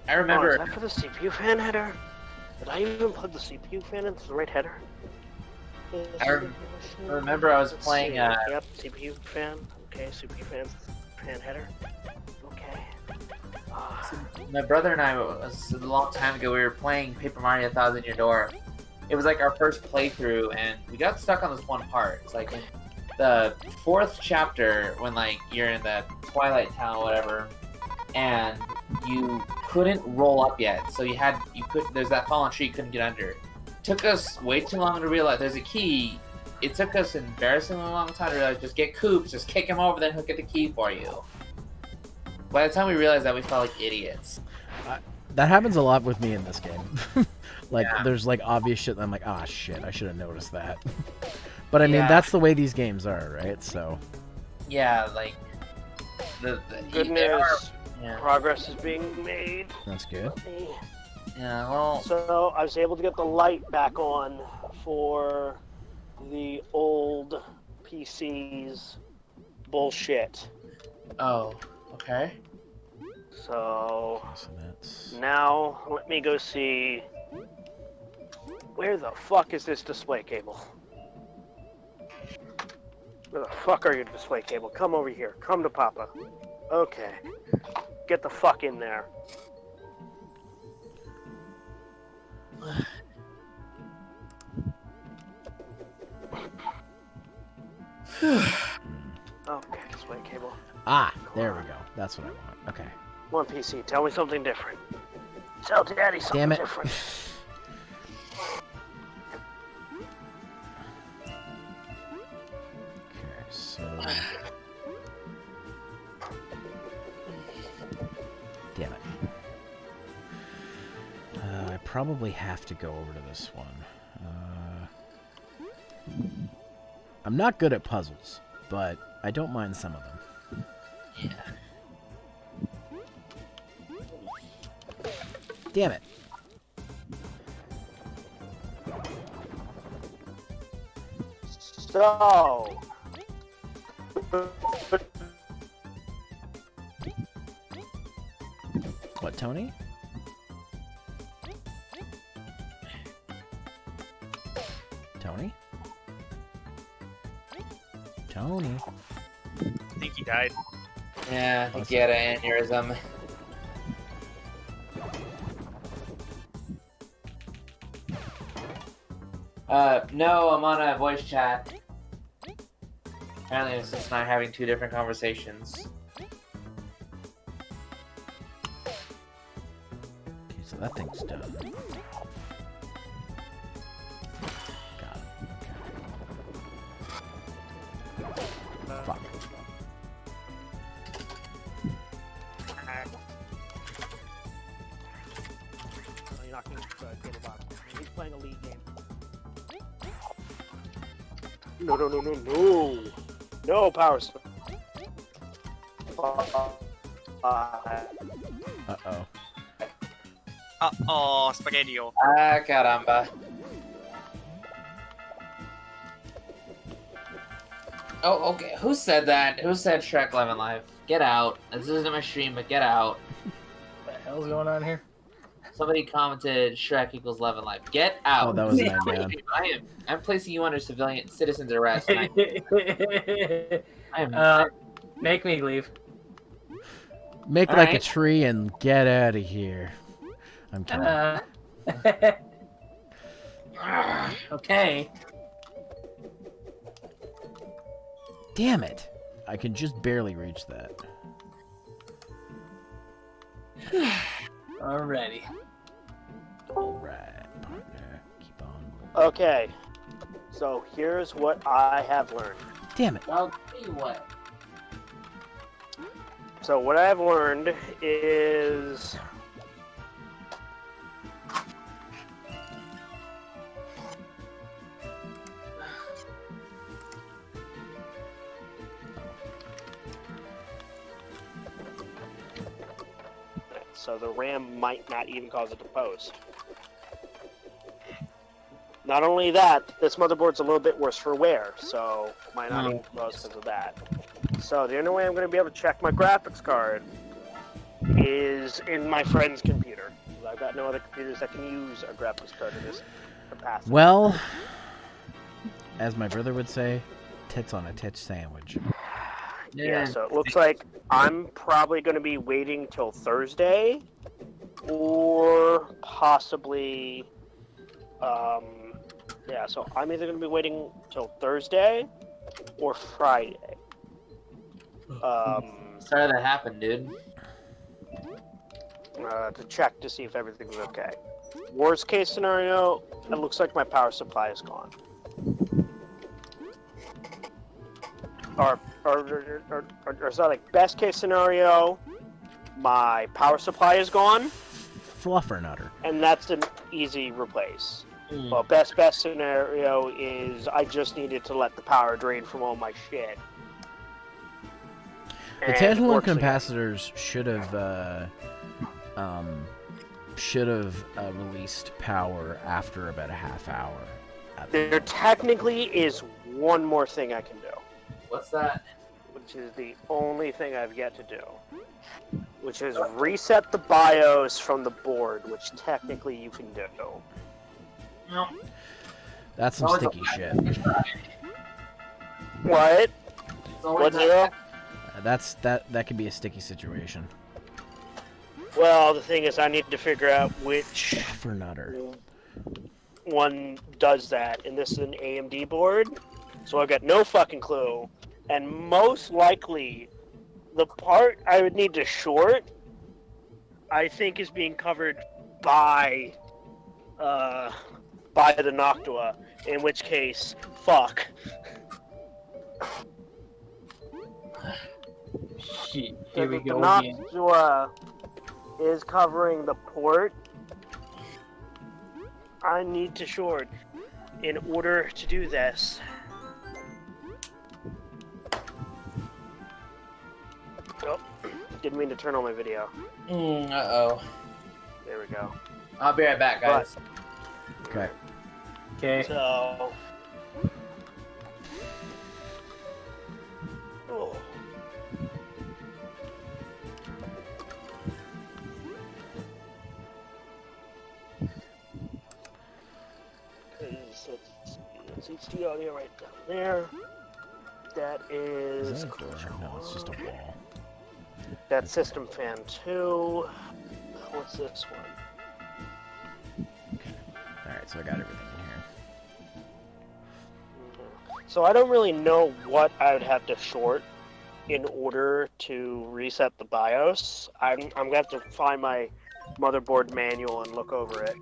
[SPEAKER 5] I
[SPEAKER 2] Oh,
[SPEAKER 5] remember.
[SPEAKER 2] is that for the CPU fan header? Did I even plug the CPU fan into the right header?
[SPEAKER 5] I remember I was
[SPEAKER 2] Let's
[SPEAKER 5] playing.
[SPEAKER 2] see. Yep, CPU fan. Okay, CPU fan header. Okay.
[SPEAKER 5] My brother and I, a long time ago, we were playing Paper Mario 1000 Year Door. It was like our first playthrough, and we got stuck on this one part. It's like in the 4th chapter, when like you're in the Twilight Town or whatever, and you couldn't roll up yet. So there's that fallen tree you couldn't get under. Took us way too long to realize there's a key. It took us an embarrassingly long time to realize just get Koops, just kick him over, then he'll get the key for you. By the time we realized that, we felt like idiots.
[SPEAKER 1] That happens a lot with me in this game. Like,
[SPEAKER 5] Yeah.
[SPEAKER 1] there's like obvious shit that I'm like, ah, shit, I should have noticed that. But I mean,
[SPEAKER 5] Yeah.
[SPEAKER 1] that's the way these games are, right? So.
[SPEAKER 5] Yeah, like the
[SPEAKER 2] Good
[SPEAKER 5] they are-
[SPEAKER 2] news.
[SPEAKER 5] Yeah.
[SPEAKER 2] Progress is being made.
[SPEAKER 1] That's good.
[SPEAKER 5] Yeah, well,
[SPEAKER 2] So I was able to get the light back on for the old PC's bullshit.
[SPEAKER 5] oh, okay.
[SPEAKER 2] So
[SPEAKER 1] So that's.
[SPEAKER 2] now let me go see where the fuck is this display cable? Where the fuck are you, display cable? Come over here. Come to Papa. Okay. Get the fuck in there. Okay, display cable.
[SPEAKER 1] Ah, there we go. That's what I want. Okay.
[SPEAKER 2] Come on, PC. Tell me something different. Tell Daddy something
[SPEAKER 1] Damn it.
[SPEAKER 2] different.
[SPEAKER 1] Okay, so. Damn it. I probably have to go over to this one. I'm not good at puzzles, but I don't mind some of them.
[SPEAKER 5] Yeah.
[SPEAKER 1] Damn it.
[SPEAKER 2] So.
[SPEAKER 1] What, Tony? Tony? Tony?
[SPEAKER 3] I think he died.
[SPEAKER 5] Yeah, I get an aneurysm. No, I'm on a voice chat. Apparently, it's just not having 2 different conversations.
[SPEAKER 1] Okay, so that thing's done. Got it. Okay. Fuck.
[SPEAKER 2] You're not going to go to bottom. He's playing a league game. No, no, no, no, no. No, power.
[SPEAKER 1] Uh-oh.
[SPEAKER 3] Uh-oh, Spaghetti-O.
[SPEAKER 5] Ah, caramba. Oh, okay. Who said that? Who said Shrek Live and Live? Get out. This isn't my stream, but get out.
[SPEAKER 6] What the hell's going on here?
[SPEAKER 5] Somebody commented Shrek equals Love and Life. Get out.
[SPEAKER 1] Oh, that was an idea.
[SPEAKER 5] I'm placing you under citizen's arrest. I am
[SPEAKER 6] Make me leave.
[SPEAKER 1] Make
[SPEAKER 5] All
[SPEAKER 1] like a
[SPEAKER 5] right.
[SPEAKER 1] tree and get out of here. I'm kidding.
[SPEAKER 6] Okay.
[SPEAKER 1] Damn it. I can just barely reach that.
[SPEAKER 6] Alrighty.
[SPEAKER 1] Alright, partner. Keep on.
[SPEAKER 2] Okay. So here's what I have learned.
[SPEAKER 1] Damn it.
[SPEAKER 5] I'll tell you what.
[SPEAKER 2] So what I've learned is so the RAM might not even cause it to post. Not only that, this motherboard's a little bit worse for wear, so it might not even cause because of that. So the only way I'm going to be able to check my graphics card is in my friend's computer. I've got no other computers that can use a graphics card in this capacity.
[SPEAKER 1] Well, as my brother would say, tits on a titch sandwich.
[SPEAKER 2] Yeah, so it looks like I'm probably going to be waiting till Thursday, or possibly, yeah, so I'm either going to be waiting till Thursday or Friday.
[SPEAKER 5] Sorry that happened, dude.
[SPEAKER 2] To check to see if everything's okay. Worst case scenario, it looks like my power supply is gone. Or so like best case scenario, my power supply is gone,
[SPEAKER 1] Fluffernutter.
[SPEAKER 2] and that's an easy replace. Well, best scenario is I just needed to let the power drain from all my shit.
[SPEAKER 1] The
[SPEAKER 2] And it
[SPEAKER 1] tantalum
[SPEAKER 2] works again.
[SPEAKER 1] capacitors should have released power after about a half hour.
[SPEAKER 2] There technically is one more thing I can do,
[SPEAKER 5] What's that?
[SPEAKER 2] which is the only thing I've yet to do, which is reset the BIOS from the board, which technically you can do.
[SPEAKER 5] No.
[SPEAKER 1] That's some sticky shit.
[SPEAKER 2] What? What, Zero?
[SPEAKER 1] That could be a sticky situation.
[SPEAKER 2] Well, the thing is, I need to figure out which
[SPEAKER 1] Fluffernutter.
[SPEAKER 2] one does that, and this is an AMD board, so I've got no fucking clue. And most likely, the part I would need to short, I think, is being covered by the Noctua. In which case, fuck.
[SPEAKER 6] Shit, here we
[SPEAKER 2] If
[SPEAKER 6] go
[SPEAKER 2] the
[SPEAKER 6] again.
[SPEAKER 2] Noctua is covering the port, I need to short in order to do this. Oh, didn't mean to turn on my video.
[SPEAKER 5] Uh-oh.
[SPEAKER 2] There we go.
[SPEAKER 5] I'll be right back, guys.
[SPEAKER 1] Okay.
[SPEAKER 6] Okay.
[SPEAKER 2] So. Oh. It's HD audio right down there. That is.
[SPEAKER 1] Is that a door? No, it's just a wall.
[SPEAKER 2] That's System Fan 2. What's this one?
[SPEAKER 1] Alright, so I got everything in here.
[SPEAKER 2] So I don't really know what I would have to short in order to reset the BIOS. I'm gonna have to find my motherboard manual and look over it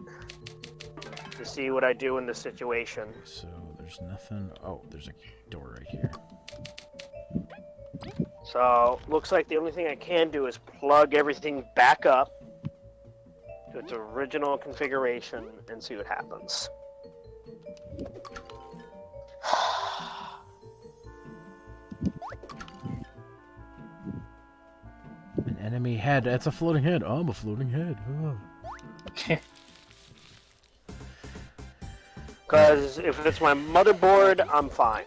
[SPEAKER 2] to see what I do in this situation.
[SPEAKER 1] So there's nothing. Oh, there's a door right here.
[SPEAKER 2] So looks like the only thing I can do is plug everything back up to its original configuration and see what happens.
[SPEAKER 1] An enemy head. It's a floating head. Oh, I'm a floating head. Oh.
[SPEAKER 2] Because if it's my motherboard, I'm fine.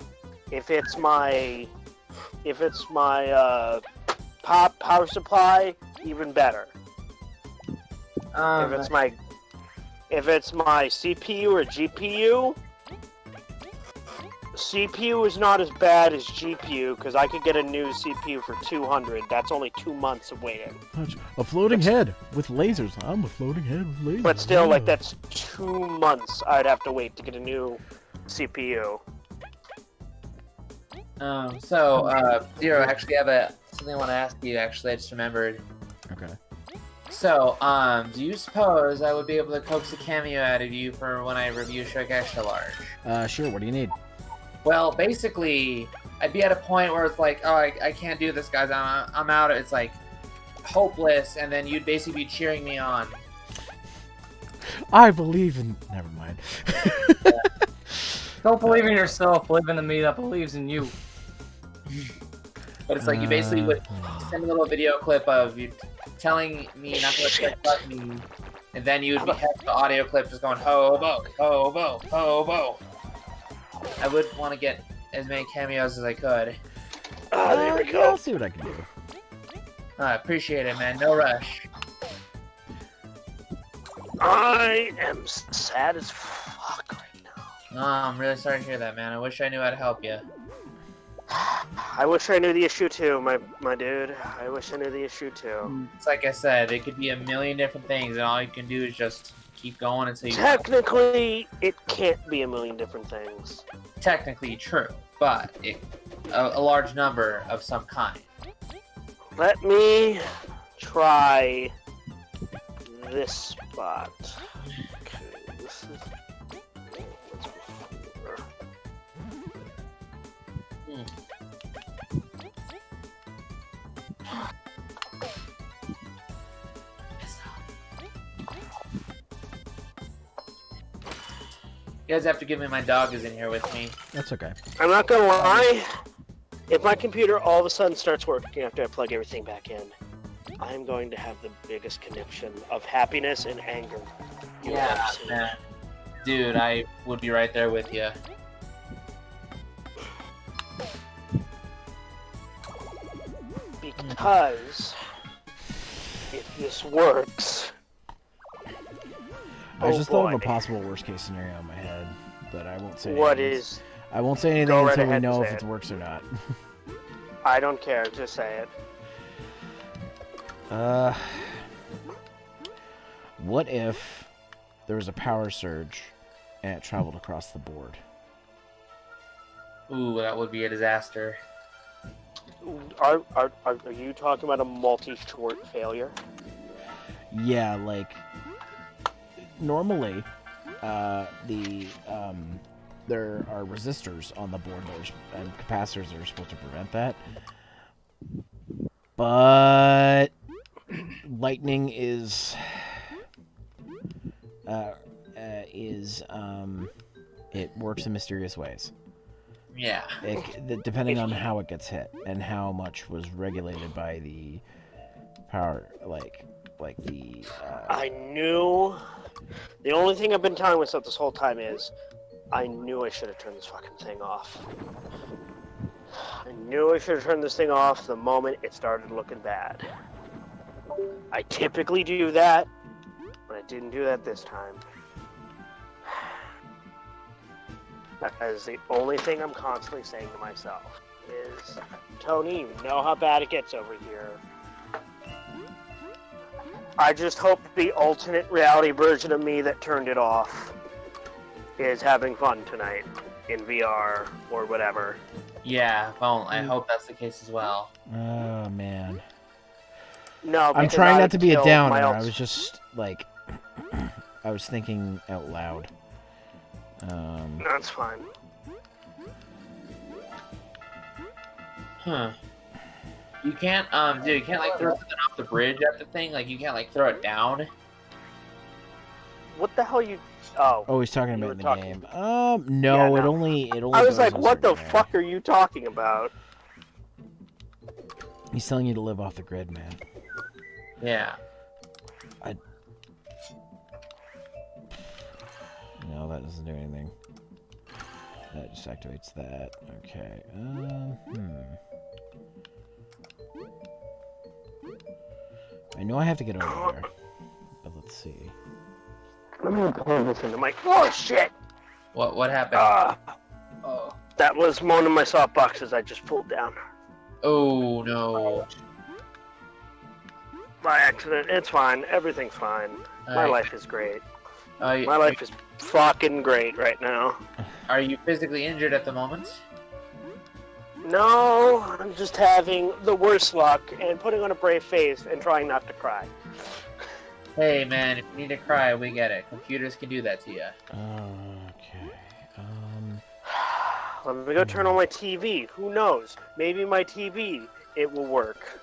[SPEAKER 2] If it's my power supply, even better. If it's my CPU or GPU, CPU is not as bad as GPU because I could get a new CPU for $200. That's only 2 months of waiting.
[SPEAKER 1] A floating head with lasers. I'm a floating head with lasers.
[SPEAKER 2] But still, like,
[SPEAKER 1] Yeah.
[SPEAKER 2] that's 2 months I'd have to wait to get a new CPU.
[SPEAKER 5] Zero, actually, I have something I want to ask you, actually, I just remembered.
[SPEAKER 1] Okay.
[SPEAKER 5] So, do you suppose I would be able to coax a cameo out of you for when I review Shrek Extra Large?
[SPEAKER 1] Sure. What do you need?
[SPEAKER 5] Well, basically, I'd be at a point where it's like, oh, I can't do this, guys, I'm out, it's like, hopeless, and then you'd basically be cheering me on.
[SPEAKER 1] I believe in. Never mind.
[SPEAKER 6] Don't believe in yourself. Believe in the me that believes in you.
[SPEAKER 5] But it's like you basically would send a little video clip of you telling me not to let the button, and then you would have the audio clip just going hobo, hobo, hobo. I would want to get as many cameos as I could.
[SPEAKER 2] There we
[SPEAKER 1] Yeah,
[SPEAKER 2] go.
[SPEAKER 1] I'll see what I can do.
[SPEAKER 5] I appreciate it, man. No rush.
[SPEAKER 2] I am sad as fuck right now.
[SPEAKER 5] Oh, I'm really sorry to hear that, man. I wish I knew how to help you.
[SPEAKER 2] I wish I knew the issue too, my dude. I wish I knew the issue too.
[SPEAKER 5] It's like I said, it could be a million different things, and all you can do is just keep going until you...
[SPEAKER 2] Technically, it can't be a million different things.
[SPEAKER 5] Technically true, but a large number of some kind.
[SPEAKER 2] Let me try this spot. Okay, this is... what's before?
[SPEAKER 5] You guys have to give me my dog is in here with me.
[SPEAKER 1] That's okay.
[SPEAKER 2] I'm not gonna lie. If my computer all of a sudden starts working after I plug everything back in, I'm going to have the biggest conniption of happiness and anger. you've ever seen.
[SPEAKER 5] Man. Dude, I would be right there with you.
[SPEAKER 2] Because if this works,
[SPEAKER 1] I just thought of a
[SPEAKER 2] boy.
[SPEAKER 1] possible worst case scenario in my head, but I won't say
[SPEAKER 2] What
[SPEAKER 1] anything.
[SPEAKER 2] is?
[SPEAKER 1] I won't say anything
[SPEAKER 2] Go right
[SPEAKER 1] until we
[SPEAKER 2] ahead and
[SPEAKER 1] know
[SPEAKER 2] say
[SPEAKER 1] if it
[SPEAKER 2] it.
[SPEAKER 1] works or not.
[SPEAKER 2] I don't care. Just say it.
[SPEAKER 1] What if there was a power surge and it traveled across the board?
[SPEAKER 5] Ooh, that would be a disaster.
[SPEAKER 2] Are you talking about a multi-short failure?
[SPEAKER 1] Yeah, like normally, there are resistors on the board and capacitors that are supposed to prevent that. But lightning is it works in mysterious ways.
[SPEAKER 5] Yeah.
[SPEAKER 1] Depending on how it gets hit and how much was regulated by the power, like the.
[SPEAKER 2] I knew. The only thing I've been telling myself this whole time is, I knew I should have turned this fucking thing off. I knew I should have turned this thing off the moment it started looking bad. I typically do that, but I didn't do that this time. That is the only thing I'm constantly saying to myself is, Tony, you know how bad it gets over here. I just hope the alternate reality version of me that turned it off is having fun tonight in VR or whatever.
[SPEAKER 5] Yeah, well, I hope that's the case as well.
[SPEAKER 1] Oh man.
[SPEAKER 2] No,
[SPEAKER 1] I'm
[SPEAKER 2] because
[SPEAKER 1] trying
[SPEAKER 2] I
[SPEAKER 1] not to be a
[SPEAKER 2] killed
[SPEAKER 1] downer.
[SPEAKER 2] my
[SPEAKER 1] I was just like, I was thinking out loud.
[SPEAKER 2] That's fine.
[SPEAKER 5] Huh. You can't, dude, you can't, like, throw something off the bridge at the thing? Like, you can't, like, throw it down?
[SPEAKER 2] What the hell you... Oh.
[SPEAKER 1] Oh, he's talking
[SPEAKER 2] You
[SPEAKER 1] about in
[SPEAKER 2] were
[SPEAKER 1] the
[SPEAKER 2] talking-
[SPEAKER 1] game. No,
[SPEAKER 2] Yeah,
[SPEAKER 1] it
[SPEAKER 2] no.
[SPEAKER 1] only.
[SPEAKER 2] I was
[SPEAKER 1] goes
[SPEAKER 2] like,
[SPEAKER 1] in a
[SPEAKER 2] what the
[SPEAKER 1] certain area.
[SPEAKER 2] fuck are you talking about?
[SPEAKER 1] He's telling you to live off the grid, man.
[SPEAKER 5] Yeah.
[SPEAKER 1] No, that doesn't do anything. That just activates that. Okay. I know I have to get over there, but let's see.
[SPEAKER 2] Let me pull this into my... Oh, shit!
[SPEAKER 5] What happened?
[SPEAKER 2] Oh. That was one of my soft boxes I just pulled down.
[SPEAKER 5] Oh, no.
[SPEAKER 2] By accident. It's fine. Everything's fine. My
[SPEAKER 5] Alright.
[SPEAKER 2] life is great.
[SPEAKER 5] My
[SPEAKER 2] My life is fucking great right now.
[SPEAKER 5] Are you physically injured at the moment?
[SPEAKER 2] No, I'm just having the worst luck and putting on a brave face and trying not to cry.
[SPEAKER 5] Hey, man, if you need to cry, we get it. Computers can do that to you.
[SPEAKER 1] Okay.
[SPEAKER 2] Let me go turn on my TV. Who knows? Maybe my TV, it will work.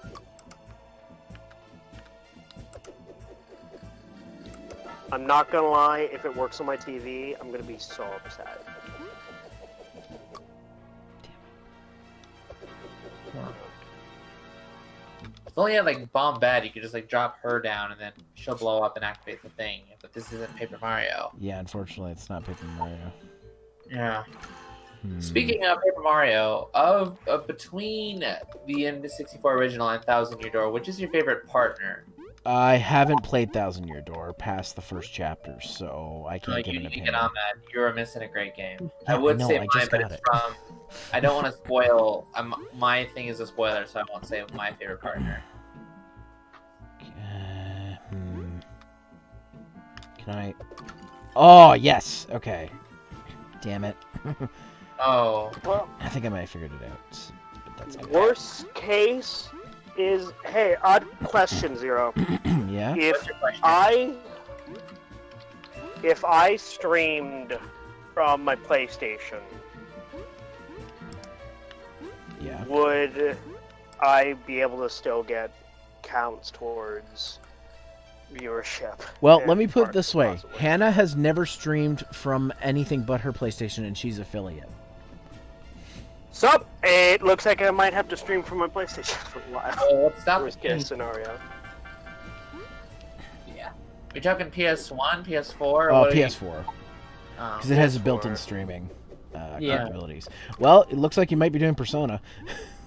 [SPEAKER 2] I'm not gonna lie, if it works on my TV, I'm gonna be so upset.
[SPEAKER 5] If only you had, like, Bomb Bad, you could just, like, drop her down and then she'll blow up and activate the thing. But this isn't Paper Mario.
[SPEAKER 1] Yeah, unfortunately, it's not Paper Mario.
[SPEAKER 5] Yeah. Speaking of Paper Mario, of between the N64 original and Thousand Year Door, which is your favorite partner?
[SPEAKER 1] I haven't played Thousand Year Door past the first chapter, so I
[SPEAKER 5] Oh,
[SPEAKER 1] can't give
[SPEAKER 5] you
[SPEAKER 1] an
[SPEAKER 5] need to
[SPEAKER 1] opinion.
[SPEAKER 5] get on that. You're missing a great game.
[SPEAKER 1] Yeah,
[SPEAKER 5] I would
[SPEAKER 1] know,
[SPEAKER 5] say
[SPEAKER 1] I
[SPEAKER 5] mine,
[SPEAKER 1] just
[SPEAKER 5] but
[SPEAKER 1] got
[SPEAKER 5] it's
[SPEAKER 1] it.
[SPEAKER 5] from. I don't want to spoil. My thing is a spoiler, so I won't say my favorite partner.
[SPEAKER 1] Can I? Oh, yes. Okay. Damn it.
[SPEAKER 5] Oh,
[SPEAKER 2] Well,
[SPEAKER 1] I think I might have figured it out. But that's okay.
[SPEAKER 2] worst case is, hey, odd question, Zero.
[SPEAKER 1] Yeah?
[SPEAKER 2] If
[SPEAKER 5] what's your question?
[SPEAKER 2] if I streamed from my PlayStation,
[SPEAKER 1] Yeah.
[SPEAKER 2] would I be able to still get counts towards viewership?
[SPEAKER 1] Well,
[SPEAKER 2] and
[SPEAKER 1] let me put it
[SPEAKER 2] marks,
[SPEAKER 1] this way.
[SPEAKER 2] possibly?
[SPEAKER 1] Hannah has never streamed from anything but her PlayStation, and she's affiliate.
[SPEAKER 2] So, it looks like I might have to stream from my PlayStation for a while.
[SPEAKER 5] Oh, let's stop.
[SPEAKER 2] Worst case scenario.
[SPEAKER 5] Yeah. You're talking PS1, PS4? Or
[SPEAKER 1] Oh,
[SPEAKER 5] what are you-
[SPEAKER 1] PS4.
[SPEAKER 5] Oh.
[SPEAKER 1] Because it has a
[SPEAKER 2] PS4.
[SPEAKER 1] built-in streaming
[SPEAKER 6] Yeah.
[SPEAKER 1] capabilities. Well, it looks like you might be doing Persona.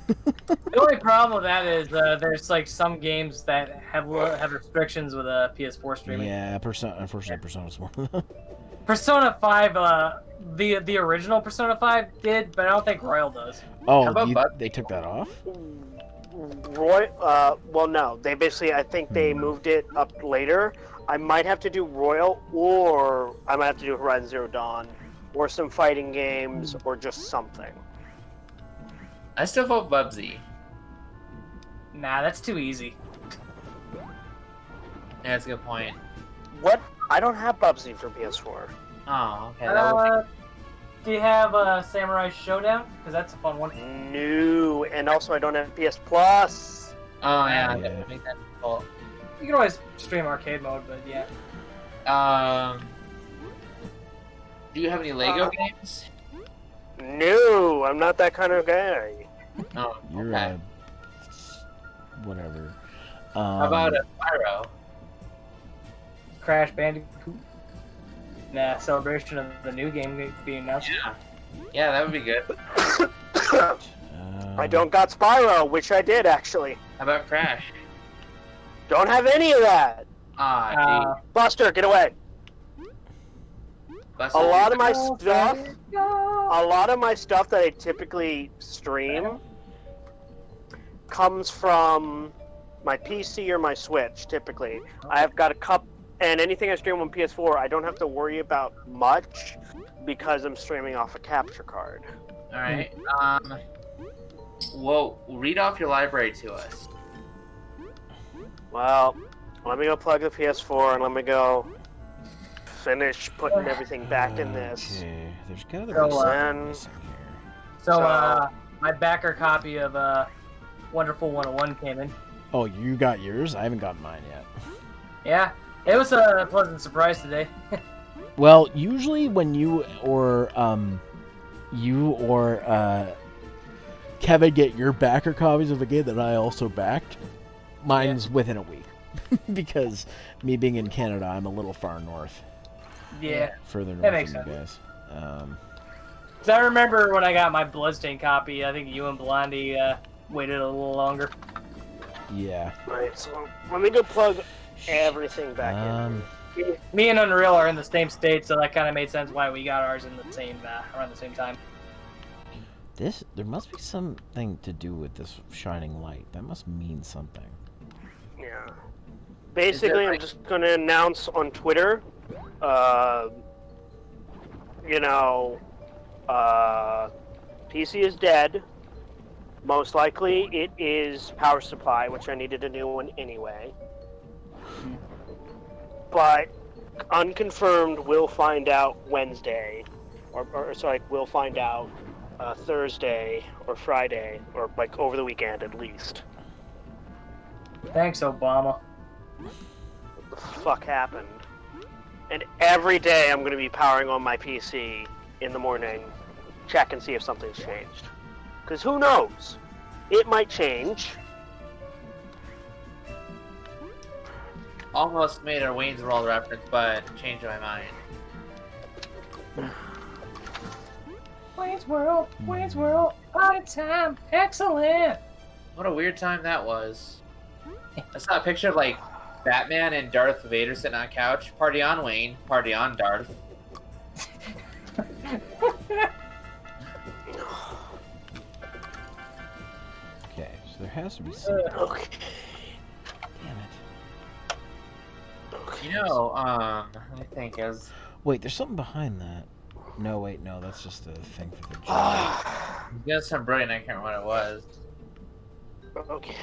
[SPEAKER 6] The only problem with that is there's like some games that have restrictions with PS4 streaming.
[SPEAKER 1] Yeah, unfortunately, Persona's one of them.
[SPEAKER 6] Persona 5, the original Persona 5 did, but I don't think Royal does.
[SPEAKER 1] Oh,
[SPEAKER 5] How about
[SPEAKER 1] they took that off?
[SPEAKER 2] Well, no. They basically, I think they moved it up later. I might have to do Royal, or I might have to do Horizon Zero Dawn, or some fighting games, or just something.
[SPEAKER 5] I still vote Bubsy.
[SPEAKER 6] Nah, that's too easy.
[SPEAKER 5] Yeah, that's a good point.
[SPEAKER 2] What? I don't have Bubsy for PS4.
[SPEAKER 5] Oh, okay. That would
[SPEAKER 6] Do you have Samurai Showdown? Because that's a fun one.
[SPEAKER 2] No, and also I don't have PS Plus.
[SPEAKER 5] oh, yeah.
[SPEAKER 1] Yeah.
[SPEAKER 5] That would make that difficult.
[SPEAKER 6] You can always stream arcade mode, but yeah.
[SPEAKER 5] Do you have any Lego games?
[SPEAKER 2] No, I'm not that kind of guy.
[SPEAKER 5] Oh,
[SPEAKER 1] You're
[SPEAKER 5] okay.
[SPEAKER 1] whatever.
[SPEAKER 5] How about a Pyro?
[SPEAKER 6] Crash Bandicoot. Nah, celebration of the new game being announced.
[SPEAKER 5] Yeah. Yeah, that would be good.
[SPEAKER 2] I don't got Spyro, which I did actually.
[SPEAKER 5] How about Crash?
[SPEAKER 2] Don't have any of that.
[SPEAKER 5] Ah,
[SPEAKER 2] Buster, get away.
[SPEAKER 5] gee.
[SPEAKER 2] A lot of my
[SPEAKER 6] Oh,
[SPEAKER 2] stuff, that I typically stream comes from my PC or my Switch. Typically, I've got a cup, and anything I stream on PS4, I don't have to worry about much because I'm streaming off a capture card.
[SPEAKER 5] All right. Well, read off your library to us.
[SPEAKER 2] Well, let me go plug the PS4 and let me go finish putting everything back in this.
[SPEAKER 1] Okay, there's gotta be
[SPEAKER 6] So,
[SPEAKER 1] something missing here.
[SPEAKER 6] So, my backer copy of Wonderful 101 came in.
[SPEAKER 1] Oh, you got yours? I haven't gotten mine yet.
[SPEAKER 6] Yeah, it was a pleasant surprise today.
[SPEAKER 1] Well, usually when you or Kevin get your backer copies of a game that I also backed, mine's within a week. Because me being in Canada, I'm a little far north.
[SPEAKER 6] Yeah.
[SPEAKER 1] Further
[SPEAKER 6] That
[SPEAKER 1] north
[SPEAKER 6] makes
[SPEAKER 1] than you guys.
[SPEAKER 6] 'Cause I remember when I got my Bloodstained copy, I think you and Blondie waited a little longer.
[SPEAKER 1] Yeah.
[SPEAKER 2] Right, so let me go plug everything back in.
[SPEAKER 6] Me and Unreal are in the same state, so that kind of made sense why we got ours in the same around the same time.
[SPEAKER 1] There must be something to do with this shining light. That must mean something.
[SPEAKER 2] Yeah. Basically, I'm just going to announce on Twitter, PC is dead. Most likely, it is power supply, which I needed a new one anyway. But unconfirmed, we'll find out Wednesday, we'll find out Thursday or Friday, or like over the weekend at least.
[SPEAKER 6] Thanks, Obama.
[SPEAKER 2] What the fuck happened? And every day I'm going to be powering on my PC in the morning, check and see if something's changed. Because who knows? It might change.
[SPEAKER 5] Almost made a Wayne's World reference, but changed my mind.
[SPEAKER 6] Wayne's World, out of time, excellent.
[SPEAKER 5] What a weird time that was. I saw a picture of like Batman and Darth Vader sitting on a couch. Party on, Wayne. Party on, Darth.
[SPEAKER 1] Okay, so there has to be something.
[SPEAKER 2] Okay.
[SPEAKER 1] Damn it.
[SPEAKER 2] Okay.
[SPEAKER 5] You know, let me think. It was
[SPEAKER 1] Wait, there's something behind that. No, wait, no, that's just a thing for the job.
[SPEAKER 5] got some brilliant. I can't remember what it was.
[SPEAKER 2] Okay.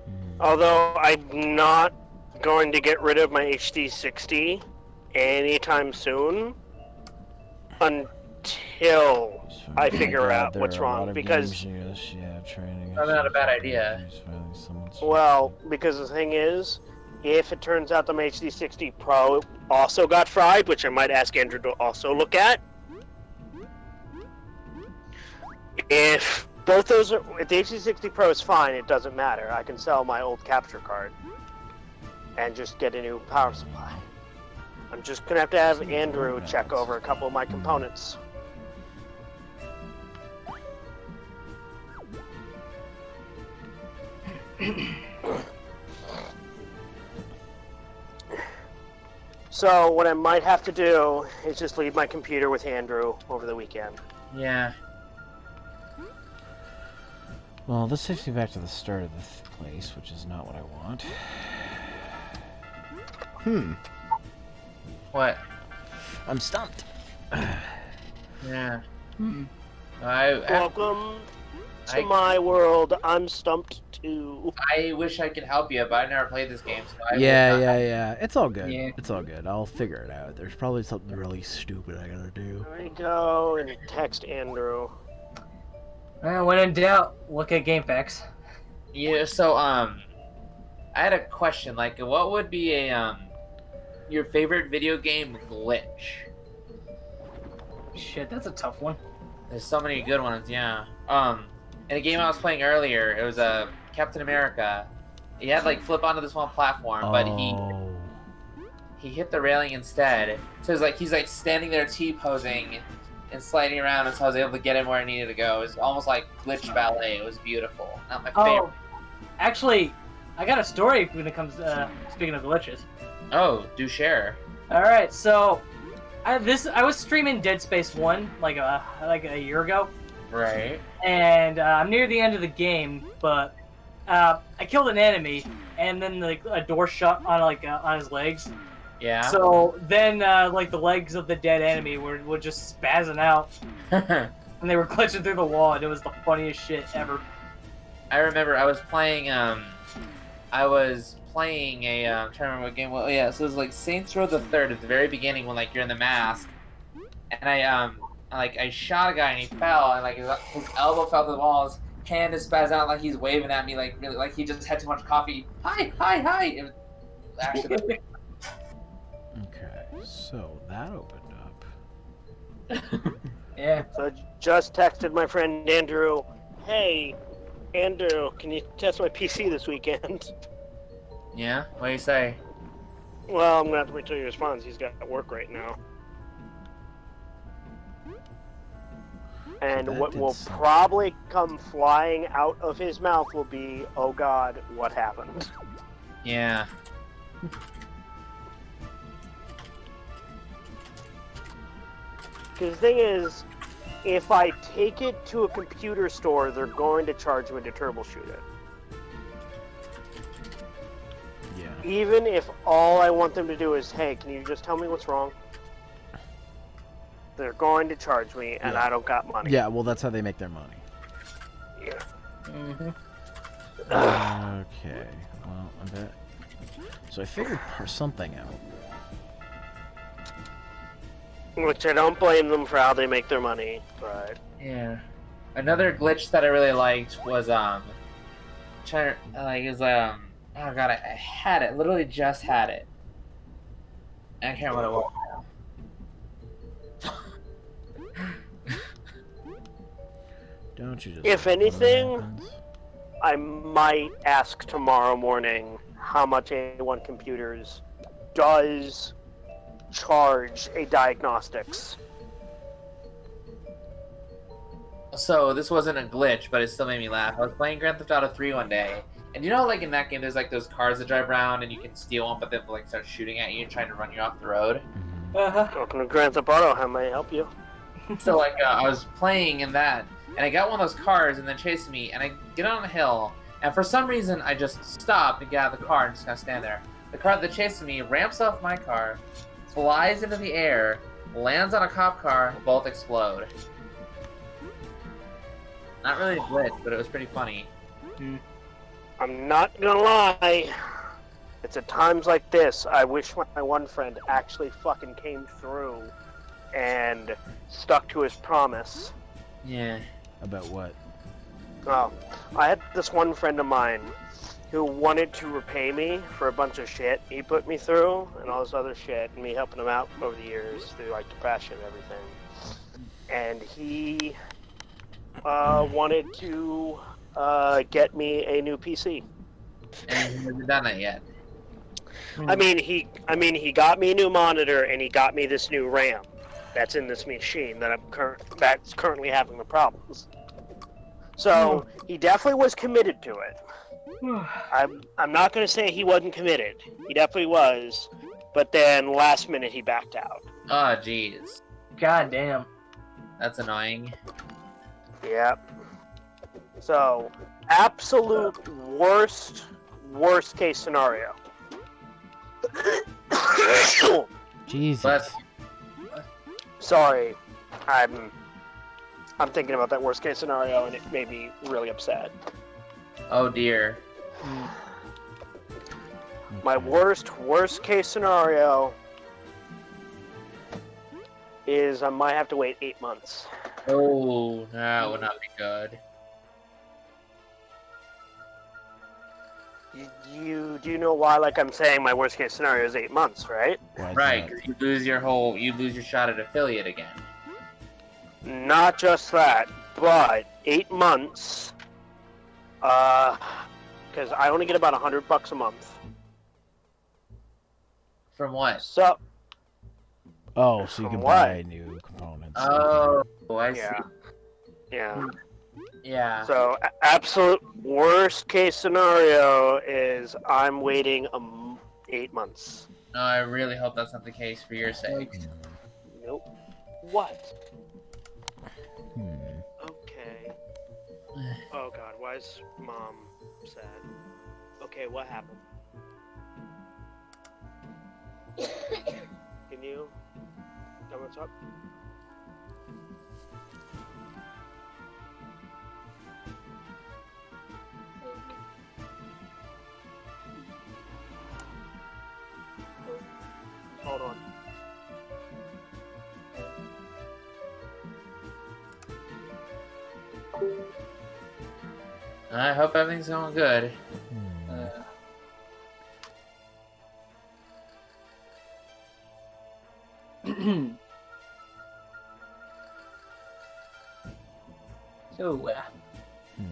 [SPEAKER 1] Hmm.
[SPEAKER 2] Although I'm not going to get rid of my HD60 anytime soon until
[SPEAKER 1] So,
[SPEAKER 2] I
[SPEAKER 1] my
[SPEAKER 2] figure
[SPEAKER 1] God,
[SPEAKER 2] out
[SPEAKER 1] there
[SPEAKER 2] what's
[SPEAKER 1] are a lot
[SPEAKER 2] wrong,
[SPEAKER 1] of
[SPEAKER 2] because-
[SPEAKER 1] games, yes, yeah, training.
[SPEAKER 5] Probably not a bad idea.
[SPEAKER 2] Well, because the thing is, if it turns out that my HD60 Pro also got fried, which I might ask Andrew to also look at, if both those are, if the HD60 Pro is fine, it doesn't matter. I can sell my old capture card and just get a new power supply. I'm just gonna have to have Andrew check over a couple of my components. So what I might have to do is just leave my computer with Andrew over the weekend.
[SPEAKER 5] Yeah.
[SPEAKER 1] Well, this takes me back to the start of the place, which is not what I want.
[SPEAKER 5] What?
[SPEAKER 1] I'm stumped.
[SPEAKER 5] Yeah.
[SPEAKER 6] Hmm.
[SPEAKER 2] Welcome to
[SPEAKER 5] I-
[SPEAKER 2] my world. I'm stumped too.
[SPEAKER 5] I wish I could help you, but I've never played this game, so I
[SPEAKER 1] Yeah,
[SPEAKER 5] will not-
[SPEAKER 1] yeah. It's all good.
[SPEAKER 6] Yeah.
[SPEAKER 1] It's all good. I'll figure it out. There's probably something really stupid I gotta do.
[SPEAKER 2] There we go, and text Andrew.
[SPEAKER 6] When in doubt, look at GameFAQs.
[SPEAKER 5] Yeah. So I had a question. Like, what would be a your favorite video game glitch?
[SPEAKER 6] Shit, that's a tough one.
[SPEAKER 5] There's so many good ones. Yeah. In a game I was playing earlier, it was a Captain America. He had like flip onto this one platform, but he hit the railing instead. So it's like he's like standing there T-posing and sliding around, and so I was able to get him where I needed to go. It was almost like glitch ballet. It was beautiful. Not my favorite.
[SPEAKER 6] Oh, actually, I got a story when it comes to speaking of glitches.
[SPEAKER 5] Oh, do share.
[SPEAKER 6] All right, so I was streaming Dead Space 1 like a year ago,
[SPEAKER 5] Right.
[SPEAKER 6] and I'm near the end of the game, but I killed an enemy, and then like a door shut on on his legs.
[SPEAKER 5] Yeah.
[SPEAKER 6] So then like the legs of the dead enemy were just spazzing out, and they were glitching through the wall, and it was the funniest shit ever.
[SPEAKER 5] I remember I was playing a I'm trying to remember what game. Well, yeah, so it was like Saints Row the Third at the very beginning when like you're in the mask, and I shot a guy and he fell, and like his elbow fell to the wall. His hand is spazzed out like he's waving at me like really like he just had too much coffee. Hi. It was actually
[SPEAKER 1] Okay, so that opened up.
[SPEAKER 6] Yeah.
[SPEAKER 2] So I just texted my friend Andrew. Hey, Andrew, can you test my PC this weekend?
[SPEAKER 5] yeah. What do you say?
[SPEAKER 2] Well, I'm gonna have to wait till he responds. He's got work right now. And
[SPEAKER 1] That
[SPEAKER 2] what
[SPEAKER 1] did
[SPEAKER 2] will
[SPEAKER 1] something.
[SPEAKER 2] probably come flying out of his mouth will be, "Oh God, what happened?"
[SPEAKER 5] Yeah.
[SPEAKER 2] Because the thing is, if I take it to a computer store, they're going to charge me to troubleshoot it.
[SPEAKER 1] Yeah.
[SPEAKER 2] Even if all I want them to do is, hey, can you just tell me what's wrong? They're going to charge me, and
[SPEAKER 1] Yeah.
[SPEAKER 2] I don't got money.
[SPEAKER 1] Yeah, well, that's how they make their money.
[SPEAKER 2] Yeah.
[SPEAKER 6] Mm-hmm.
[SPEAKER 1] Okay. Well, I bet. So I figured something out.
[SPEAKER 2] Which I don't blame them for how they make their money, but
[SPEAKER 5] Yeah. Another glitch that I really liked was oh god, I had it, literally just had it. And I can't remember what it was.
[SPEAKER 1] Don't you just...
[SPEAKER 2] If
[SPEAKER 1] like when that
[SPEAKER 2] anything-
[SPEAKER 1] happens?
[SPEAKER 2] I might ask tomorrow morning how much A1 Computers does charge a diagnostics.
[SPEAKER 5] So this wasn't a glitch, but it still made me laugh. I was playing Grand Theft Auto 3 one day, and you know, like in that game, there's like those cars that drive around, and you can steal one, but then like start shooting at you and trying to run you off the road.
[SPEAKER 6] Uh-huh.
[SPEAKER 2] Welcome to Grand Theft Auto. How may I help you?
[SPEAKER 5] So like I was playing in that, and I got one of those cars, and then chasing me, and I get on a hill, and for some reason I just stopped and get out of the car and just kind of stand there. The car that chased me ramps off my car, flies into the air, lands on a cop car, both explode. Not really a glitch, but it was pretty funny.
[SPEAKER 2] I'm not gonna lie. It's at times like this I wish my one friend actually fucking came through and stuck to his promise.
[SPEAKER 5] Yeah.
[SPEAKER 1] About what?
[SPEAKER 2] Oh, I had this one friend of mine who wanted to repay me for a bunch of shit he put me through and all this other shit, and me helping him out over the years through like depression and everything. And he wanted to get me a new PC.
[SPEAKER 5] And he hasn't done that yet.
[SPEAKER 2] I mean, he got me a new monitor and he got me this new RAM that's in this machine that's currently having the problems. So he definitely was committed to it. I'm not gonna say he wasn't committed. He definitely was, but then last minute he backed out.
[SPEAKER 5] Oh, jeez.
[SPEAKER 6] God damn.
[SPEAKER 5] That's annoying.
[SPEAKER 2] Yep. So, absolute worst case scenario.
[SPEAKER 1] Jesus.
[SPEAKER 5] But
[SPEAKER 2] Sorry, I'm thinking about that worst case scenario, and it made me really upset.
[SPEAKER 5] oh dear.
[SPEAKER 2] My worst case scenario is I might have to wait 8 months.
[SPEAKER 5] Oh, that would not be good.
[SPEAKER 2] You do know why? Like I'm saying, my worst case scenario is 8 months, right?
[SPEAKER 1] Why is
[SPEAKER 5] Right,
[SPEAKER 1] that?
[SPEAKER 5] because you lose your shot at affiliate again.
[SPEAKER 2] Not just that, but 8 months. Because I only get about $100 a month.
[SPEAKER 5] From what?
[SPEAKER 2] So
[SPEAKER 1] Oh, so you
[SPEAKER 2] From
[SPEAKER 1] can
[SPEAKER 2] what?
[SPEAKER 1] buy new components.
[SPEAKER 5] Oh, I see.
[SPEAKER 2] yeah, yeah.
[SPEAKER 5] Yeah.
[SPEAKER 2] So absolute worst case scenario is I'm waiting 8 months.
[SPEAKER 5] No, I really hope that's not the case for your sake.
[SPEAKER 2] Nope. What?
[SPEAKER 1] Hmm.
[SPEAKER 2] Okay. Oh God, why is Mom sad? Okay, what happened? Can you tell me what's up? Hold on.
[SPEAKER 5] I hope everything's going good.
[SPEAKER 1] Hmm.
[SPEAKER 6] So,
[SPEAKER 1] Hmm.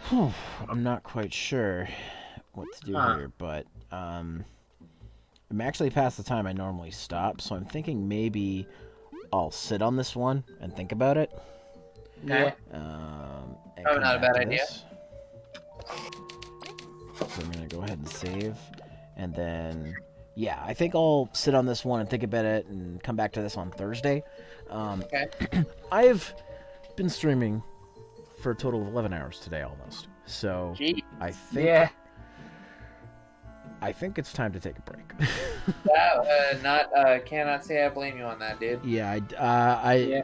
[SPEAKER 1] Whew, I'm not quite sure what to do
[SPEAKER 5] Huh.
[SPEAKER 1] here, but I'm actually past the time I normally stop, so I'm thinking maybe I'll sit on this one and think about it.
[SPEAKER 5] Okay.
[SPEAKER 1] And
[SPEAKER 5] Probably
[SPEAKER 1] come
[SPEAKER 5] not a
[SPEAKER 1] back
[SPEAKER 5] bad
[SPEAKER 1] to
[SPEAKER 5] idea.
[SPEAKER 1] this. So I'm gonna go ahead and save, and then yeah, I think I'll sit on this one and think about it, and come back to this on Thursday.
[SPEAKER 5] Okay.
[SPEAKER 1] I've been streaming for a total of 11 hours today, almost. So
[SPEAKER 5] Gee.
[SPEAKER 1] I think
[SPEAKER 6] yeah.
[SPEAKER 1] I think it's time to take a break.
[SPEAKER 5] Cannot say I blame you on that, dude.
[SPEAKER 1] Yeah,
[SPEAKER 5] Yeah.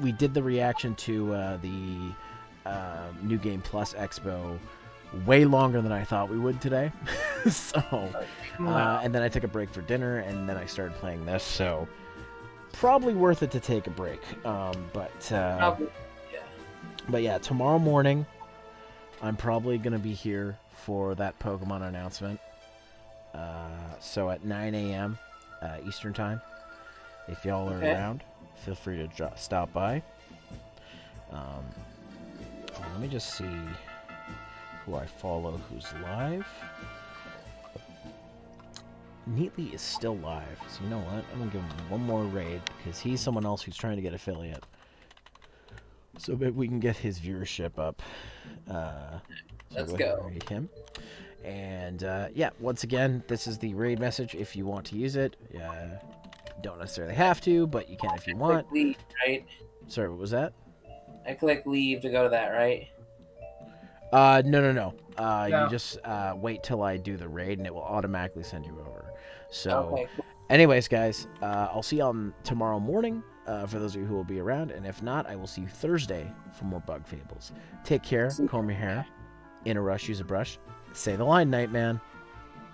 [SPEAKER 1] we did the reaction to the New Game Plus Expo way longer than I thought we would today. So, and then I took a break for dinner, and then I started playing this. So, probably worth it to take a break.
[SPEAKER 5] Probably.
[SPEAKER 1] But yeah, tomorrow morning, I'm probably gonna be here for that Pokemon announcement. So at 9 a.m. Eastern time, if y'all are
[SPEAKER 5] Okay.
[SPEAKER 1] around, feel free to stop by. Let me just see who I follow who's live. Neatly is still live, so you know what? I'm gonna give him one more raid because he's someone else who's trying to get affiliate. So maybe we can get his viewership up. So
[SPEAKER 5] Let's
[SPEAKER 1] ahead and
[SPEAKER 5] go.
[SPEAKER 1] raid him. And yeah, once again, this is the raid message if you want to use it. Don't necessarily have to, but you can if you want.
[SPEAKER 5] Click leave, right?
[SPEAKER 1] Sorry, what was that?
[SPEAKER 5] I click leave to go to that, right?
[SPEAKER 1] No.
[SPEAKER 6] No.
[SPEAKER 1] You just wait till I do the raid, and it will automatically send you over. So,
[SPEAKER 5] Okay, cool.
[SPEAKER 1] anyways, guys, I'll see you on tomorrow morning for those of you who will be around, and if not, I will see you Thursday for more Bug Fables. Take care, comb your hair, in a rush, use a brush, say the line, Nightman.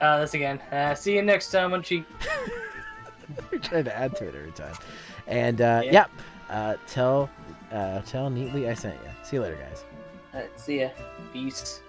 [SPEAKER 6] This again. See you next time on Cheat.
[SPEAKER 1] You're trying to add to it every time. And
[SPEAKER 6] Yeah.
[SPEAKER 1] tell Neatly I sent you. See you later, guys.
[SPEAKER 5] Alright, see ya. Peace.